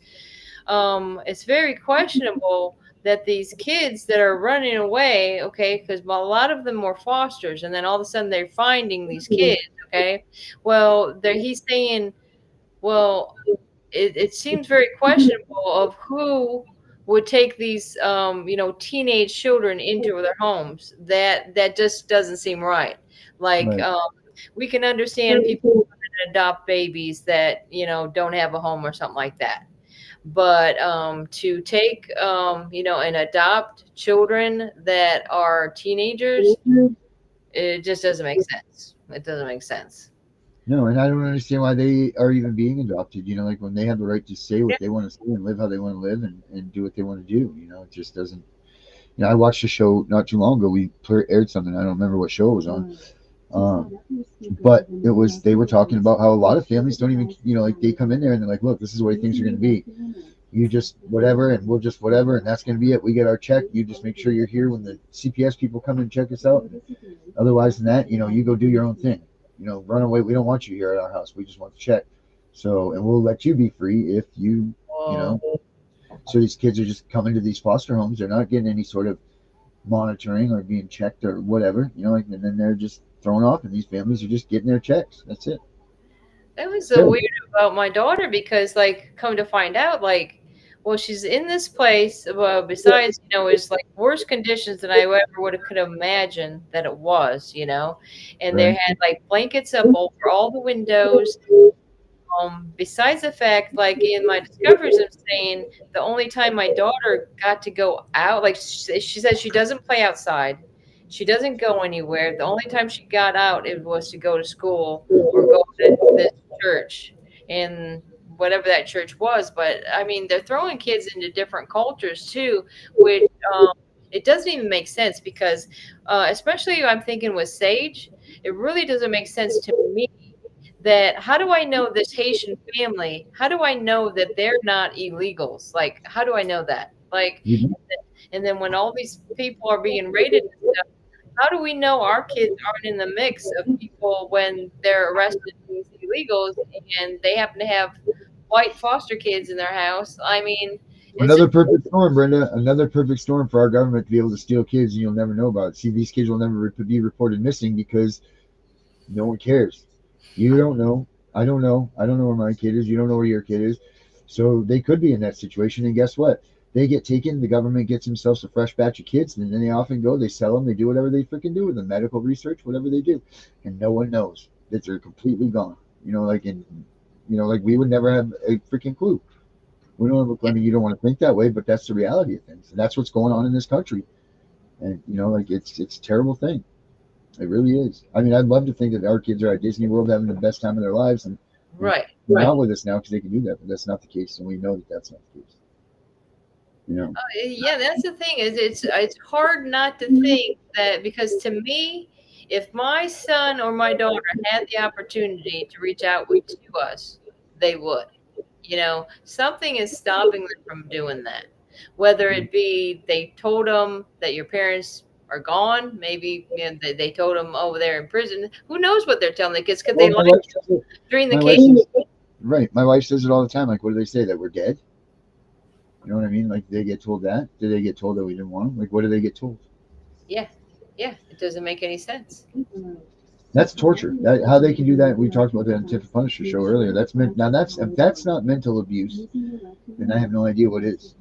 it's very questionable that these kids that are running away, okay, because a lot of them were fosters, and then all of a sudden they're finding these kids, okay. Well, he's saying, well, it seems very questionable of who would take these teenage children into their homes. That just doesn't seem right. Like, we can understand people running and adopt babies that, don't have a home or something like that. But to take, and adopt children that are teenagers, it just doesn't make sense. It doesn't make sense. No, and I don't understand why they are even being adopted. Like when they have the right to say what Yeah. they want to say and live how they want to live and do what they want to do. It just doesn't. I watched a show not too long ago. We aired something. I don't remember what show it was on. But they were talking about how a lot of families don't even, like they come in there and they're like, look, this is the way things are going to be. You just whatever, and we'll just whatever, and that's going to be it. We get our check. You just make sure you're here when the CPS people come and check us out. Otherwise than that, you go do your own thing. Run away. We don't want you here at our house. We just want the check. So, and we'll let you be free if you, So these kids are just coming to these foster homes. They're not getting any sort of monitoring or being checked or whatever, and then they're just thrown off, and these families are just getting their checks. That's it. That was so weird about my daughter because, come to find out, well, she's in this place. Besides, it's worse conditions than I ever could imagine that it was, and they had blankets up over all the windows. Besides the fact, in my discoveries, I'm saying the only time my daughter got to go out, she says she doesn't play outside. She doesn't go anywhere. The only time she got out, it was to go to school or go to this church and whatever that church was. But I mean, they're throwing kids into different cultures too, which it doesn't even make sense because, especially I'm thinking with Sage, it really doesn't make sense to me. That how do I know this Haitian family? How do I know that they're not illegals? How do I know that? And then when all these people are being raided and stuff, how do we know our kids aren't in the mix of people when they're arrested as illegals and they happen to have white foster kids in their house? I mean, another perfect storm, Brenda. Another perfect storm for our government to be able to steal kids, and you'll never know about it. See, these kids will never be reported missing because no one cares. You don't know. I don't know. I don't know where my kid is. You don't know where your kid is. So they could be in that situation. And guess what? They get taken. The government gets themselves a fresh batch of kids. And then they often go. They sell them. They do whatever they freaking do with them. Medical research, whatever they do. And no one knows that they're completely gone. Like we would never have a freaking clue. We don't. I mean, you don't want to think that way, but that's the reality of things. And that's what's going on in this country. And it's a terrible thing. It really is. I mean, I'd love to think that our kids are at Disney World having the best time of their lives, and they're not with us now because they can do that, but that's not the case, and we know that that's not the case. Yeah, that's the thing. It's hard not to think that, because to me, if my son or my daughter had the opportunity to reach out to us, they would. Something is stopping them from doing that. Whether it be they told them that your parents are gone, maybe they told them, oh, they're in prison. Who knows what they're telling the kids? Because they lied during the case. Right. My wife says it all the time. What do they say? That we're dead? You know what I mean? They get told that? Did they get told that we didn't want them? What do they get told? Yeah. It doesn't make any sense. That's torture. How they can do that? We talked about that on Tip of Punisher show earlier. If that's not mental abuse, then I have no idea what is.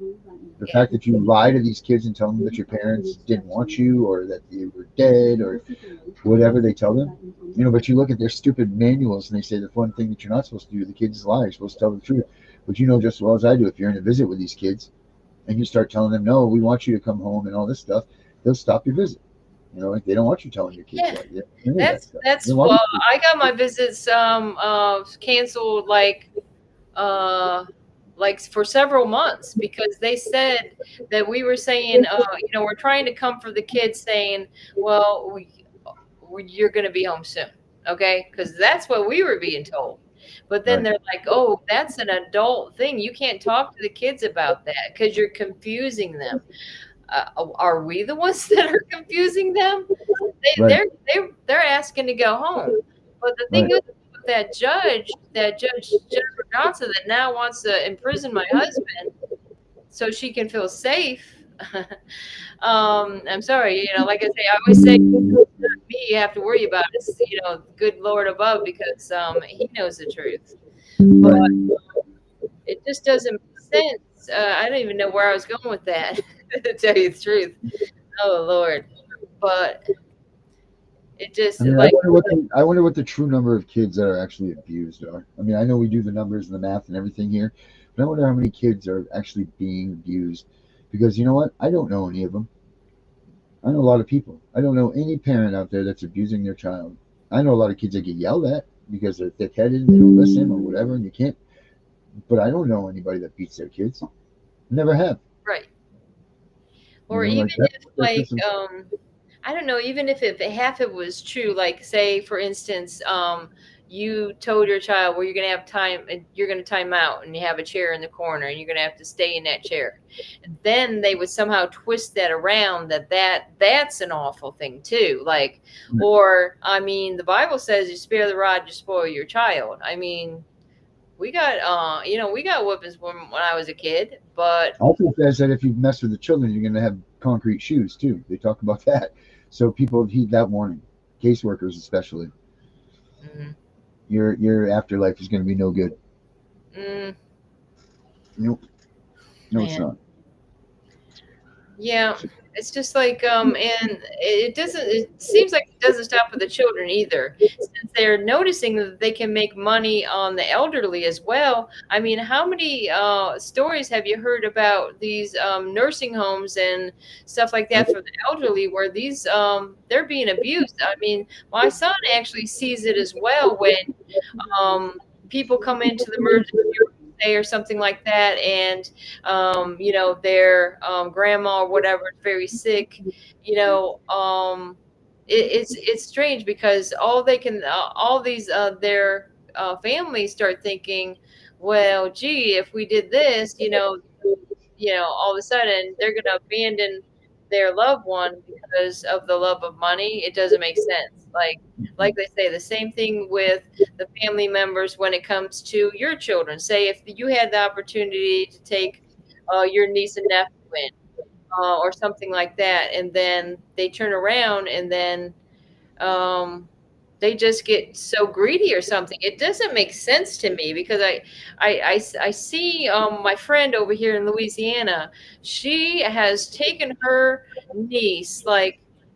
The fact that you lie to these kids and tell them that your parents didn't want you or that you were dead or whatever they tell them, but you look at their stupid manuals and they say the one thing that you're not supposed to do, the kids lie, you're supposed to tell the truth. But just as well as I do, if you're in a visit with these kids and you start telling them, no, we want you to come home and all this stuff, they'll stop your visit. They don't want you telling your kids that. That's well, I got my visits canceled for several months because they said that we were saying we're trying to comfort the kids, saying, well, you're going to be home soon, okay, because that's what we were being told. But then they're like, oh, that's an adult thing, you can't talk to the kids about that because you're confusing them. Are we the ones that are confusing them? They're asking to go home. But the thing is, with that Judge Jennifer Johnson, that now wants to imprison my husband so she can feel safe. I'm sorry, like I say, I always say, it's not me you have to worry about. It's good Lord above, because He knows the truth. But it just doesn't make sense. I don't even know where I was going with that. To tell you the truth. Oh Lord. But It just I mean, like I wonder what the true number of kids that are actually abused are. I mean, I know we do the numbers and the math and everything here, but I wonder how many kids are actually being abused. Because you know what? I don't know any of them. I know a lot of people. I don't know any parent out there that's abusing their child. I know a lot of kids that get yelled at because they're thick-headed and they don't listen or whatever, and you can't. But I don't know anybody that beats their kids. Never have. right. You Or know, even like that. if That's like just some, I don't know, even if half it was true, like say for instance, you told your child, well, you're gonna have time and you're gonna time out and you have a chair in the corner and you're gonna have to stay in that chair. And then they would somehow twist that around that's an awful thing too. Like, or I mean, the Bible says you spare the rod, you spoil your child. I mean, we got we got whippings when I was a kid, but also says that if you mess with the children, you're going to have concrete shoes too. They talk about that. So people heed that warning. Caseworkers especially. mm, Your afterlife is going to be no good. Nope. No, it's man. not. Yeah, it's just like and it seems like it doesn't stop with the children either. Since they're noticing that they can make money on the elderly as well. I mean, how many stories have you heard about these nursing homes and stuff like that for the elderly where these they're being abused? I mean, my son actually sees it as well when people come into the emergency room say or something like that, and their grandma or whatever is very sick. It's strange because all these their families start thinking, well, gee, if we did this, all of a sudden they're going to abandon their loved one because of the love of money. It doesn't make sense. Like they say, the same thing with the family members when it comes to your children. Say if you had the opportunity to take your niece and nephew in or something like that, and then they turn around and then they just get so greedy or something. It doesn't make sense to me because I see my friend over here in Louisiana. She has taken her niece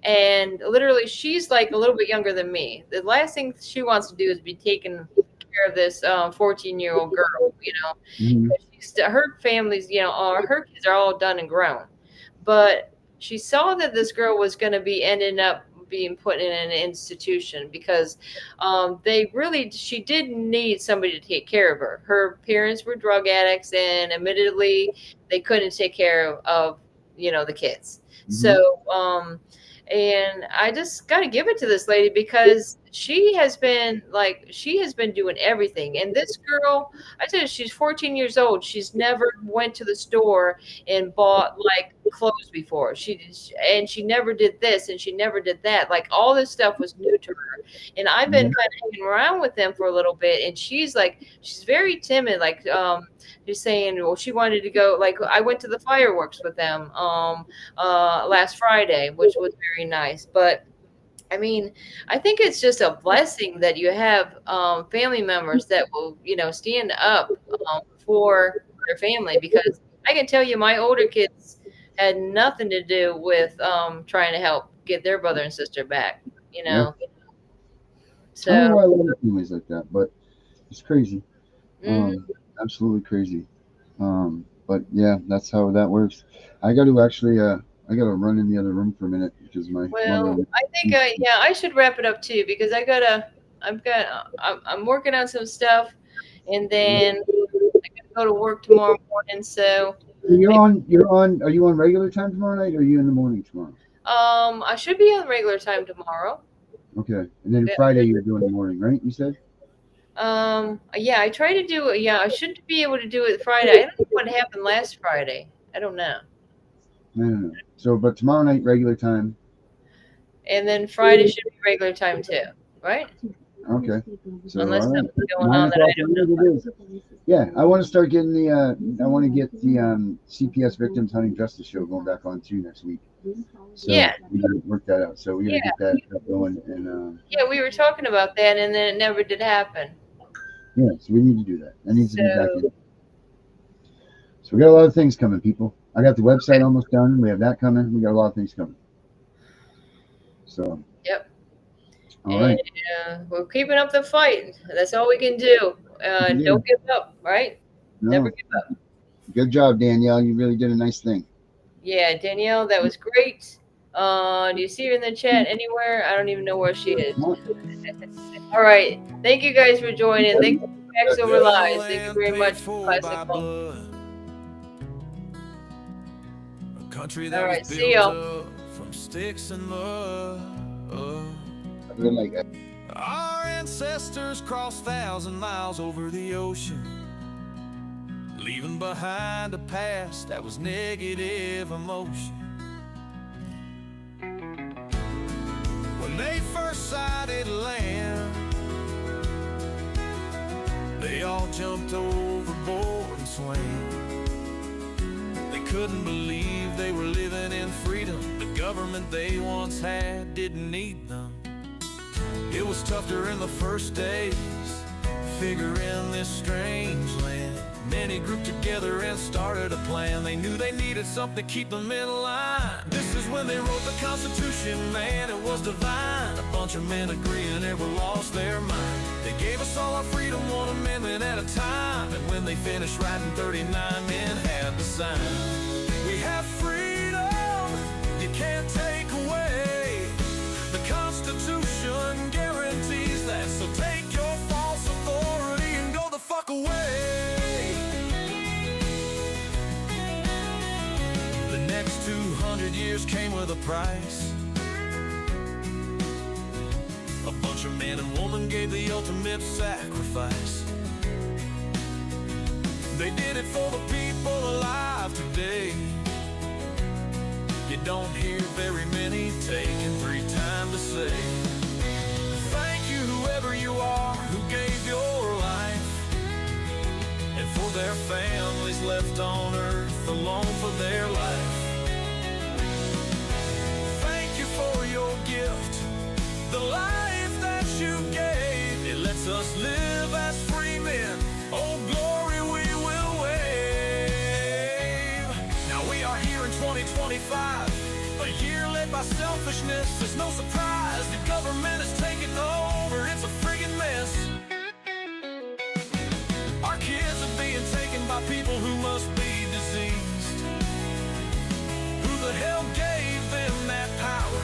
and literally she's like a little bit younger than me. The last thing she wants to do is be taking care of this 14-year-old girl. Mhm. Her family's her kids are all done and grown, but she saw that this girl was going to be ending up being put in an institution because she did need somebody to take care of her. Her parents were drug addicts and admittedly they couldn't take care of the kids. So and I just got to give it to this lady because she has been doing everything. And this girl, I tell you, she's 14 years old. She's never went to the store and bought like clothes before. She never did this and she never did that. Like all this stuff was new to her. And I've been kind of hanging around with them for a little bit. And she's very timid. Like she's saying, well, she wanted to go. Like I went to the fireworks with them last Friday, which was very nice. But I mean, I think it's just a blessing that you have family members that will, stand up for their family because I can tell you my older kids had nothing to do with trying to help get their brother and sister back, Yeah. I So, don't know why a lot of families like that, but it's crazy. mhm. Absolutely crazy. But yeah, that's how that works. I got to actually, I got to run in the other room for a minute because my Well, mother. I think I should wrap it up too because I'm working on some stuff and then I gotta go to work tomorrow morning. So Are you on regular time tomorrow night or are you in the morning tomorrow? I should be on regular time tomorrow. Okay. And then Yeah. Friday you're doing the morning, right? You said? Yeah, I try to do it. Yeah, I should be able to do it Friday. I don't know what happened last Friday. I don't know. I don't know. So, but tomorrow night, regular time. And then Friday should be regular time too, right? Okay. So, Unless all right. something's going 9 on that I o'clock. don't know. Whatever it is. Yeah, I want to start getting I want to get the CPS Victims Hunting Justice Show going back on too next week. So Yeah. we got to work that out. So we got to get that going. And Yeah, we were talking about that and then it never did happen. yeah, so we need to do that. That needs to be back So in. So we got a lot of things coming, people. I got the website almost done. We have that coming. We got a lot of things coming. So yep. All And right. we're keeping up the fight. That's all we can do. Yeah. Don't give up, right? Never No. give up. Good job, Danielle. You really did a nice thing. Yeah, Danielle, that was great. Do you see her in the chat anywhere? I don't even know where she is. All right. Thank you guys for joining. Thank you for Facts Over Lies. Thank you very much, Classical. All right. See y'all. From sticks and mud. Good night, guys. Our ancestors crossed 1,000 miles over the ocean, leaving behind a past that was negative emotion. When they first sighted land, they all jumped overboard and swam. They couldn't believe they were living in freedom. The government they once had didn't need them. It was tough during the first days, figuring this strange land. Many grouped together and started a plan. They knew they needed something to keep them in line. This is when they wrote the Constitution, man, it was divine. A bunch of men agreeing never lost their mind. They gave us all our freedom, one amendment at a time. And when they finished writing, 39 men had to sign. We have freedom, you can't take away. The Constitution guarantees that. So take your false authority and go the fuck away. The next 200 years came with a price. A bunch of men and women gave the ultimate sacrifice. They did it for the people alive today. You don't hear very many taking 3 times to say thank you, whoever you are, who gave your life, and for their families left on earth alone for their life. Thank you for your gift, the life that you gave. It lets us live as free men. Oh, glory we will wave. Now we are here in 2025, a year led by selfishness. There's no surprise, the government is taking over. It's a friggin' mess. Our kids are being taken by people who must be diseased. Who the hell gave them that power?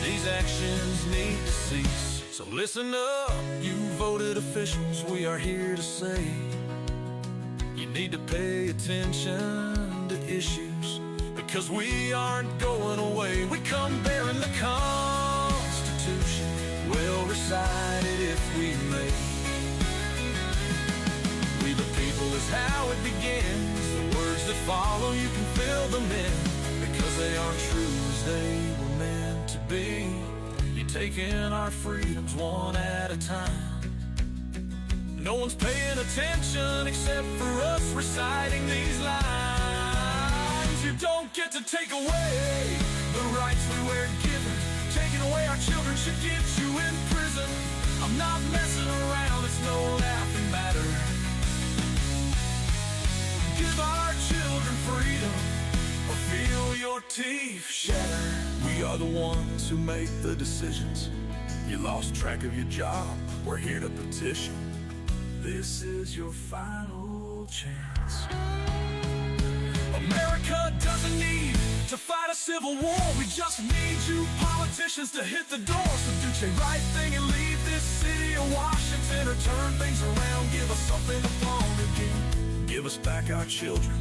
These actions need to cease. So listen up, you voted officials, we are here to say you need to pay attention to issues, because we aren't going away. We come bearing the Constitution, we'll recite it if we may. We the people is how it begins. The words that follow, you can fill them in, because they aren't true as they were meant to be. You're taking our freedoms one at a time. No one's paying attention except for us reciting these lines. You don't get to take away the rights we were given. Taking away our children should get you in prison. I'm not messing around, it's no laughing matter. Give our children freedom, or feel your teeth shatter. We are the ones who make the decisions. You lost track of your job, we're here to petition. This is your final chance. America doesn't need to fight a civil war. We just need you politicians to hit the door. So do the right thing and leave this city of Washington, or turn things around, give us something to pawn again. Give us back our children,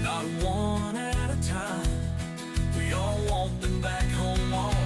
not one at a time. We all want them back home all